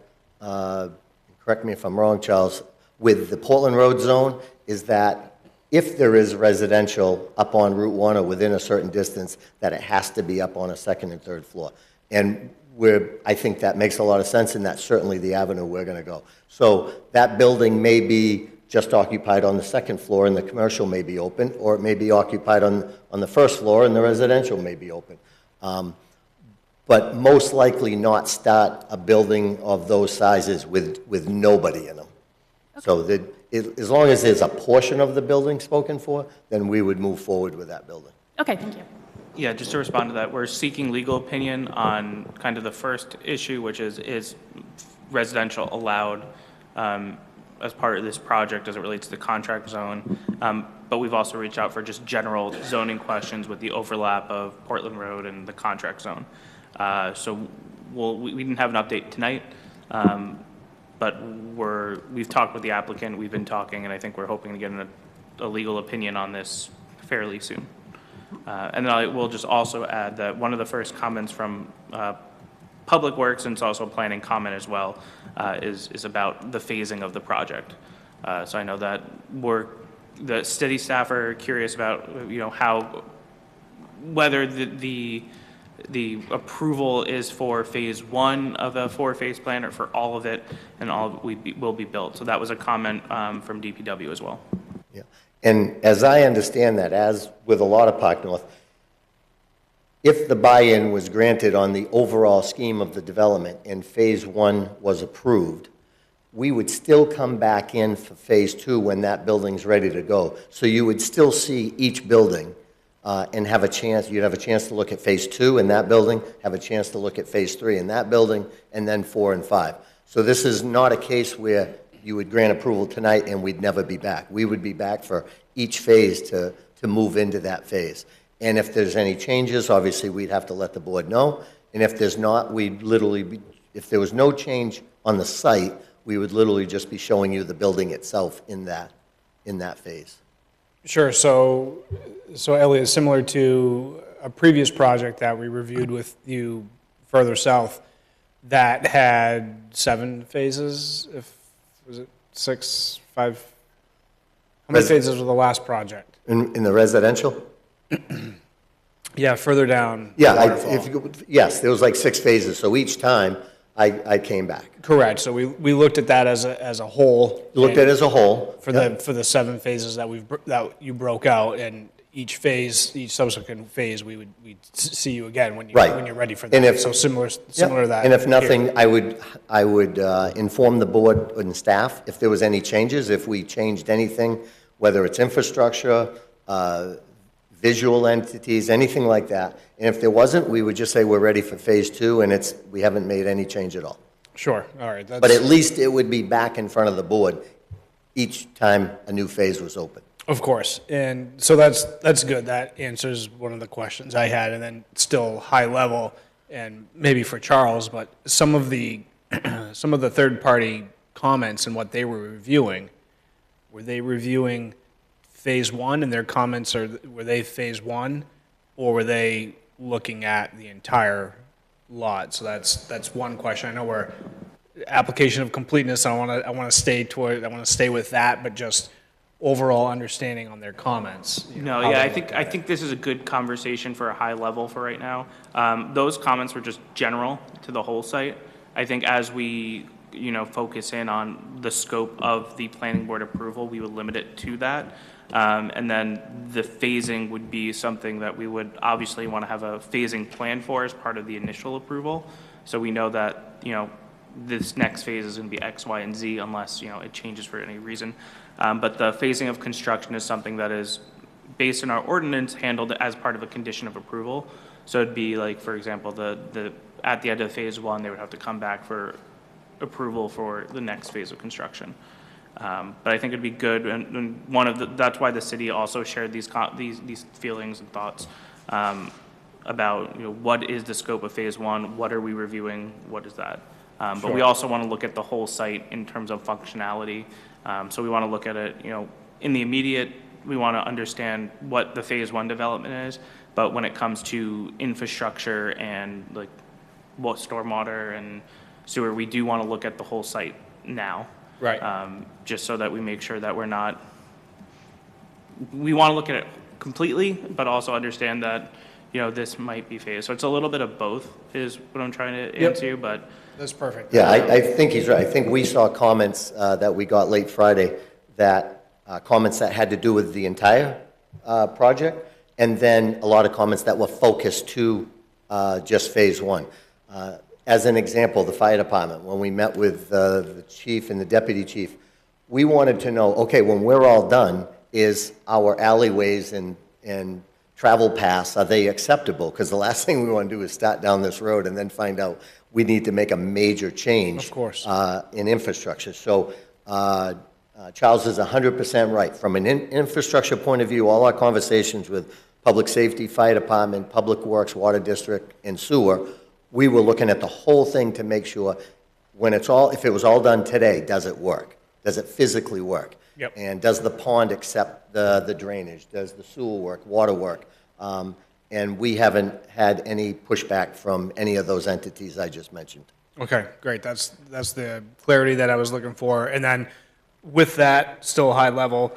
correct me if I'm wrong, Charles, with the Portland Road zone, is that if there is residential up on Route 1 or within a certain distance, that it has to be up on a second and third floor. And I think that makes a lot of sense, and that's certainly the avenue we're going to go. So that building may be just occupied on the second floor, and the commercial may be open, or it may be occupied on the first floor, and the residential may be open. But most likely not start a building of those sizes with nobody in them. Okay. So as long as there's a portion of the building spoken for, then we would move forward with that building. Okay, thank you. Yeah, just to respond to that, we're seeking legal opinion on kind of the first issue, which is residential allowed as part of this project as it relates to the contract zone. But we've also reached out for just general zoning questions with the overlap of Portland Road and the contract zone. So we didn't have an update tonight, but we've talked with the applicant, we've been talking, and I think we're hoping to get a legal opinion on this fairly soon. And then I will just also add that one of the first comments from Public Works, and it's also a planning comment as well, is about the phasing of the project. So I know that the city staff are curious about, whether the approval is for phase one of a 4-phase plan or for all of it, and all of it will be built. So that was a comment from DPW as well. Yeah. And as I understand that, as with a lot of Park North, if the buy-in was granted on the overall scheme of the development and phase one was approved, we would still come back in for phase two when that building's ready to go. So you would still see each building and have a chance, you'd have a chance to look at phase two in that building, have a chance to look at phase three in that building, and then 4 and 5. So this is not a case where you would grant approval tonight and we'd never be back. We would be back for each phase to move into that phase. And if there's any changes, obviously, we'd have to let the board know. And if there's not, we'd literally be, if there was no change on the site, we would literally just be showing you the building itself in that phase. Sure. So Elliot, similar to a previous project that we reviewed with you further south, that had 7 phases, was it 6, 5? How many phases was the last project? In the residential? Yeah, further down. Yeah, yes, there was like 6 phases, so each time I came back. Correct. So we looked at that as a whole. Looked at it as a whole. For the 7 phases that you broke out, and each subsequent phase, we'd see you again when you're ready for that. And so similar to that. And if nothing, here. I would inform the board and staff if there was any changes, if we changed anything, whether it's infrastructure, visual entities, anything like that. And if there wasn't, we would just say we're ready for phase 2, and we haven't made any change at all. Sure. All right. But at least it would be back in front of the board each time a new phase was open. Of course. And so that's good. That answers one of the questions I had. And then still high level, and maybe for Charles, but some of the third-party comments and what they were reviewing, were they reviewing phase 1, and their comments were they phase 1, or were they looking at the entire lot? So that's one question. I know we're application of completeness. I want to stay with that, but just overall understanding on their comments. No, yeah, I think this is a good conversation for a high level for right now. Those comments were just general to the whole site. I think as we focus in on the scope of the planning board approval, we would limit it to that. And then the phasing would be something that we would obviously want to have a phasing plan for as part of the initial approval. So we know that, this next phase is going to be X, Y, and Z unless, it changes for any reason. But the phasing of construction is something that is based on our ordinance handled as part of a condition of approval. So it'd be like, for example, at the end of phase 1, they would have to come back for approval for the next phase of construction. But I think it'd be good, and that's why the city also shared these feelings and thoughts about what is the scope of phase 1, what are we reviewing, what is that? But we also want to look at the whole site in terms of functionality. So we want to look at it, in the immediate, we want to understand what the phase 1 development is, but when it comes to infrastructure and like what stormwater and sewer, we do want to look at the whole site now. Right. Just so that we make sure that we want to look at it completely, but also understand that, this might be phased. So it's a little bit of both is what I'm trying to answer you, but. That's perfect. Yeah, I think he's right. I think we saw comments that we got late Friday, comments that had to do with the entire project, and then a lot of comments that were focused to just phase 1. As an example, the fire department, when we met with the chief and the deputy chief, we wanted to know, okay, when we're all done, is our alleyways and travel paths, are they acceptable? Because the last thing we want to do is start down this road and then find out we need to make a major change of course. In infrastructure. So Charles is 100% right. From an infrastructure point of view, all our conversations with public safety, fire department, public works, water district, and sewer, we were looking at the whole thing to make sure when it's all, if it was all done today, does it work? Does it physically work? Yep. And does the pond accept the drainage? Does the sewer work, water work? And we haven't had any pushback from any of those entities I just mentioned. Okay, great. That's the clarity that I was looking for. And then with that, still high level,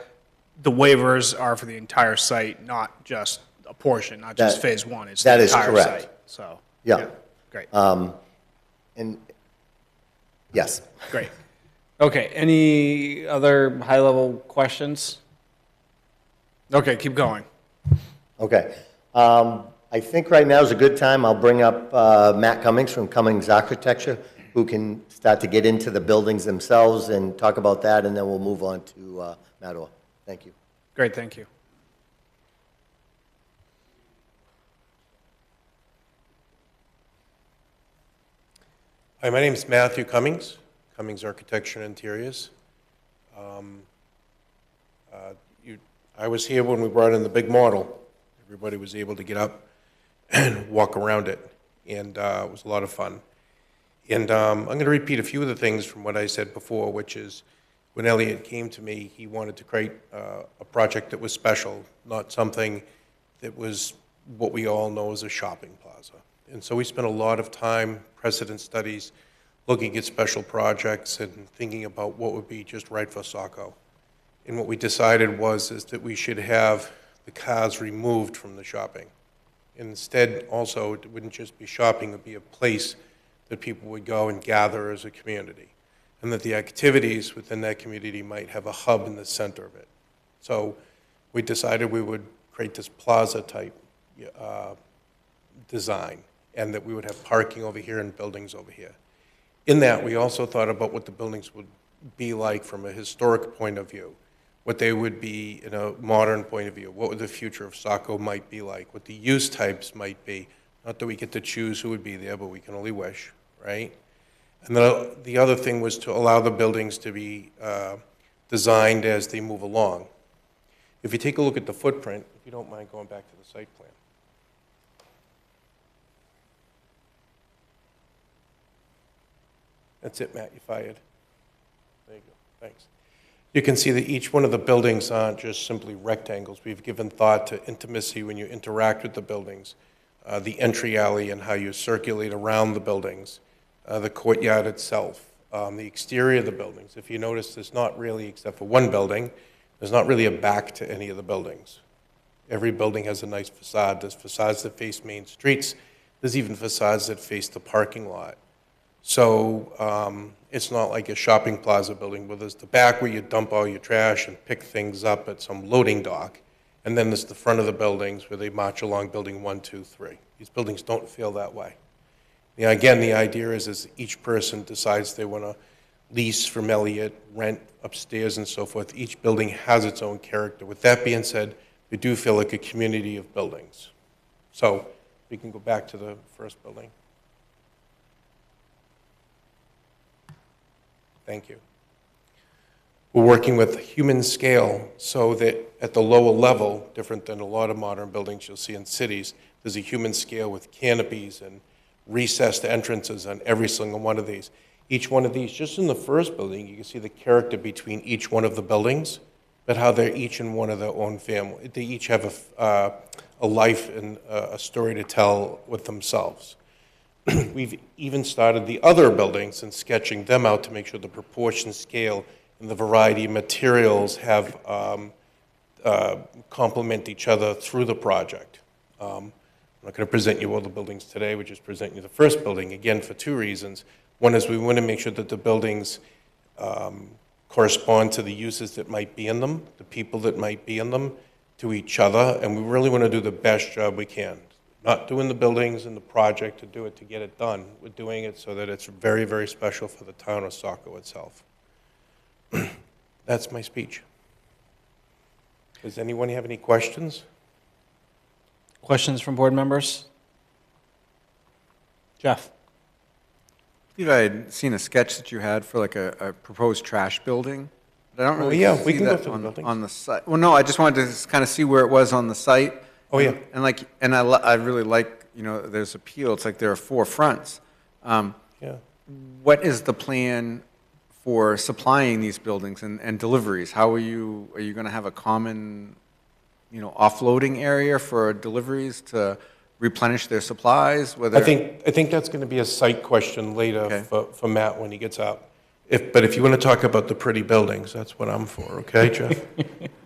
the waivers are for the entire site, not just a portion, not just That- phase one. It's that the is entire correct. site. So, Yeah. great, And, yes. great. Okay, any other high-level questions? Okay, keep going. Okay. I think right now is a good time. I'll bring up Matt Cummings from Cummings Architecture, who can start to get into the buildings themselves and talk about that, and then we'll move on to Mattawa. Thank you. Great, thank you. Hi, my name is Matthew Cummings, Cummings Architecture and Interiors. I was here when we brought in the big model. Everybody was able to get up and walk around it, and it was a lot of fun. And I'm going to repeat a few of the things from what I said before, which is when Elliot came to me, he wanted to create a project that was special, not something that was what we all know as a shopping plaza. And so we spent a lot of time, precedent studies, looking at special projects and thinking about what would be just right for Saco. And what we decided is that we should have the cars removed from the shopping. Instead, also, it wouldn't just be shopping, it would be a place that people would go and gather as a community. And that the activities within that community might have a hub in the center of it. So we decided we would create this plaza-type design, and that we would have parking over here and buildings over here. In that, we also thought about what the buildings would be like from a historic point of view, what they would be in a modern point of view, what would the future of Saco might be like, what the use types might be. Not that we get to choose who would be there, but we can only wish, right? And the other thing was to allow the buildings to be designed as they move along. If you take a look at the footprint, if you don't mind going back to the site plan. That's it, Matt, you fired. There you go, thanks. You can see that each one of the buildings aren't just simply rectangles. We've given thought to intimacy when you interact with the buildings, the entry alley and how you circulate around the buildings, the courtyard itself, the exterior of the buildings. If you notice, there's not really, except for one building, there's not really a back to any of the buildings. Every building has a nice facade. There's facades that face main streets. There's even facades that face the parking lot. So it's not like a shopping plaza building where there's the back where you dump all your trash and pick things up at some loading dock. And then there's the front of the buildings where they march along building 1, 2, 3. These buildings don't feel that way. Yeah, again, the idea is each person decides they want to lease from Elliott, rent upstairs and so forth. Each building has its own character. With that being said, we do feel like a community of buildings. So we can go back to the first building. Thank you. We're working with human scale so that at the lower level, different than a lot of modern buildings you'll see in cities, there's a human scale with canopies and recessed entrances on every single one of these. Each one of these, just in the first building, you can see the character between each one of the buildings, but how they're each in one of their own family. They each have a life and a story to tell with themselves. We've even started the other buildings and sketching them out to make sure the proportion, scale, and the variety of materials have complement each other through the project. I'm not going to present you all the buildings today. We're just presenting you the first building, again, for two reasons. One is we want to make sure that the buildings correspond to the uses that might be in them, the people that might be in them, to each other, and we really want to do the best job we can. Not doing the buildings and the project to do it to get it done. We're doing it so that it's very, very special for the town of Saco itself. That's my speech. Does anyone have any questions? Questions from board members? Jeff? I believe I had seen a sketch that you had for like a proposed trash building. But I don't really yeah, we see can go that through the buildings. on the site. Well, no, I just wanted to kind of see where it was on the site. Oh, yeah. And I really like there's appeal. It's like there are four fronts. Yeah. What is the plan for supplying these buildings and deliveries? How are you going to have a common, offloading area for deliveries to replenish their supplies? I think that's going to be a site question later for Matt when he gets up. But if you want to talk about the pretty buildings, that's what I'm for, okay, Jeff?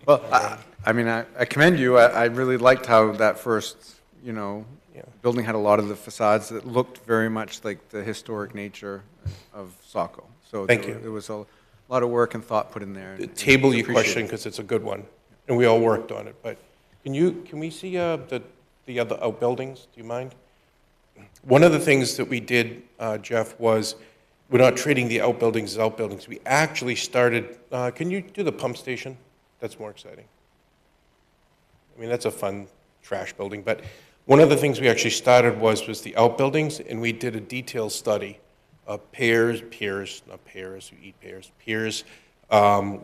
Well, I commend you. I really liked how that first, building had a lot of the facades that looked very much like the historic nature of Saco. So Thank you. There was a lot of work and thought put in there. Table your Appreciate question it. because it's a good one, and we all worked on it. But can we see the other outbuildings? Do you mind? One of the things that we did, Jeff, was we're not treating the outbuildings as outbuildings. We actually started. Can you do the pump station? That's more exciting. I mean, that's a fun trash building. But one of the things we actually started was the outbuildings, and we did a detailed study of piers,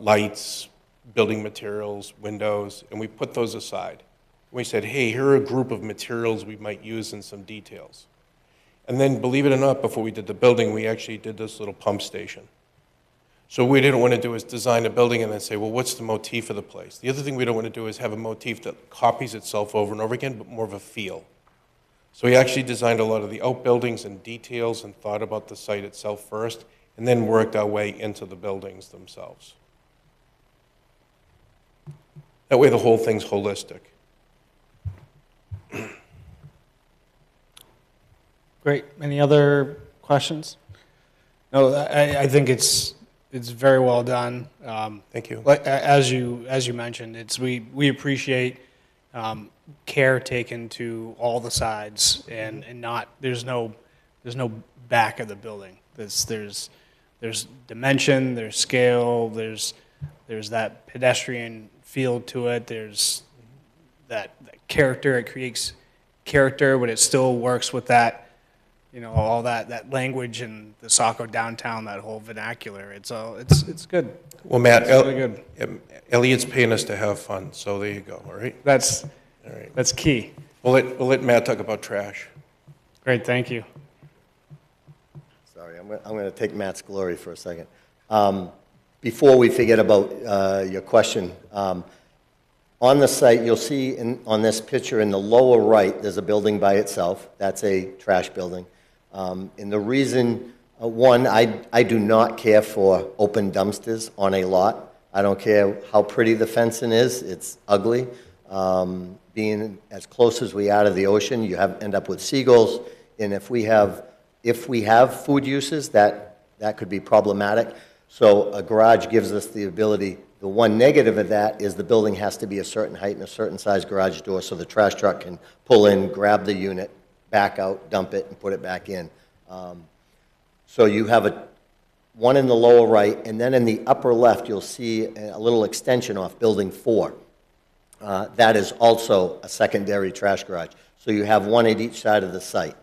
lights, building materials, windows, and we put those aside. We said, hey, here are a group of materials we might use in some details. And then, believe it or not, before we did the building, we actually did this little pump station. So what we didn't want to do is design a building and then say, well, what's the motif of the place? The other thing we don't want to do is have a motif that copies itself over and over again, but more of a feel. So we actually designed a lot of the outbuildings and details and thought about the site itself first, and then worked our way into the buildings themselves. That way the whole thing's holistic. Great. Any other questions? No, I think it's very well done. Thank you. As you mentioned, we appreciate care taken to all the sides, and not there's no back of the building. There's dimension, there's scale, there's that pedestrian feel to it. There's that character. It creates character, but it still works with that. All that language and the Saco downtown, that whole vernacular. It's good. Well, Matt, it's really good. Elliot's paying us to have fun, so there you go. All right. That's key. We'll let Matt talk about trash. Great, thank you. Sorry, I'm going to take Matt's glory for a second. Before we forget about your question, on the site, you'll see on this picture in the lower right, there's a building by itself. That's a trash building. And the reason, one, I do not care for open dumpsters on a lot. I don't care how pretty the fencing is. It's ugly. Being as close as we are to the ocean, you end up with seagulls. And if we have food uses, that could be problematic. So a garage gives us the ability. The one negative of that is the building has to be a certain height and a certain size garage door so the trash truck can pull in, grab the unit, back out, dump it, and put it back in. So you have one in the lower right, and then in the upper left, you'll see a little extension off Building 4. That is also a secondary trash garage. So you have one at each side of the site.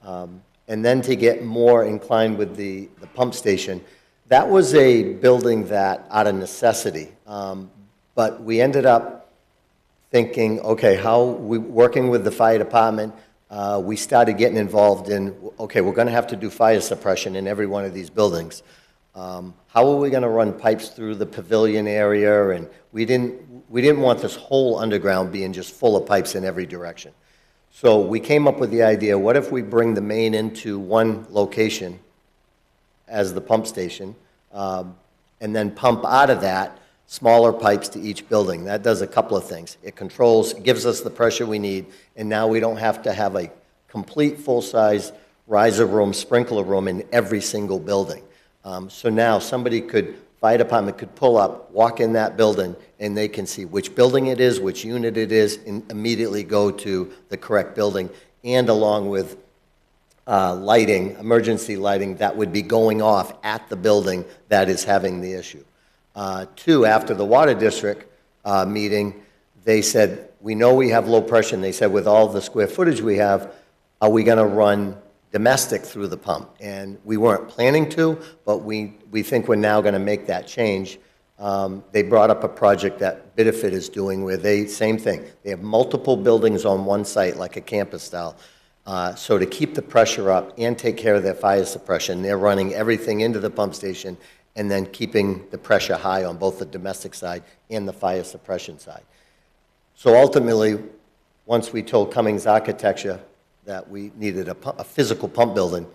And then to get more inclined with the pump station, that was a building that, out of necessity, but we ended up thinking, okay, working with the fire department, we started getting involved in, okay, we're going to have to do fire suppression in every one of these buildings. How are we going to run pipes through the pavilion area? And we didn't want this whole underground being just full of pipes in every direction. So we came up with the idea, what if we bring the main into one location as the pump station, and then pump out of that smaller pipes to each building. That does a couple of things. It gives us the pressure we need, and now we don't have to have a complete full-size riser room, sprinkler room in every single building. So now fire department could pull up, walk in that building, and they can see which building it is, which unit it is, and immediately go to the correct building, and along with lighting, emergency lighting that would be going off at the building that is having the issue. Two, after the water district meeting, they said, we know we have low pressure, and they said, with all the square footage we have, are we going to run domestic through the pump? And we weren't planning to, but we think we're now going to make that change. They brought up a project that Bideford is doing where same thing. They have multiple buildings on one site, like a campus style. So to keep the pressure up and take care of their fire suppression, they're running everything into the pump station and then keeping the pressure high on both the domestic side and the fire suppression side. So ultimately, once we told Cummings Architecture that we needed a physical pump building,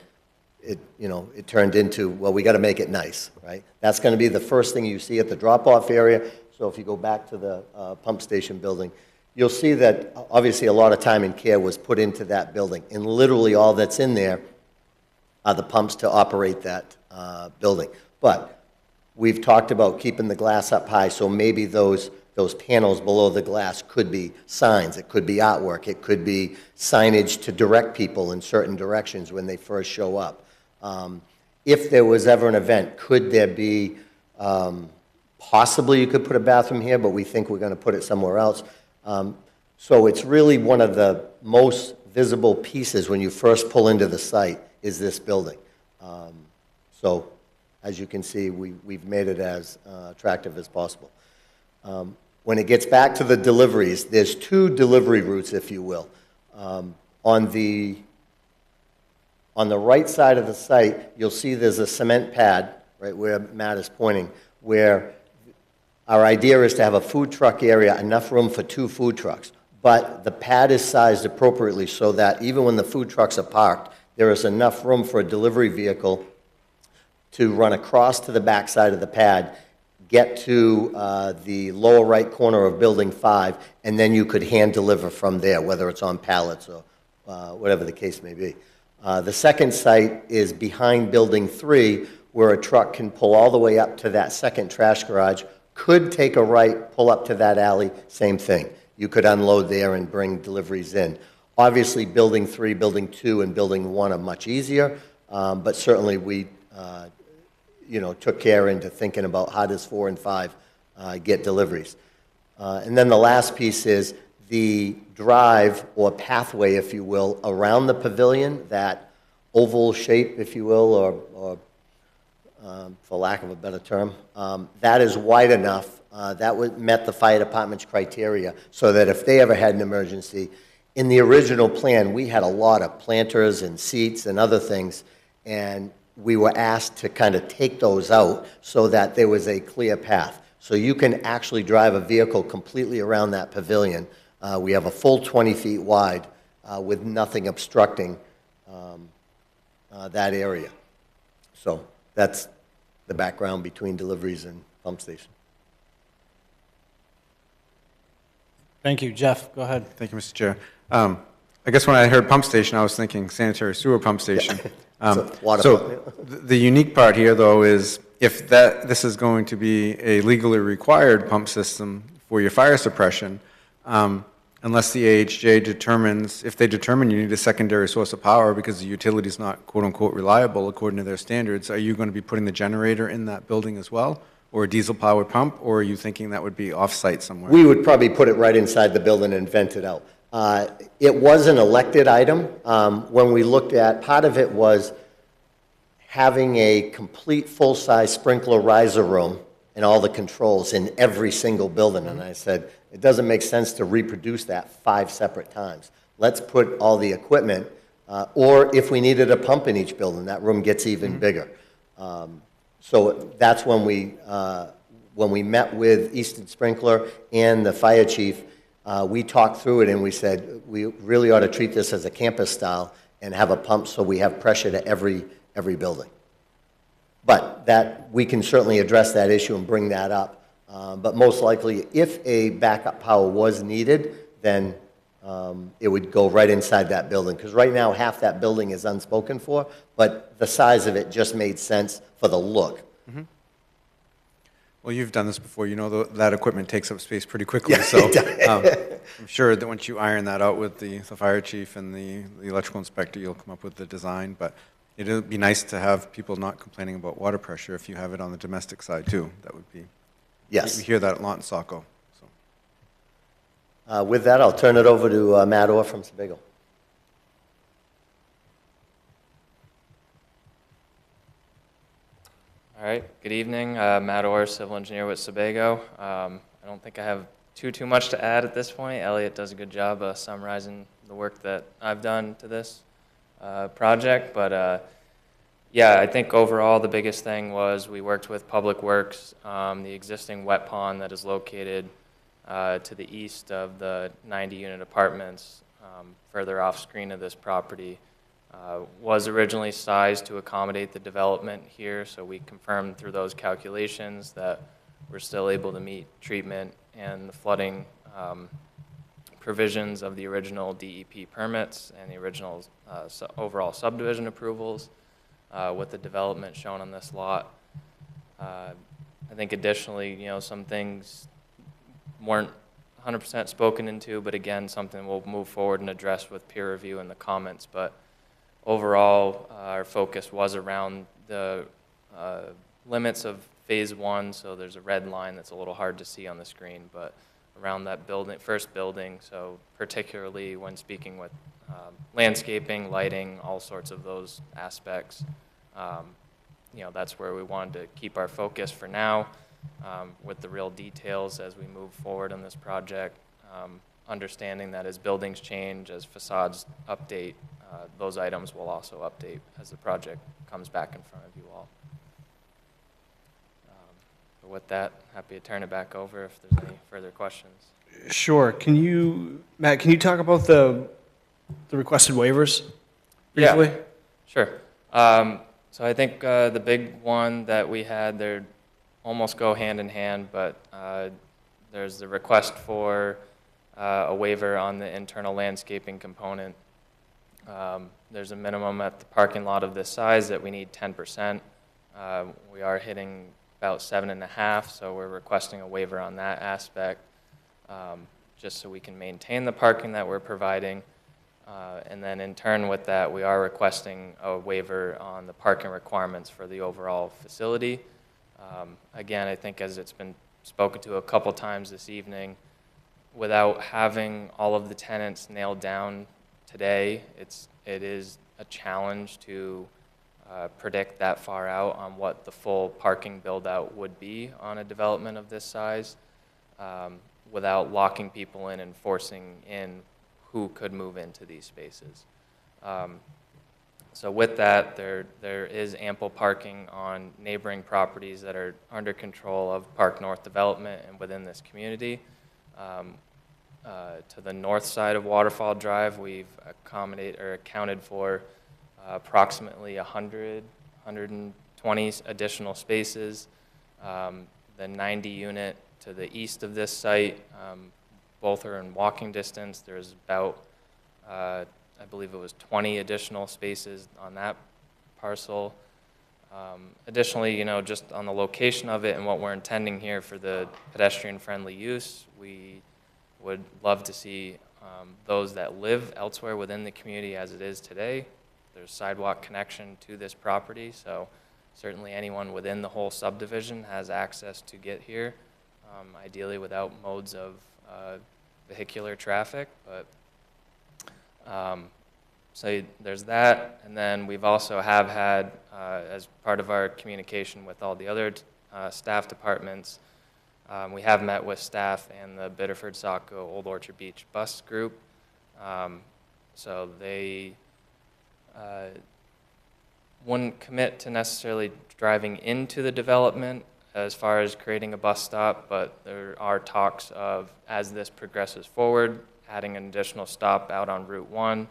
it turned into, well, we got to make it nice, right? That's going to be the first thing you see at the drop-off area. So if you go back to the pump station building, you'll see that obviously a lot of time and care was put into that building. And literally all that's in there are the pumps to operate that building. But we've talked about keeping the glass up high, so maybe those panels below the glass could be signs, it could be artwork, it could be signage to direct people in certain directions when they first show up. If there was ever an event, could there be, possibly you could put a bathroom here, but we think we're going to put it somewhere else. So it's really one of the most visible pieces when you first pull into the site is this building. So as you can see, we've made it as attractive as possible. When it gets back to the deliveries, there's two delivery routes, if you will. On the right side of the site, you'll see there's a cement pad, right where Matt is pointing, where our idea is to have a food truck area, enough room for 2 food trucks. But the pad is sized appropriately so that even when the food trucks are parked, there is enough room for a delivery vehicle to run across to the back side of the pad, get to the lower right corner of Building 5, and then you could hand deliver from there, whether it's on pallets or whatever the case may be. The second site is behind Building 3, where a truck can pull all the way up to that second trash garage, could take a right, pull up to that alley, same thing. You could unload there and bring deliveries in. Obviously, Building 3, Building 2, and Building 1 are much easier, but certainly we took care into thinking about how does 4 and 5 get deliveries. And then the last piece is the drive or pathway, if you will, around the pavilion, that oval shape, if you will, or for lack of a better term, that is wide enough. That met the fire department's criteria so that if they ever had an emergency, in the original plan, we had a lot of planters and seats and other things, and we were asked to kind of take those out so that there was a clear path. So you can actually drive a vehicle completely around that pavilion. We have a full 20 feet wide with nothing obstructing that area. So that's the background between deliveries and pump station. Thank you. Jeff, go ahead. Thank you, Mr. Chair. I guess when I heard pump station, I was thinking sanitary sewer pump station. The unique part here, though, is if this is going to be a legally required pump system for your fire suppression, unless the AHJ determines, if they determine you need a secondary source of power because the utility is not quote-unquote reliable according to their standards, are you going to be putting the generator in that building as well, or a diesel-powered pump, or are you thinking that would be off-site somewhere? We would probably put it right inside the building and vent it out. It was an elected item. When we looked at, part of it was having a complete full-size sprinkler riser room and all the controls in every single building. And I said, it doesn't make sense to reproduce that 5 separate times. Let's put all the equipment, or if we needed a pump in each building, that room gets even bigger. So that's when we met with Easton Sprinkler and the fire chief, we talked through it and we said, we really ought to treat this as a campus style and have a pump so we have pressure to every building. But that, we can certainly address that issue and bring that up. But most likely, if a backup power was needed, then it would go right inside that building. Because right now, half that building is unspoken for, but the size of it just made sense for the look. Mm-hmm. Well, you've done this before. You know that equipment takes up space pretty quickly. Yeah, So I'm sure that once you iron that out with the fire chief and the electrical inspector, you'll come up with the design. But it would be nice to have people not complaining about water pressure if you have it on the domestic side, too. That would be... Yes. We hear that a lot in Saco. So. With that, I'll turn it over to Matt Orr from Sebago. All right, good evening. Matt Orr, civil engineer with Sebago. I don't think I have too much to add at this point. Elliot does a good job of summarizing the work that I've done to this project, but yeah, I think overall the biggest thing was we worked with Public Works, the existing wet pond that is located to the east of the 90-unit apartments, further off screen of this property, was originally sized to accommodate the development here, so we confirmed through those calculations that we're still able to meet treatment and the flooding provisions of the original DEP permits and the original overall subdivision approvals with the development shown on this lot. I think additionally, you know, some things weren't 100% spoken into, but again, something we'll move forward and address with peer review in the comments. But overall, our focus was around the limits of phase one, so there's a red line that's a little hard to see on the screen, but around that building, first building, so particularly when speaking with landscaping, lighting, all sorts of those aspects, you know, that's where we wanted to keep our focus for now, with the real details as we move forward on this project, understanding that as buildings change, as facades update, those items will also update as the project comes back in front of you all. But with that, happy to turn it back over if there's any further questions. Sure. Can you, Matt, can you talk about the requested waivers briefly? Yeah, sure. So I think the big one that we had, they almost go hand in hand, but there's the request for a waiver on the internal landscaping component. There's a minimum at the parking lot of this size that we need 10%. We are hitting about 7.5, so we're requesting a waiver on that aspect, just so we can maintain the parking that we're providing. And then in turn with that, we are requesting a waiver on the parking requirements for the overall facility. Again, I think as it's been spoken to a couple times this evening, without having all of the tenants nailed down today, it is a challenge to predict that far out on what the full parking build-out would be on a development of this size, without locking people in and forcing in who could move into these spaces. So with that, there is ample parking on neighboring properties that are under control of Park North Development and within this community. To the north side of Waterfall Drive, we've accounted for approximately 120 additional spaces. The 90 unit to the east of this site, both are in walking distance. There's about, I believe it was 20 additional spaces on that parcel. Additionally, you know, just on the location of it and what we're intending here for the pedestrian-friendly use, we would love to see those that live elsewhere within the community as it is today. There's sidewalk connection to this property, so certainly anyone within the whole subdivision has access to get here, ideally without modes of vehicular traffic. But so there's that, and then we've also had, as part of our communication with all the other staff departments, we have met with staff and the Biddeford Saco Old Orchard Beach bus group. So they wouldn't commit to necessarily driving into the development as far as creating a bus stop, but there are talks of, as this progresses forward, adding an additional stop out on Route 1,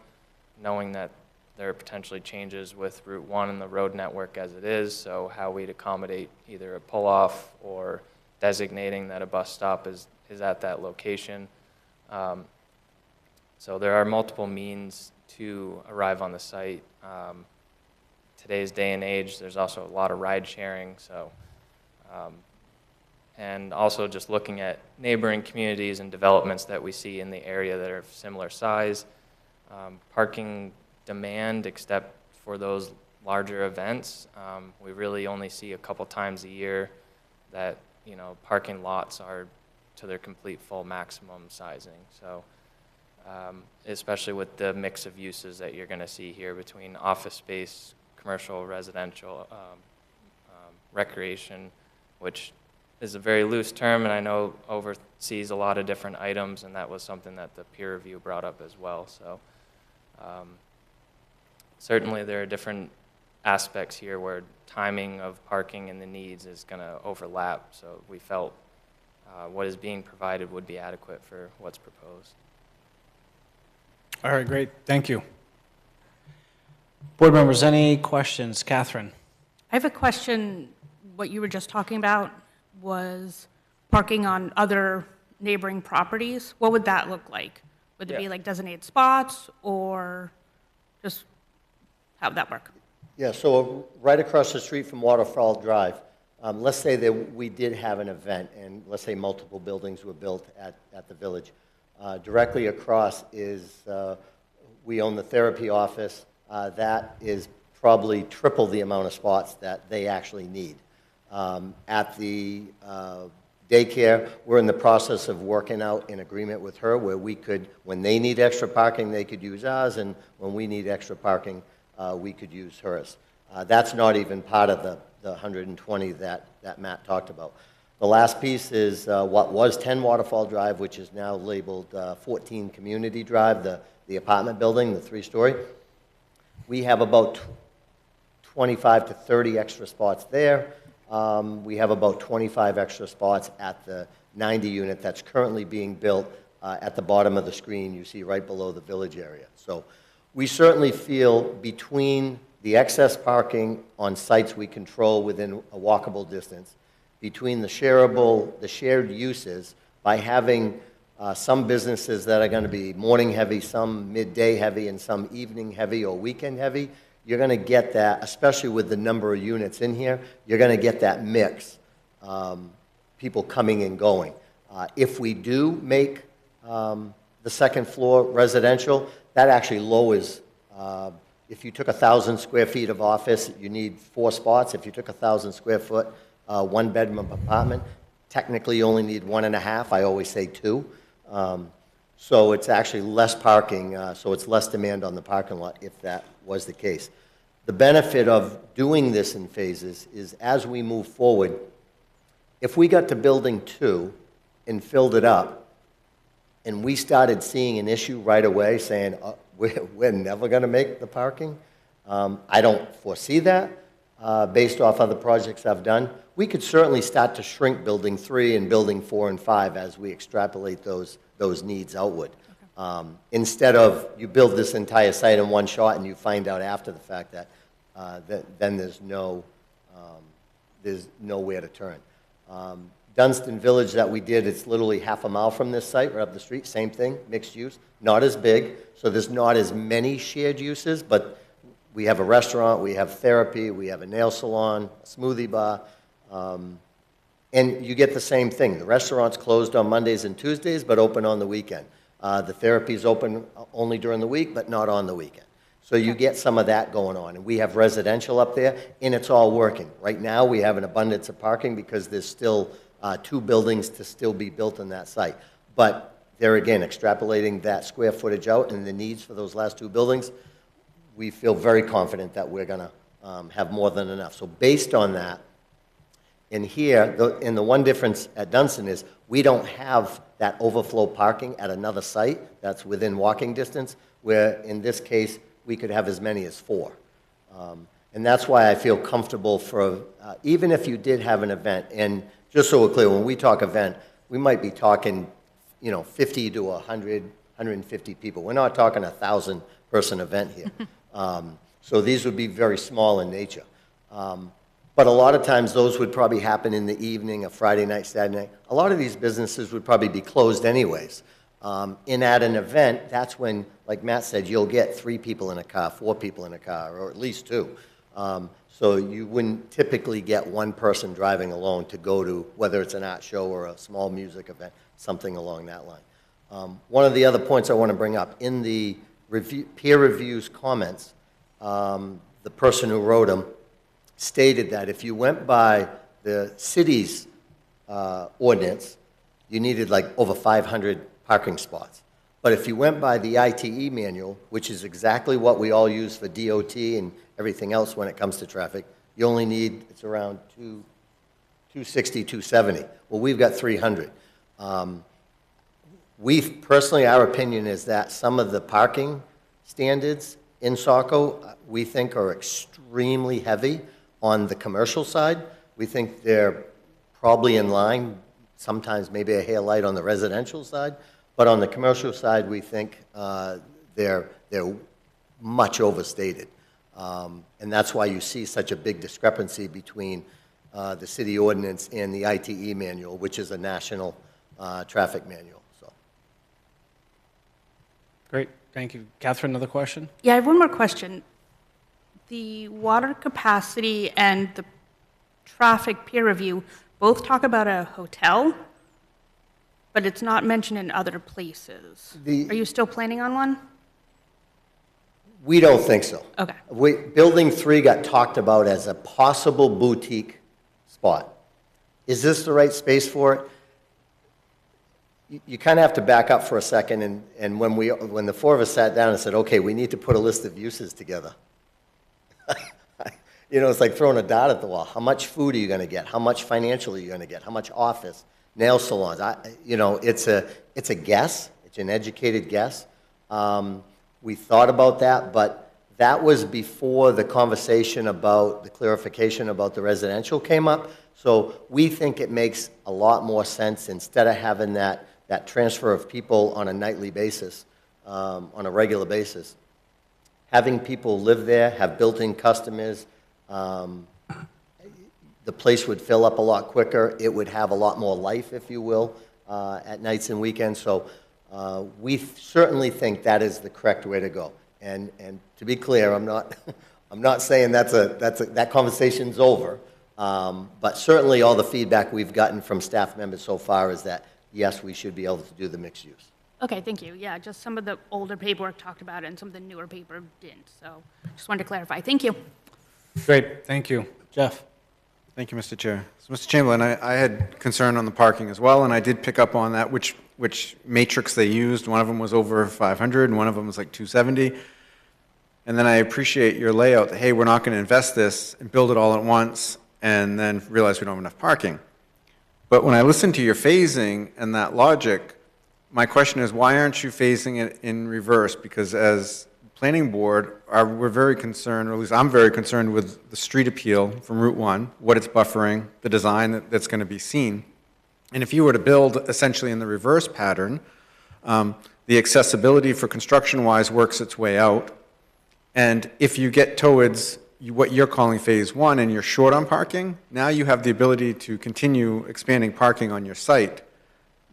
knowing that there are potentially changes with Route 1 and the road network as it is, so how we'd accommodate either a pull-off or designating that a bus stop is at that location. So there are multiple means to arrive on the site. Today's day and age, there's also a lot of ride sharing, so and also just looking at neighboring communities and developments that we see in the area that are of similar size. Parking demand, except for those larger events, we really only see a couple times a year that, you know, parking lots are to their complete full maximum sizing. So especially with the mix of uses that you're going to see here between office space, commercial, residential, recreation, which is a very loose term, and I know oversees a lot of different items, and that was something that the peer review brought up as well. So certainly there are different aspects here where timing of parking and the needs is going to overlap. So we felt what is being provided would be adequate for what's proposed. All right, great. Thank you. Board members, any questions? Catherine? I have a question. What you were just talking about was parking on other neighboring properties. What would that look like? Would it be like designated spots, or just how would that work? Yeah, so right across the street from Waterfall Drive, let's say that we did have an event, and let's say multiple buildings were built at the village. Directly across is, we own the therapy office. That is probably triple the amount of spots that they actually need. At the daycare, we're in the process of working out an agreement with her where we could, when they need extra parking, they could use ours, and when we need extra parking, we could use hers. That's not even part of the 120 that Matt talked about. The last piece is what was 10 Waterfall Drive, which is now labeled 14 Community Drive, the apartment building, the 3-story. We have about 25 to 30 extra spots there. We have about 25 extra spots at the 90 unit that's currently being built at the bottom of the screen, you see right below the village area. So we certainly feel between the excess parking on sites we control within a walkable distance, between the shared uses, by having some businesses that are going to be morning heavy, some midday heavy, and some evening heavy or weekend heavy, you're going to get that, especially with the number of units in here, you're going to get that mix, people coming and going. If we do make the second floor residential, that actually lowers, if you took 1,000 square feet of office, you need 4 spots. If you took 1,000 square foot, 1-bedroom apartment, technically you only need 1.5. I always say 2. So it's actually less parking, so it's less demand on the parking lot if that was the case. The benefit of doing this in phases is as we move forward, if we got to building 2 and filled it up, and we started seeing an issue right away saying, we're never going to make the parking, I don't foresee that based off other projects I've done. We could certainly start to shrink building 3 and building 4 and 5 as we extrapolate those needs outward. Okay. Instead of you build this entire site in one shot and you find out after the fact that then there's nowhere to turn. Dunstan Village that we did, it's literally half a mile from this site, right up the street, same thing, mixed use, not as big, so there's not as many shared uses, but we have a restaurant, we have therapy, we have a nail salon, a smoothie bar, and you get the same thing. The restaurant's closed on Mondays and Tuesdays, but open on the weekend. The therapy's open only during the week, but not on the weekend. So you get some of that going on, and we have residential up there, and it's all working. Right now, we have an abundance of parking because there's still 2 buildings to still be built on that site. But there again, extrapolating that square footage out and the needs for those last 2 buildings, we feel very confident that we're going to have more than enough. So based on that, in here, and the one difference at Dunstan is we don't have that overflow parking at another site that's within walking distance, where in this case, we could have as many as 4. And that's why I feel comfortable for, even if you did have an event, and just so we're clear, when we talk event, we might be talking, 50 to 100, 150 people. We're not talking a 1,000-person event here. So these would be very small in nature. But a lot of times those would probably happen in the evening, a Friday night, Saturday night. A lot of these businesses would probably be closed anyways. And at an event, that's when, like Matt said, you'll get 3 people in a car, 4 people in a car, or at least 2. So you wouldn't typically get one person driving alone to go to, whether it's an art show or a small music event, something along that line. One of the other points I want to bring up, in the peer reviews comments, the person who wrote them stated that if you went by the city's ordinance, you needed like over 500 parking spots. But if you went by the ITE manual, which is exactly what we all use for DOT and everything else when it comes to traffic, you only need, it's around 260, 270. Well, we've got 300. Personally, our opinion is that some of the parking standards in Saco, we think are extremely heavy on the commercial side. We think they're probably in line, sometimes maybe a hair light on the residential side, but on the commercial side, we think they're much overstated. And that's why you see such a big discrepancy between the city ordinance and the ITE manual, which is a national traffic manual. So. Great, thank you. Catherine, another question? Yeah, I have one more question. The water capacity and the traffic peer review both talk about a hotel, but it's not mentioned in other places. Are you still planning on one? We don't think so. Okay. Building 3 got talked about as a possible boutique spot. Is this the right space for it? You kind of have to back up for a second, and when the four of us sat down and said, okay, we need to put a list of uses together. You know, it's like throwing a dart at the wall. How much food are you going to get? How much financial are you going to get? How much office? Nail salons? It's a guess. It's an educated guess. We thought about that, but that was before the conversation about the clarification about the residential came up. So we think it makes a lot more sense instead of having that transfer of people on a nightly basis, on a regular basis. Having people live there, have built-in customers, the place would fill up a lot quicker. It would have a lot more life, if you will, at nights and weekends. So we certainly think that is the correct way to go. And to be clear, I'm not saying that conversation's over. But certainly all the feedback we've gotten from staff members so far is that, yes, we should be able to do the mixed use. Okay, thank you. Yeah, just some of the older paperwork talked about it and some of the newer paper didn't. So just wanted to clarify. Thank you. Great, thank you. Jeff? Thank you, Mr. Chair. So, Mr. Chamberlain, I had concern on the parking as well, and I did pick up on that, which matrix they used. One of them was over 500, and one of them was like 270. And then I appreciate your layout that, hey, we're not going to invest this and build it all at once and then realize we don't have enough parking. But when I listen to your phasing and that logic, my question is, why aren't you phasing it in reverse? Because as planning board, we're very concerned, or at least I'm very concerned with the street appeal from Route 1, what it's buffering, the design that's going to be seen. And if you were to build essentially in the reverse pattern, the accessibility for construction-wise works its way out. And if you get towards what you're calling phase 1 and you're short on parking, now you have the ability to continue expanding parking on your site.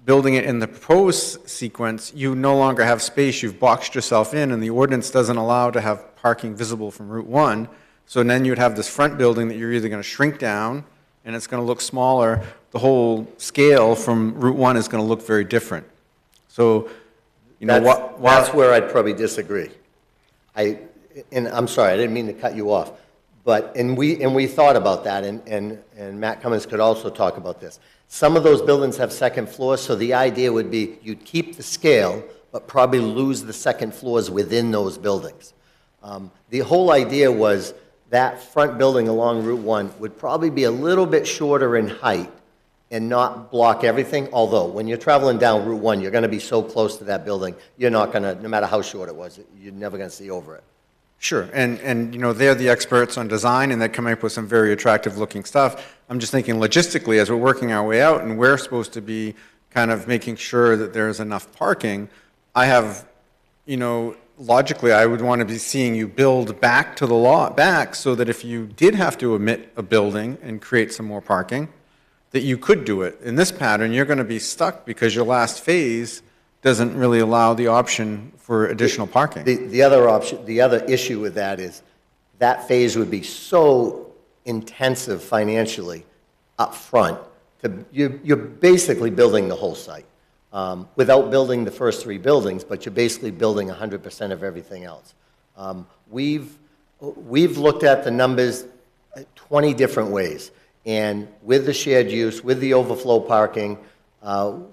Building it in the proposed sequence, you no longer have space, you've boxed yourself in, and the ordinance doesn't allow to have parking visible from Route 1. So then you'd have this front building that you're either going to shrink down, and it's going to look smaller. The whole scale from Route 1 is going to look very different. So, you know, that's where I'd probably disagree. And I'm sorry, I didn't mean to cut you off. And we thought about that, and Matt Cummins could also talk about this. Some of those buildings have second floors, so the idea would be you'd keep the scale, but probably lose the second floors within those buildings. The whole idea was that front building along Route 1 would probably be a little bit shorter in height and not block everything, although when you're traveling down Route 1, you're going to be so close to that building, you're not going to, no matter how short it was, you're never going to see over it. Sure, and you know, they're the experts on design, and they come up with some very attractive looking stuff. I'm just thinking logistically, as we're working our way out, and we're supposed to be kind of making sure that there's enough parking, I have, you know, logically, I would want to be seeing you build back to the lot, back, so that if you did have to omit a building and create some more parking, that you could do it. In this pattern, you're going to be stuck because your last phase doesn't really allow the option for additional parking. The other issue with that is that phase would be so intensive financially up front. You're basically building the whole site without building the first 3 buildings, but you're basically building 100% of everything else. We've looked at the numbers 20 different ways, and with the shared use, with the overflow parking,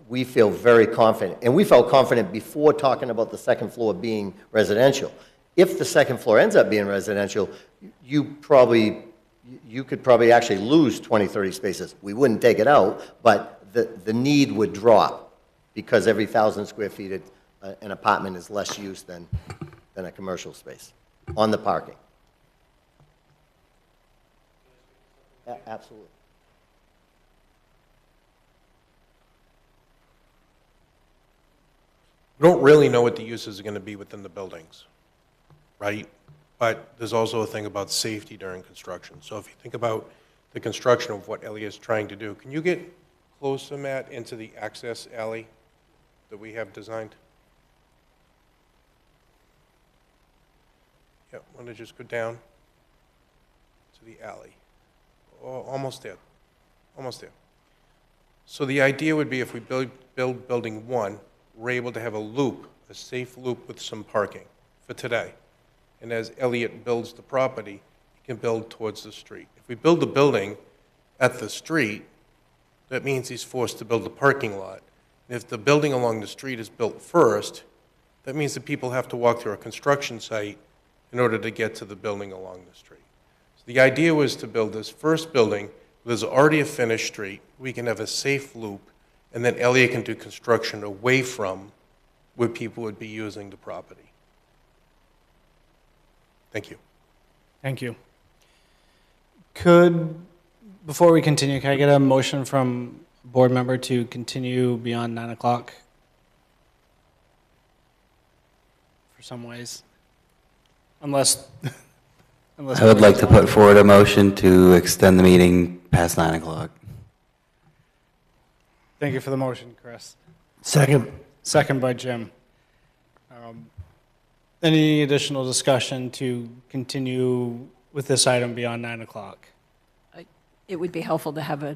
we feel very confident, and we felt confident before talking about the second floor being residential. If the second floor ends up being residential, you probably you could probably actually lose 20, 30 spaces. We wouldn't take it out, but the need would drop because every 1,000 square feet, an apartment is less use than a commercial space on the parking. Absolutely. We don't really know what the uses are going to be within the buildings, right? But there's also a thing about safety during construction. So if you think about the construction of what Elliot's trying to do, can you get closer, Matt, into the access alley that we have designed? Yeah, want to just go down to the alley. Oh, almost there, almost there. So the idea would be if we build building 1, we're able to have a loop, a safe loop with some parking for today. And as Elliot builds the property, he can build towards the street. If we build the building at the street, that means he's forced to build a parking lot. And if the building along the street is built first, that means that people have to walk through a construction site in order to get to the building along the street. So the idea was to build this first building. There's already a finished street. We can have a safe loop, and then Elliot can do construction away from where people would be using the property. Thank you. Thank you. Before we continue, can I get a motion from board member to continue beyond 9 o'clock? For some ways. Unless I would like to put forward a motion to extend the meeting past 9 o'clock. Thank you for the motion, Chris. Second. Second by Jim. Any additional discussion to continue with this item beyond 9 o'clock? It would be helpful to have a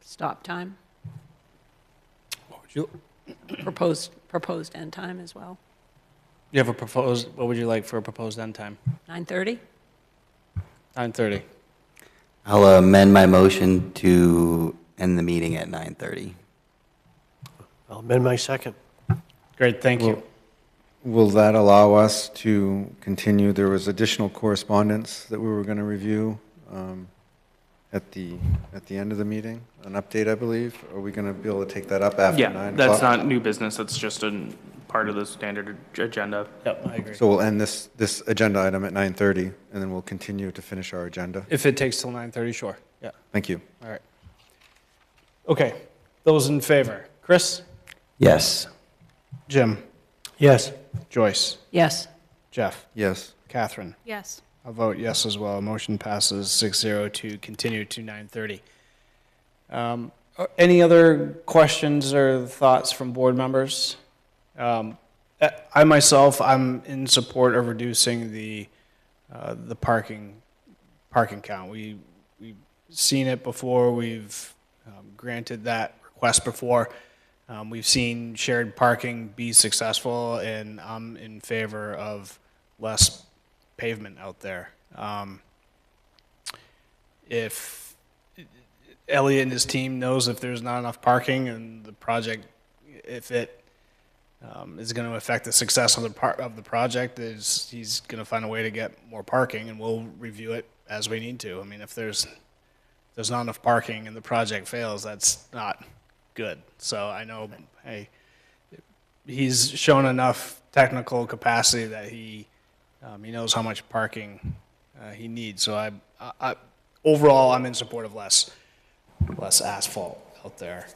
stop time, What would you, proposed end time as well. you have a proposed, what would you like for a proposed end time? 9:30? 9:30. I'll amend my motion to end the meeting at 9:30. I'll amend my second. Great, thank you. Will that allow us to continue? There was additional correspondence that we were going to review at the end of the meeting, an update, I believe. Are we going to be able to take that up after 9 o'clock? Yeah, that's not new business, that's just a part of the standard agenda. Yep, I agree. So we'll end this agenda item at 9:30, and then we'll continue to finish our agenda. If it takes till 9:30, sure, yeah, Thank you. all right. Okay, those in favor? Chris? Yes. Jim? Yes. Joyce? Yes. Jeff? Yes. Catherine? Yes. I'll vote yes as well. Motion passes 6-0 to continue to 9:30. Any other questions or thoughts from board members? I myself, I'm in support of reducing the parking count. We've seen it before. We've granted that request before. We've seen shared parking be successful, and I'm in favor of less pavement out there. If Elliot and his team knows if there's not enough parking and the project, if it is going to affect the success of the project, he's going to find a way to get more parking, and we'll review it as we need to. I mean, if there's not enough parking and the project fails, that's not good. So I know, hey, he's shown enough technical capacity that he knows how much parking he needs. So I overall, I'm in support of less asphalt out there.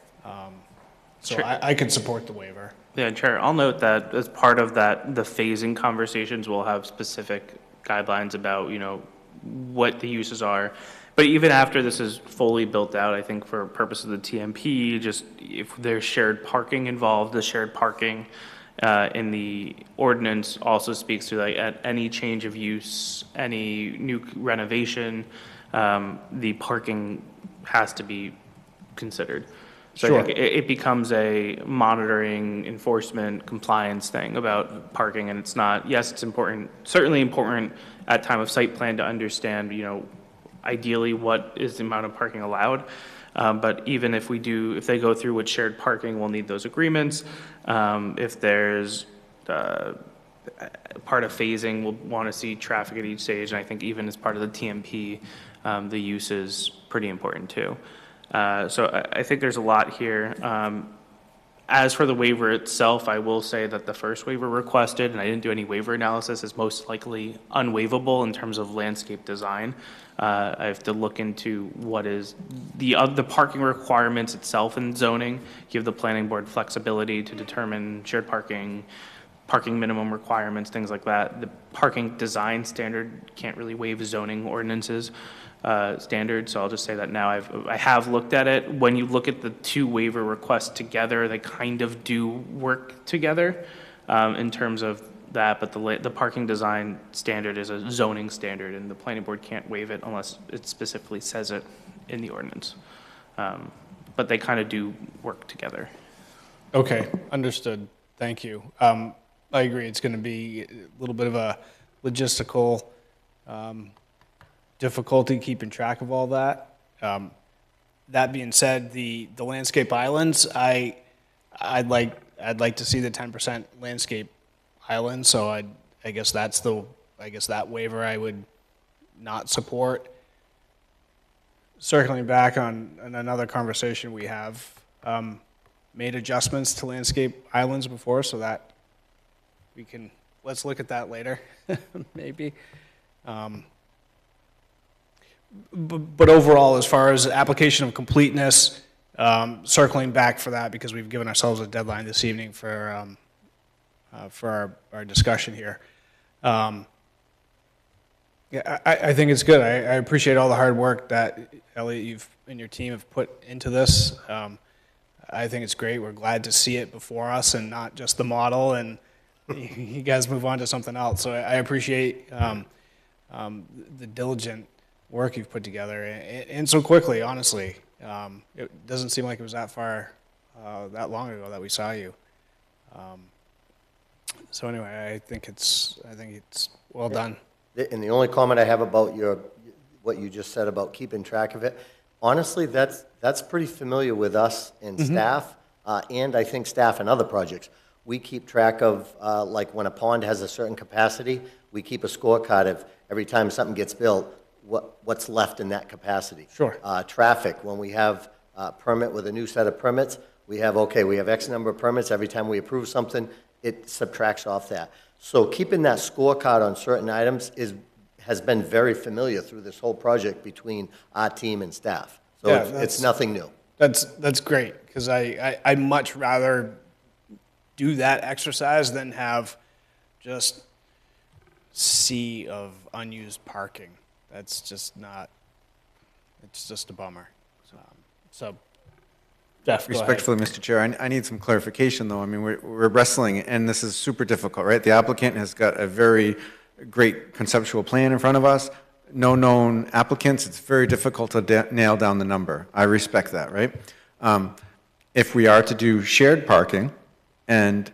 So Sure. I could support the waiver. Yeah, Chair, I'll note that as part of that, the phasing conversations will have specific guidelines about, what the uses are. But even after this is fully built out, I think for purpose of the TMP, just if there's shared parking involved, the shared parking in the ordinance also speaks to like at any change of use, any new renovation, the parking has to be considered. So Sure. I think it becomes a monitoring, enforcement, compliance thing about parking, and it's not, yes, it's important, certainly important at time of site plan to understand, ideally what is the amount of parking allowed. But even if they go through with shared parking, we'll need those agreements. If there's part of phasing, we'll want to see traffic at each stage, and I think even as part of the TMP, the use is pretty important too. So I think there's a lot here. As for the waiver itself, I will say that the first waiver requested, and I didn't do any waiver analysis, is most likely unwaivable in terms of landscape design. I have to look into what is the parking requirements itself in zoning, give the planning board flexibility to determine shared parking, parking minimum requirements, things like that. The parking design standard can't really waive zoning ordinances standard, so I'll just say that now. I have looked at it. When you look at the two waiver requests together, they kind of do work together in terms of that, but the parking design standard is a zoning standard, and the planning board can't waive it unless it specifically says it in the ordinance. But they kind of do work together. Okay, understood. Thank you. I agree. It's going to be a little bit of a logistical difficulty keeping track of all that. That being said, the landscape islands, I'd like to see the 10% landscape island. So I guess that waiver I would not support. Circling back on another conversation we have, made adjustments to landscape islands before, so that let's look at that later, maybe. But overall, as far as application of completeness, circling back for that, because we've given ourselves a deadline this evening for our discussion here. Yeah, I think it's good. I appreciate all the hard work that Elliot, you've and your team have put into this. I think it's great. We're glad to see it before us and not just the model, and you guys move on to something else. So I appreciate the diligent work you've put together, and so quickly, honestly. It doesn't seem like it was that that long ago that we saw you. So anyway, I think it's well done. And the only comment I have about what you just said about keeping track of it, honestly, that's pretty familiar with us and staff, and I think staff and other projects. We keep track of, like when a pond has a certain capacity, we keep a scorecard of every time something gets built, what's left in that capacity. Sure. Traffic, when we have a permit with a new set of permits, we have X number of permits. Every time we approve something, it subtracts off that. So keeping that scorecard on certain items has been very familiar through this whole project between our team and staff. So Yeah, it's nothing new. That's great, because I'd much rather do that exercise than have just sea of unused parking. That's just not, it's just a bummer. So, Jeff, go ahead. Respectfully, Mr. Chair, I need some clarification, though. I mean, we're wrestling, and this is super difficult, right? The applicant has got a very great conceptual plan in front of us. No known applicants. It's very difficult to nail down the number. I respect that, right? If we are to do shared parking, and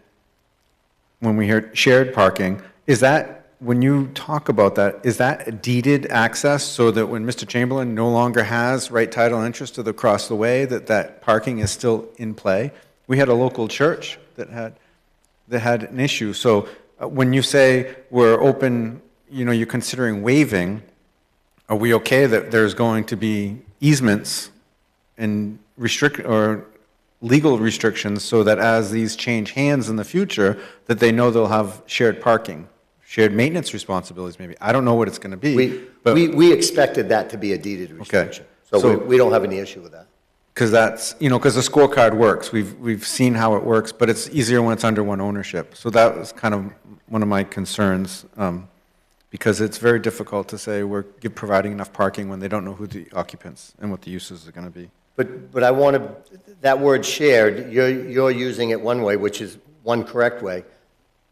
when we hear shared parking, is that, when you talk about that, is that deeded access so that when Mr. Chamberlain no longer has right title and interest to the across the way, that parking is still in play? We had a local church that had an issue. So when you say we're open, you're considering waiving, are we okay that there's going to be easements and legal restrictions so that as these change hands in the future, that they know they'll have shared parking? Shared maintenance responsibilities, maybe. I don't know what it's going to be. We expected that to be a deeded restriction. Okay. So we don't have any issue with that. Because because the scorecard works. We've seen how it works, but it's easier when it's under one ownership. So that was kind of one of my concerns, because it's very difficult to say we're providing enough parking when they don't know who the occupants and what the uses are going to be. But I want to, that word shared, you're using it one way, which is one correct way.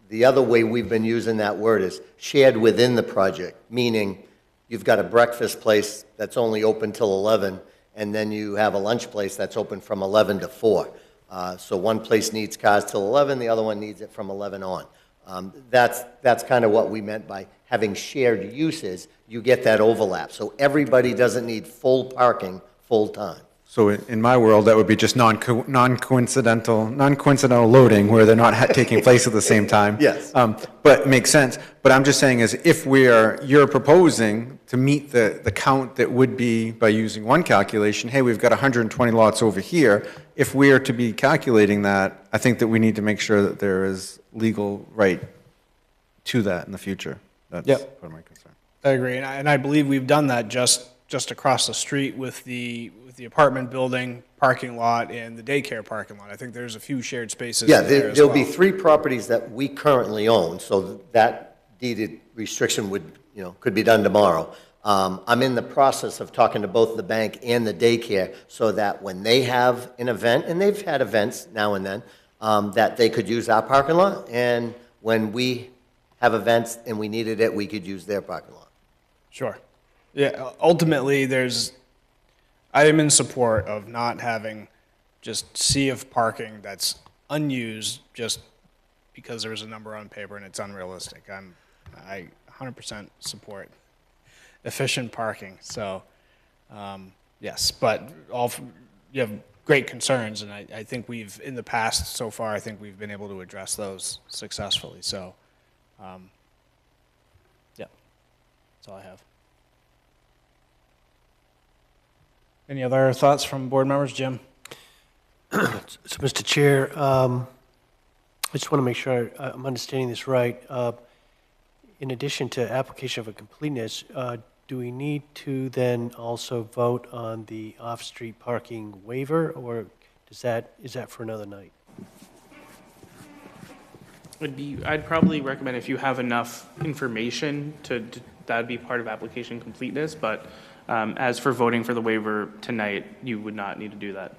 The other way we've been using that word is shared within the project, meaning you've got a breakfast place that's only open till 11, and then you have a lunch place that's open from 11 to 4. So one place needs cars till 11, the other one needs it from 11 on. That's kind of what we meant by having shared uses. You get that overlap. So everybody doesn't need full parking full time. So in my world, that would be just non-coincidental loading where they're not taking place at the same time. Yes. But it makes sense. But I'm just saying is if you're proposing to meet the count that would be by using one calculation, hey, we've got 120 lots over here. If we are to be calculating that, I think that we need to make sure that there is legal right to that in the future. That's Yep. part of my concern. I agree, and I believe we've done that just across the street with the apartment building, parking lot, and the daycare parking lot. I think there's a few shared spaces Yeah, there as there'll be well. 3 properties that we currently own, so that deeded restriction would, could be done tomorrow. I'm in the process of talking to both the bank and the daycare so that when they have an event, and they've had events now and then, that they could use our parking lot, and when we have events and we needed it, we could use their parking lot. Sure. Yeah, ultimately, I am in support of not having just sea of parking that's unused just because there's a number on paper and it's unrealistic. I 100% support efficient parking. So, yes, but you have great concerns, and I think in the past so far, I think we've been able to address those successfully. So, yeah, that's all I have. Any other thoughts from board members? Jim? So, Mr. Chair, I just want to make sure I'm understanding this right. In addition to application for completeness, do we need to then also vote on the off-street parking waiver, or is that for another night? I'd probably recommend if you have enough information that'd be part of application completeness, but as for voting for the waiver tonight, you would not need to do that.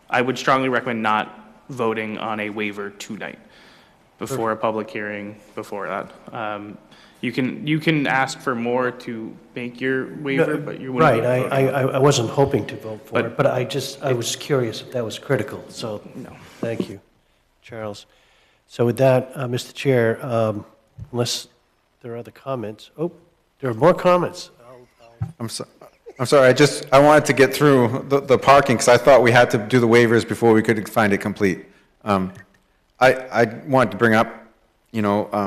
I would strongly recommend not voting on a waiver tonight before a public hearing, before that. You can ask for more to make your waiver, but you wouldn't. Right, I wasn't hoping to vote for it, but I was curious if that was critical, so No. thank you, Charles. So with that, Mr. Chair, unless there are other comments, there are more comments. I'm sorry, I wanted to get through the parking, because I thought we had to do the waivers before we could find it complete. I wanted to bring up,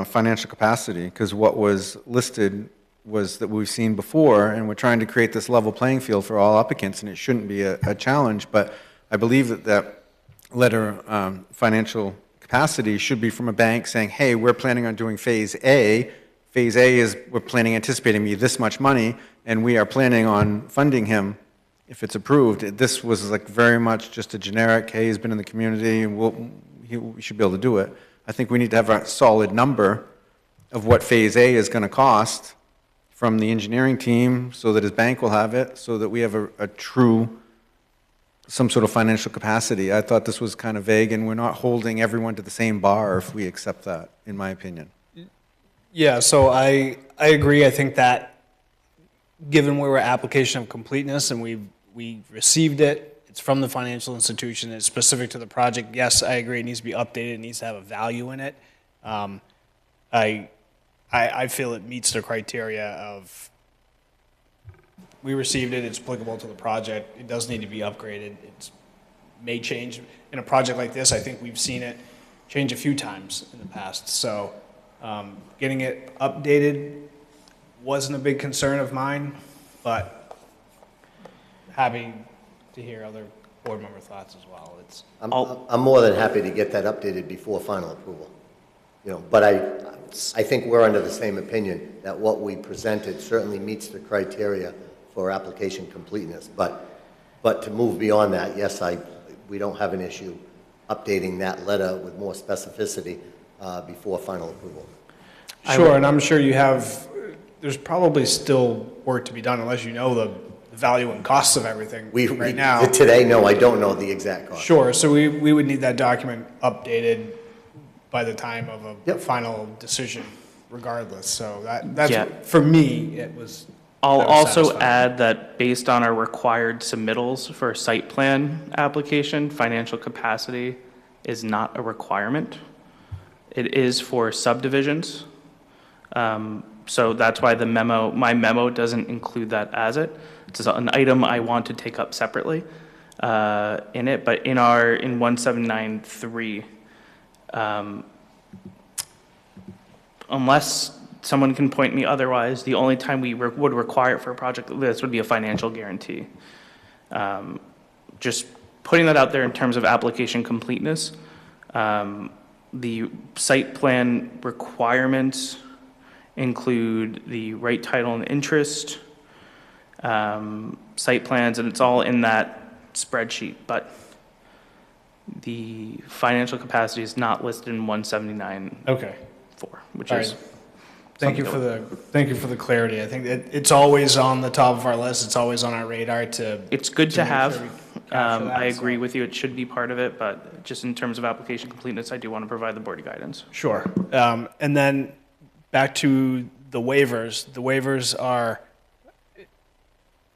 financial capacity, because what was listed was that we've seen before, and we're trying to create this level playing field for all applicants, and it shouldn't be a challenge, but I believe that letter, financial capacity, should be from a bank saying, hey, we're planning on doing Phase A. Phase A is we're anticipating me this much money, and we are planning on funding him if it's approved. This was like very much just a generic, hey, he's been in the community, and we should be able to do it. I think we need to have a solid number of what Phase A is going to cost from the engineering team so that his bank will have it, so that we have a true, some sort of financial capacity. I thought this was kind of vague, and we're not holding everyone to the same bar if we accept that, in my opinion. Yeah, so I agree. I think that given we were application of completeness and we received it, it's from the financial institution, it's specific to the project. Yes, I agree, it needs to be updated, it needs to have a value in it. I feel it meets the criteria of, we received it, it's applicable to the project, it does need to be upgraded, it may change. In a project like this, I think we've seen it change a few times in the past, so getting it updated wasn't a big concern of mine, but happy to hear other board member thoughts as well. I'm more than happy to get that updated before final approval. But I think we're under the same opinion that what we presented certainly meets the criteria for application completeness. But to move beyond that, yes, we don't have an issue updating that letter with more specificity before final approval. Sure, and I'm sure there's probably still work to be done unless you know the value and costs of everything right now. Today, no, I don't know the exact cost. Sure, so we would need that document updated by the time of a final decision regardless. So that's for me, it was. I'll also satisfying. add that based on our required submittals for a site plan application, financial capacity is not a requirement. It is for subdivisions. So that's why my memo doesn't include that as it. It's an item I want to take up separately in it, but in 1793, unless someone can point me otherwise, the only time we would require it for a project like this would be a financial guarantee. Just putting that out there in terms of application completeness. The site plan requirements include the right title and interest, site plans, and it's all in that spreadsheet, but the financial capacity is not listed in 179. Okay. Which All is. right. Thank you for the clarity. I think it's always on the top of our list. It's always on our radar to. It's good to make have. sure we capture that, I agree with you. It should be part of it, but just in terms of application completeness, I do want to provide the board guidance. Sure. And then back to the waivers. The waivers are,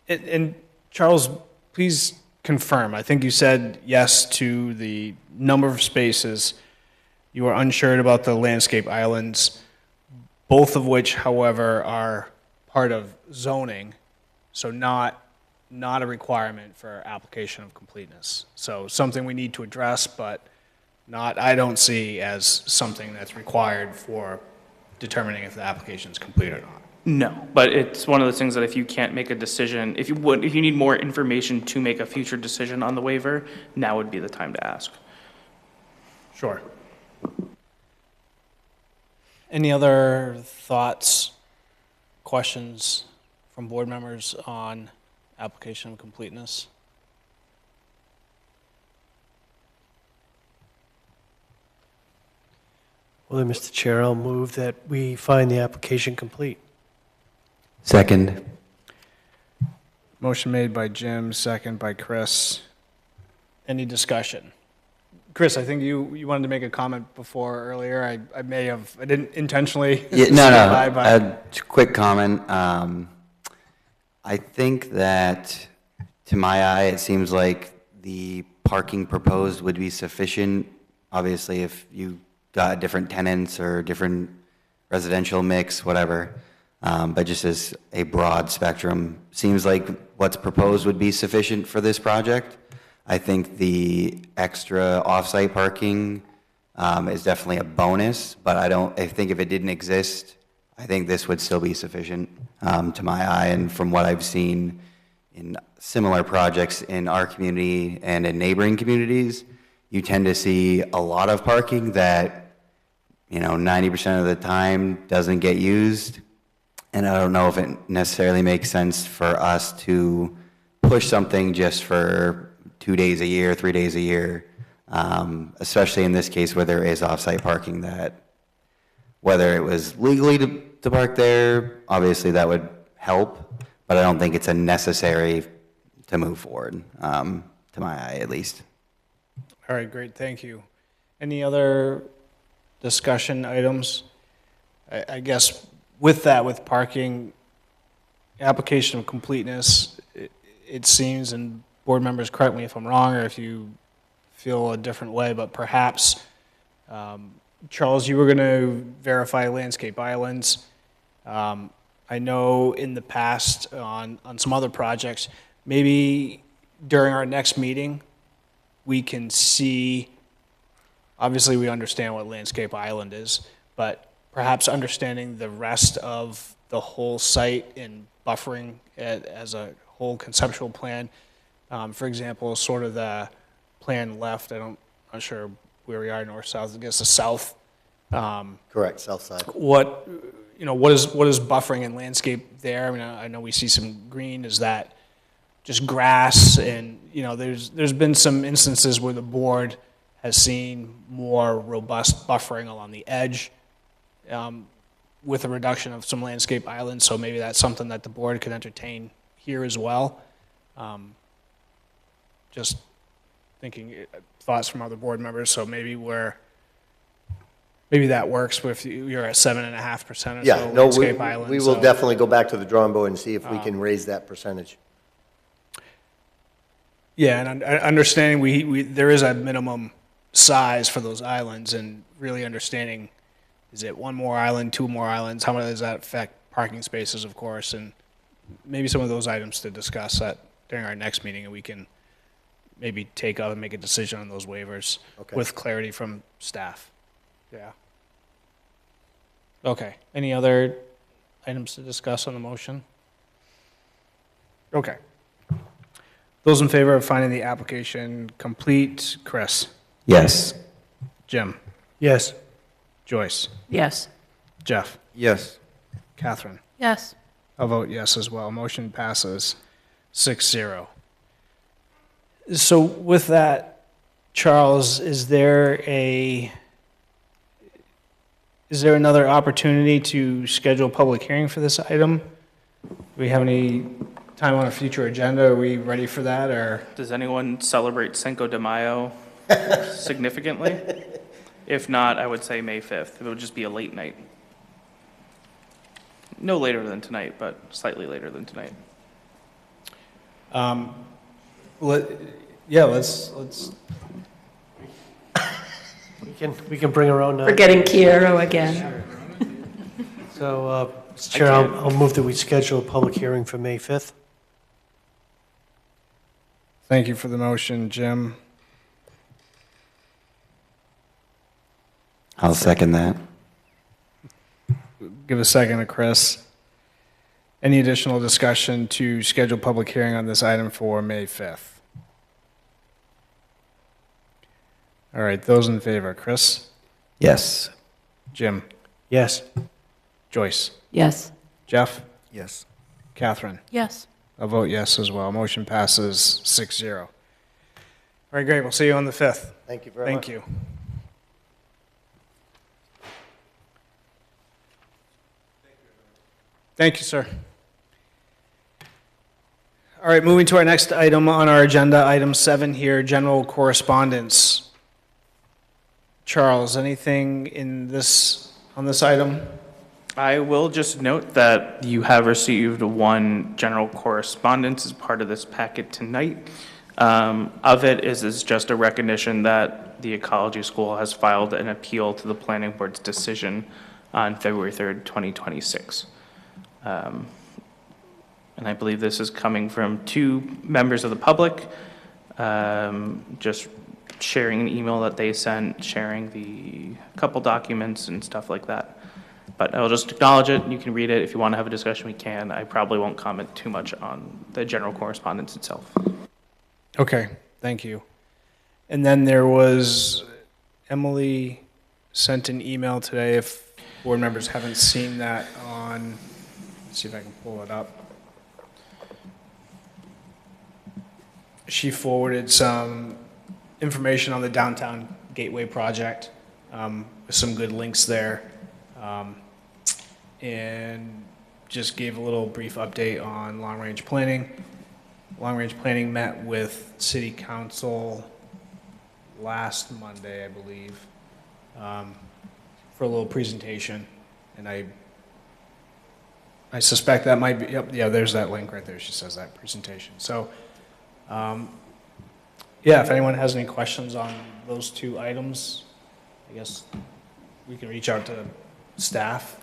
and Charles, please confirm. I think you said yes to the number of spaces. You are unsure about the landscape islands, both of which, however, are part of zoning, so not a requirement for application of completeness. So something we need to address, but not, I don't see as something that's required for determining if the application is complete or not. No, but it's one of those things that if you can't make a decision, if you need more information to make a future decision on the waiver, now would be the time to ask. Sure. Any other thoughts, questions from board members on application of completeness? Well, then, Mr. Chair, I'll move that we find the application complete. Second. Motion made by Jim, second by Chris. Any discussion? Chris, I think you wanted to make a comment before earlier. I didn't intentionally. Yeah, no. A quick comment. I think that, to my eye, it seems like the parking proposed would be sufficient. Obviously, if you got different tenants or different residential mix, whatever. But just as a broad spectrum, seems like what's proposed would be sufficient for this project. I think the extra off-site parking is definitely a bonus, but I think if it didn't exist, I think this would still be sufficient to my eye. And from what I've seen in similar projects in our community and in neighboring communities, you tend to see a lot of parking that, 90% of the time doesn't get used. And I don't know if it necessarily makes sense for us to push something just for 2 days a year, 3 days a year, especially in this case where there is off-site parking, that whether it was legally to park there, obviously that would help, but I don't think it's a necessary to move forward, to my eye at least. All right, great, thank you. Any other discussion items? I guess with parking, application of completeness, it seems, and board members, correct me if I'm wrong or if you feel a different way, but perhaps, Charles, you were going to verify landscape islands. I know in the past on some other projects, maybe during our next meeting, we can see, obviously we understand what landscape island is, but perhaps understanding the rest of the whole site and buffering it as a whole conceptual plan. For example, sort of the plan left, I'm not sure where we are, north, south, I guess the south. Correct, south side. What is buffering and landscape there? I mean, I know we see some green. Is that just grass? And, there's been some instances where the board has seen more robust buffering along the edge with a reduction of some landscape islands. So maybe that's something that the board could entertain here as well. Just thinking thoughts from other board members. So maybe that works if you're at 7.5% or so landscape islands. We will definitely go back to the drawing board and see if we can raise that percentage. Yeah, and understanding there is a minimum size for those islands, and really understanding, is it one more island, two more islands? How much does that affect parking spaces, of course, and maybe some of those items to discuss during our next meeting, and we can maybe take up and make a decision on those waivers Okay. with clarity from staff. Yeah. Okay. Any other items to discuss on the motion? Okay. Those in favor of finding the application complete, Chris? Yes. Jim? Yes. Joyce? Yes. Jeff? Yes. Catherine? Yes. I'll vote yes as well. Motion passes 6-0. So with that, Charles, is there another opportunity to schedule a public hearing for this item? Do we have any time on a future agenda? Are we ready for that, or? Does anyone celebrate Cinco de Mayo significantly? If not, I would say May 5th. It would just be a late night. No later than tonight, but slightly later than tonight. Let's. We can bring our own. We're getting Chiaro again. So, Mr. Chair, I'll move that we schedule a public hearing for May 5th. Thank you for the motion, Jim. I'll second that. Give a second to Chris. Any additional discussion to schedule public hearing on this item for May 5th? All right, those in favor, Chris? Yes. Jim? Yes. Joyce? Yes. Jeff? Yes. Catherine? Yes. I'll vote yes as well. Motion passes 6-0. All right, great. We'll see you on the 5th. Thank you very much. Thank you. Thank you, sir. All right, moving to our next item on our agenda, item 7 here, general correspondence. Charles, anything on this item? I will just note that you have received one general correspondence as part of this packet tonight. Of it is just a recognition that the Ecology School has filed an appeal to the Planning Board's decision on February 3rd, 2026. And I believe this is coming from 2 members of the public, just sharing an email that they sent, sharing the couple documents and stuff like that. But I'll just acknowledge it. You can read it. If you want to have a discussion, we can. I probably won't comment too much on the general correspondence itself. Okay, thank you. And then there was, Emily sent an email today, if board members haven't seen that on, let's see if I can pull it up. She forwarded some information on the Downtown Gateway project, with some good links there. And just gave a little brief update on long-range planning. Long-range planning met with City Council last Monday, I believe, for a little presentation. And I suspect that might be, yep, yeah, there's that link right there. She says that presentation. So, yeah, if anyone has any questions on those 2 items, I guess we can reach out to staff.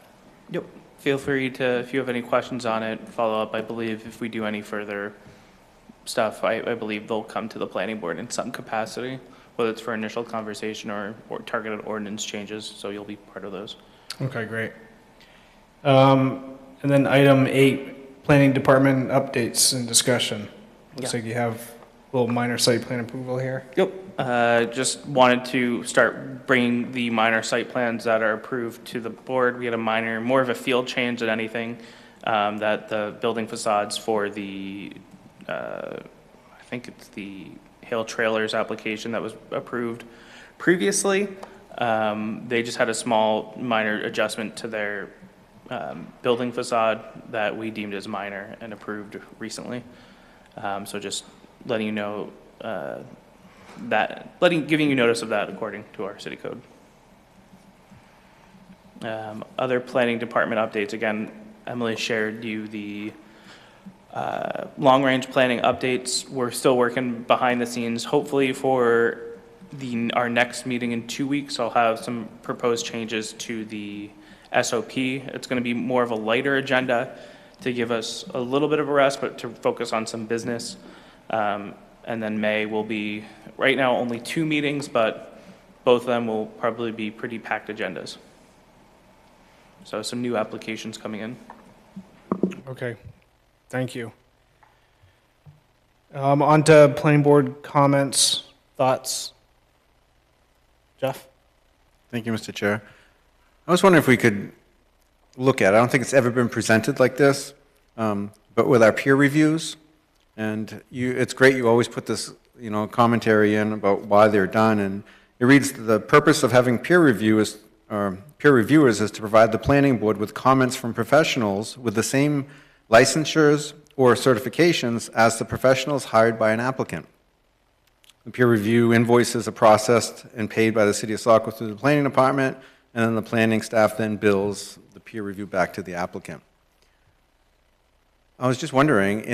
Yep. Feel free to, if you have any questions on it, follow up. I believe if we do any further stuff, I believe they'll come to the planning board in some capacity, whether it's for initial conversation or targeted ordinance changes, so you'll be part of those. Okay, great. And then item 8, planning department updates and discussion. Looks like you have a little minor site plan approval here. Yep. Just wanted to start bringing the minor site plans that are approved to the board. We had a minor, more of a field change than anything, that the building facades for the, I think it's the Hale Trailers application that was approved previously. They just had a small minor adjustment to their building facade that we deemed as minor and approved recently. So just letting you know giving you notice of that according to our city code. Other planning department updates, again, Emily shared you the long-range planning updates. We're still working behind the scenes. Hopefully for our next meeting in 2 weeks, I'll have some proposed changes to the SOP. It's going to be more of a lighter agenda to give us a little bit of a rest, but to focus on some business. And then May will be, right now, only 2 meetings, but both of them will probably be pretty packed agendas. So some new applications coming in. Okay, thank you. On to planning board comments, thoughts. Jeff? Thank you, Mr. Chair. I was wondering if we could look at, I don't think it's ever been presented like this, but with our peer reviews, and it's great you always put this, commentary in about why they're done, and it reads, the purpose of having peer reviewers is to provide the planning board with comments from professionals with the same licensures or certifications as the professionals hired by an applicant. The peer review invoices are processed and paid by the City of Saco through the planning department, and then the planning staff then bills the peer review back to the applicant. I was just wondering,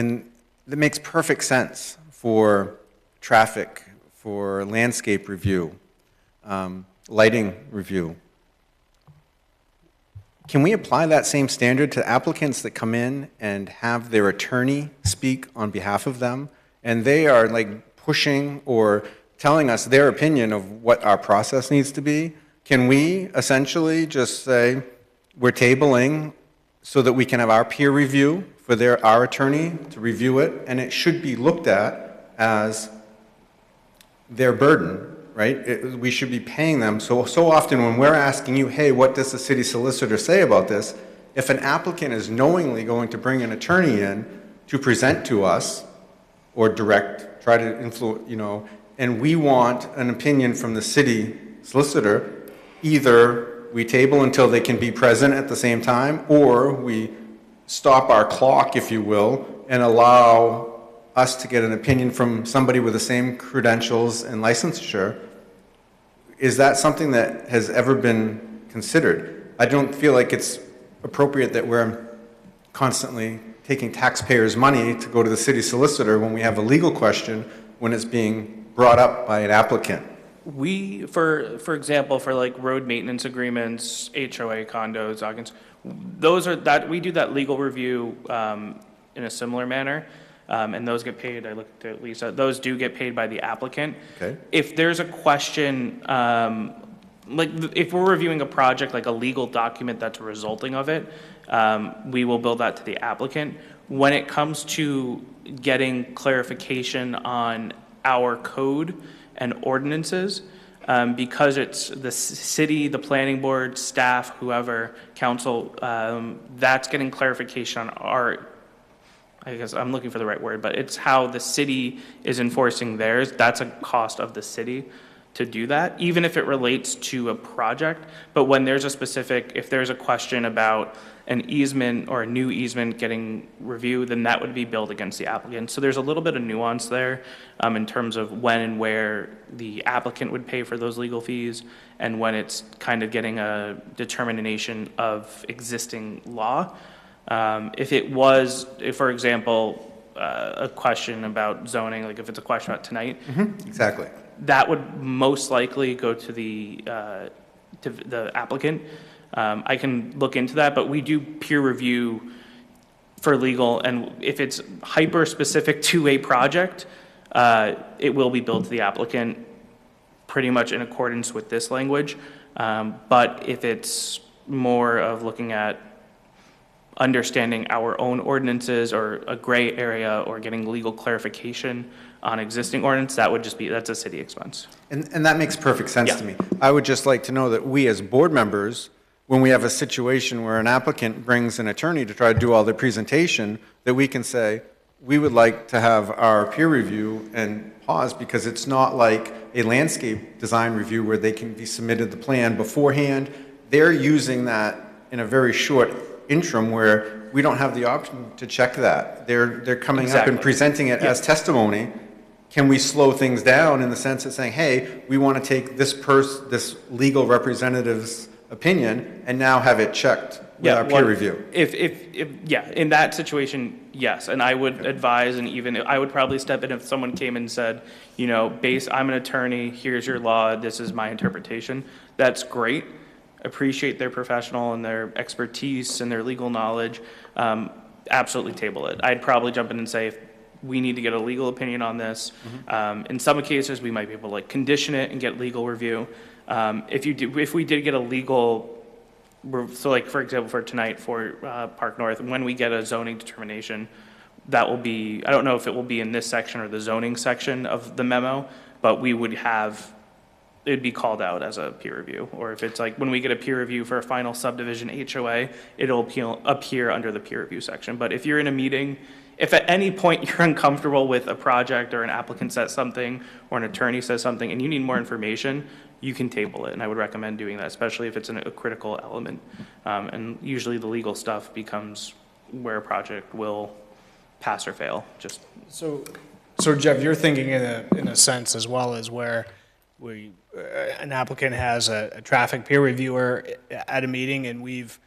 it makes perfect sense for traffic, for landscape review, lighting review. Can we apply that same standard to applicants that come in and have their attorney speak on behalf of them, and they are like pushing or telling us their opinion of what our process needs to be? Can we essentially just say, we're tabling so that we can have our peer review for our attorney to review it, and it should be looked at as their burden, right? We should be paying them. So often when we're asking you, hey, what does the city solicitor say about this? If an applicant is knowingly going to bring an attorney in to present to us or try to influence, and we want an opinion from the city solicitor, either we table until they can be present at the same time, or we stop our clock, if you will, and allow us to get an opinion from somebody with the same credentials and licensure. Is that something that has ever been considered? I don't feel like it's appropriate that we're constantly taking taxpayers' money to go to the city solicitor when we have a legal question when it's being brought up by an applicant. We, for example, for like road maintenance agreements, HOA condos, we do that legal review in a similar manner. And those get paid, I looked at Lisa, those do get paid by the applicant. Okay. If there's a question, like if we're reviewing a project, like a legal document that's resulting of it, we will bill that to the applicant. When it comes to getting clarification on our code and ordinances, because it's the city, the planning board, staff, whoever, council, that's getting clarification on I guess I'm looking for the right word, but it's how the city is enforcing theirs. That's a cost of the city to do that, even if it relates to a project. But when there's if there's a question about an easement or a new easement getting reviewed, then that would be billed against the applicant. So there's a little bit of nuance there in terms of when and where the applicant would pay for those legal fees and when it's kind of getting a determination of existing law. If for example, a question about zoning, like if it's a question about tonight. Mm-hmm. Exactly. That would most likely go to the applicant. I can look into that, but we do peer review for legal, and if it's hyper-specific to a project, it will be billed to the applicant pretty much in accordance with this language. But if it's more of looking at understanding our own ordinances or a gray area or getting legal clarification on existing ordinance, that's a city expense. And that makes perfect sense to me. I would just like to know that we as board members, when we have a situation where an applicant brings an attorney to try to do all their presentation, that we can say, we would like to have our peer review and pause, because it's not like a landscape design review where they can be submitted the plan beforehand. They're using that in a very short interim where we don't have the option to check that. They're coming up and presenting it as testimony. Can we slow things down in the sense of saying, hey, we want to take this legal representative's opinion and now have it checked with our peer review? In that situation, yes. And I would advise, and even I would probably step in if someone came and said, I'm an attorney, here's your law, this is my interpretation. That's great. appreciate their professional and their expertise and their legal knowledge, absolutely table it. I'd probably jump in and say, if we need to get a legal opinion on this. In some cases, we might be able to like condition it and get legal review. If we did get a legal, so like for example, for tonight for Park North, when we get a zoning determination, that will be, I don't know if it will be in this section or the zoning section of the memo, but we would have, it'd be called out as a peer review. Or if it's like when we get a peer review for a final subdivision HOA, it'll appear under the peer review section. But if you're in a meeting, if at any point you're uncomfortable with a project or an applicant says something or an attorney says something and you need more information, you can table it. And I would recommend doing that, especially if it's a critical element. And usually the legal stuff becomes where a project will pass or fail. Just So Jeff, you're thinking in a sense as well as where an applicant has a traffic peer reviewer at a meeting, and we've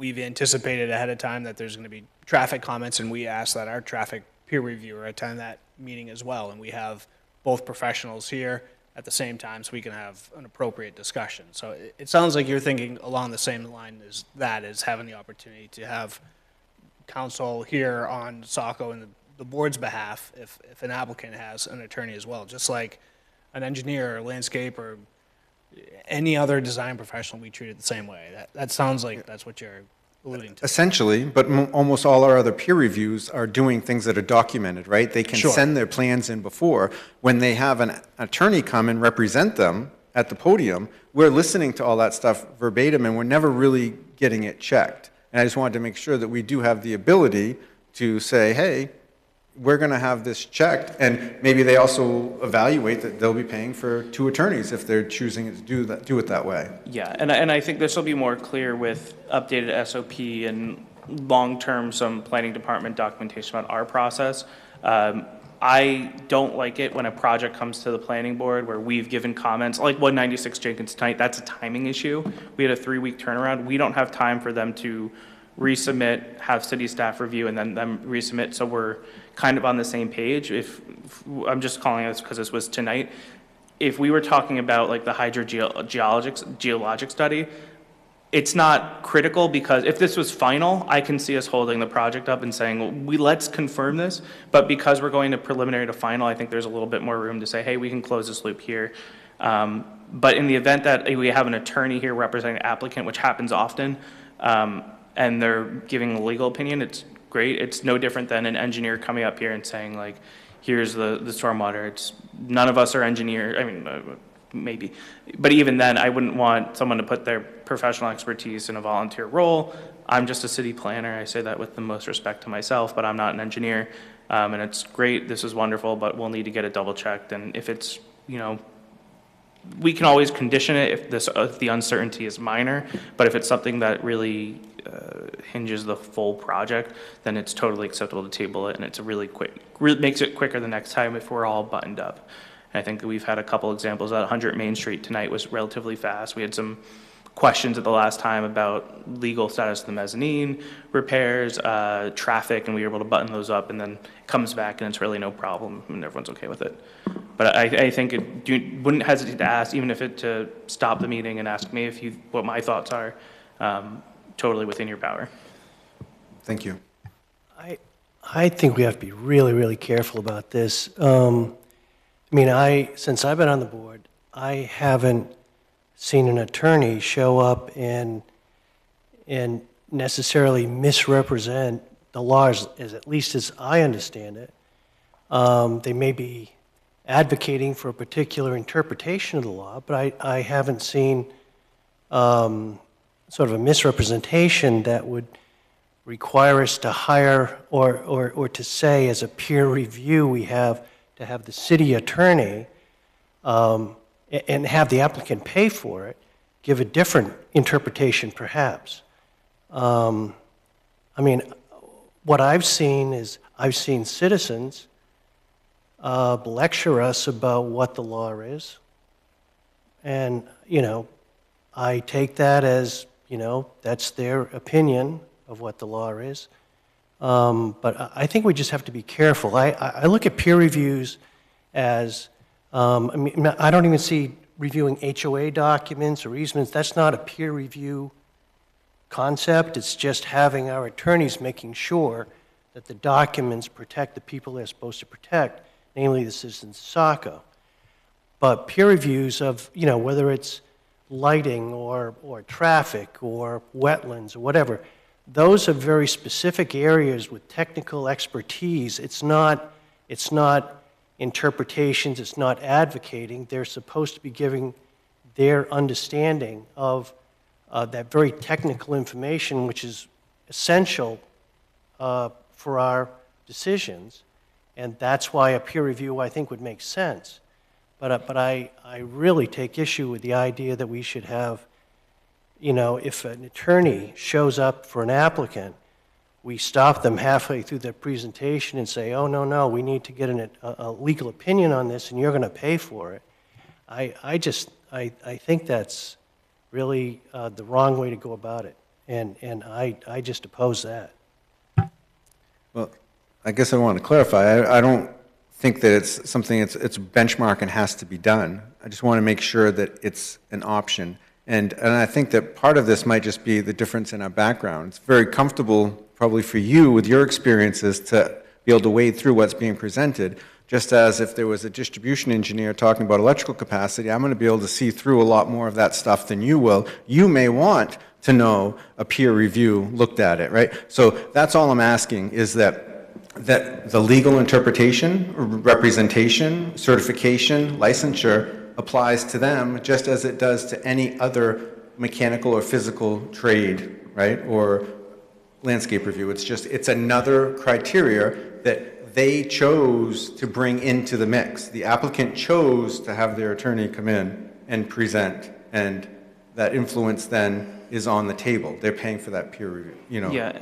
anticipated ahead of time that there's going to be traffic comments, and we ask that our traffic peer reviewer attend that meeting as well, and we have both professionals here at the same time so we can have an appropriate discussion. So it sounds like you're thinking along the same line as that, is having the opportunity to have counsel here on Saco and the board's behalf if an applicant has an attorney as well, just like an engineer or landscape or any other design professional, we treat it the same way. That sounds like that's what you're alluding to. Essentially, but almost all our other peer reviews are doing things that are documented, right? They can send their plans in before. When they have an attorney come and represent them at the podium, we're listening to all that stuff verbatim, and we're never really getting it checked. And I just wanted to make sure that we do have the ability to say, hey, we're going to have this checked, and maybe they also evaluate that they'll be paying for 2 attorneys if they're choosing to do it that way. Yeah, and I think this will be more clear with updated SOP and long-term some planning department documentation about our process. I don't like it when a project comes to the planning board where we've given comments, like 196 Jenkins tonight, that's a timing issue. We had a 3-week turnaround. We don't have time for them to resubmit, have city staff review, and then them resubmit, so we're kind of on the same page. If I'm just calling this because this was tonight. If we were talking about like the hydrogeologic study, it's not critical, because if this was final, I can see us holding the project up and saying, let's confirm this. But because we're going to preliminary to final, I think there's a little bit more room to say, hey, we can close this loop here. But in the event that we have an attorney here representing an applicant, which happens often, and they're giving a legal opinion, it's great. It's no different than an engineer coming up here and saying, like, here's the stormwater. None of us are engineers. I mean, maybe. But even then, I wouldn't want someone to put their professional expertise in a volunteer role. I'm just a city planner. I say that with the most respect to myself, but I'm not an engineer. And it's great. This is wonderful, but we'll need to get it double checked. And if it's, we can always condition it if the uncertainty is minor, but if it's something that really hinges the full project, then it's totally acceptable to table it, and it's a really quick, makes it quicker the next time if we're all buttoned up. And I think that we've had a couple examples. That 100 Main Street tonight was relatively fast. We had some questions at the last time about legal status of the mezzanine, repairs, traffic, and we were able to button those up, and then it comes back and it's really no problem and everyone's okay with it. But I think wouldn't hesitate to ask, even if to stop the meeting and ask me what my thoughts are, totally within your power. Thank you. I think we have to be really, really careful about this. Since I've been on the board, I haven't seen an attorney show up and necessarily misrepresent the laws, at least as I understand it. They may be advocating for a particular interpretation of the law, but I haven't seen sort of a misrepresentation that would require us to hire or to say as a peer review we have to have the city attorney and have the applicant pay for it, give a different interpretation perhaps. What I've seen is I've seen citizens lecture us about what the law is, and I take that as that's their opinion of what the law is. But I think we just have to be careful. I look at peer reviews as, I don't even see reviewing HOA documents or easements, that's not a peer review concept. It's just having our attorneys making sure that the documents protect the people they're supposed to protect, namely the citizens of Saco. But peer reviews of, whether it's lighting or traffic or wetlands or whatever, those are very specific areas with technical expertise. It's not interpretations, it's not advocating. They're supposed to be giving their understanding of that very technical information, which is essential for our decisions. And that's why a peer review, I think, would make sense. But I really take issue with the idea that we should have, if an attorney shows up for an applicant, we stop them halfway through their presentation and say, oh, no, we need to get a legal opinion on this and you're going to pay for it. I think that's really the wrong way to go about it. And I just oppose that. Well, I guess I want to clarify. I don't think that it's something it's benchmark and has to be done. I just want to make sure that it's an option. And I think that part of this might just be the difference in our background. It's very comfortable, probably for you, with your experiences, to be able to wade through what's being presented. Just as if there was a distribution engineer talking about electrical capacity, I'm going to be able to see through a lot more of that stuff than you will. You may want to know a peer review looked at it, right? So that's all I'm asking, is that the legal interpretation, representation, certification, licensure applies to them just as it does to any other mechanical or physical trade, right? Or landscape review. It's another criteria that they chose to bring into the mix. The applicant chose to have their attorney come in and present, and that influence then is on the table. They're paying for that peer review, Yeah,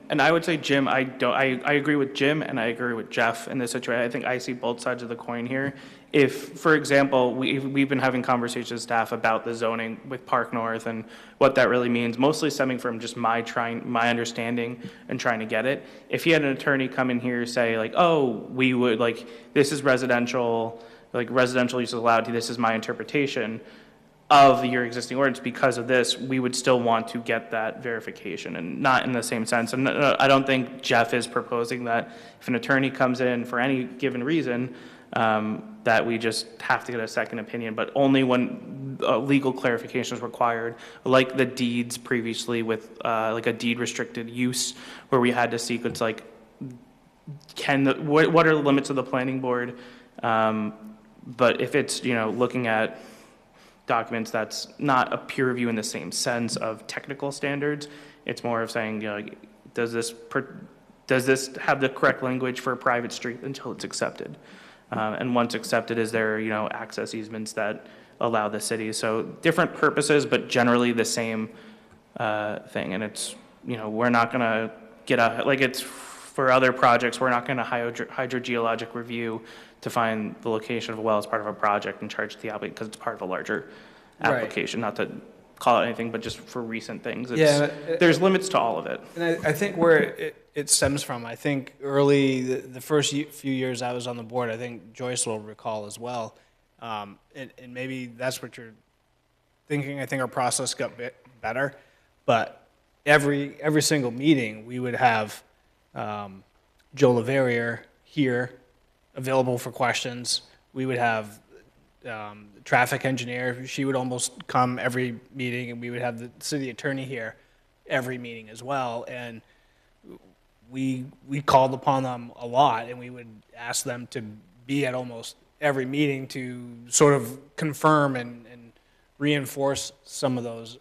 and I would say, Jim, I agree with Jim and I agree with Jeff in this situation. I think I see both sides of the coin here. If, for example, we've been having conversations with staff about the zoning with Park North and what that really means, mostly stemming from just my understanding and trying to get it. If you had an attorney come in here say like, oh, we would this is residential, residential use is allowed, this is my interpretation of your existing ordinance, because of this, we would still want to get that verification, and not in the same sense. And I don't think Jeff is proposing that if an attorney comes in for any given reason, that we just have to get a second opinion, but only when legal clarification is required, like the deeds previously with like a deed restricted use, where we had to sequence what are the limits of the planning board? But if it's looking at documents that's not a peer review in the same sense of technical standards, it's more of saying, does this have the correct language for a private street until it's accepted? And once accepted, is there, access easements that allow the city? So different purposes, but generally the same thing. And it's, we're not going to get it's for other projects, we're not going to hydrogeologic review to find the location of a well as part of a project and charge the applicant because it's part of a larger application. Right. Not to call it anything, but just for recent things. There's limits to all of it. And I think where it stems from, I think the first few years I was on the board, I think Joyce will recall as well, and maybe that's what you're thinking. I think our process got better, but every single meeting we would have Joe LaVerrier here available for questions. We would have the traffic engineer. She would almost come every meeting, and we would have the city attorney here every meeting as well. And we called upon them a lot, and we would ask them to be at almost every meeting to sort of confirm and reinforce some of those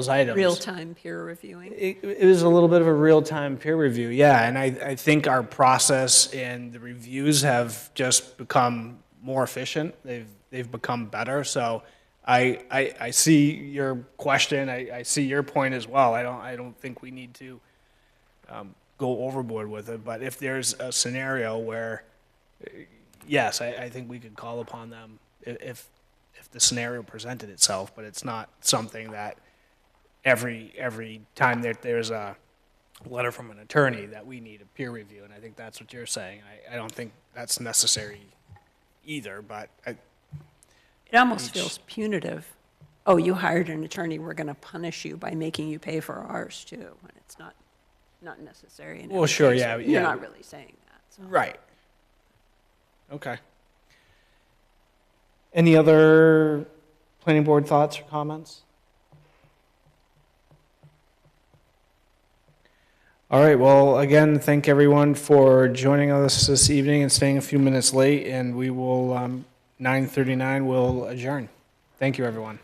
items. Real-time peer reviewing. It was a little bit of a real-time peer review, yeah. And I think our process and the reviews have just become more efficient. They've become better. So I see your question. I see your point as well. I don't think we need to go overboard with it. But if there's a scenario where, yes, I think we could call upon them if the scenario presented itself, but it's not something that every time that there's a letter from an attorney that we need a peer review, and I think that's what you're saying. I don't think that's necessary either, but It almost feels punitive. Oh, you hired an attorney, we're going to punish you by making you pay for ours too, when it's not necessary. in Well, every sure, case. yeah, You're yeah. not really saying that. So. Right. Okay. Any other planning board thoughts or comments? All right, well, again, thank everyone for joining us this evening and staying a few minutes late, and we will, 9:39, will adjourn. Thank you, everyone.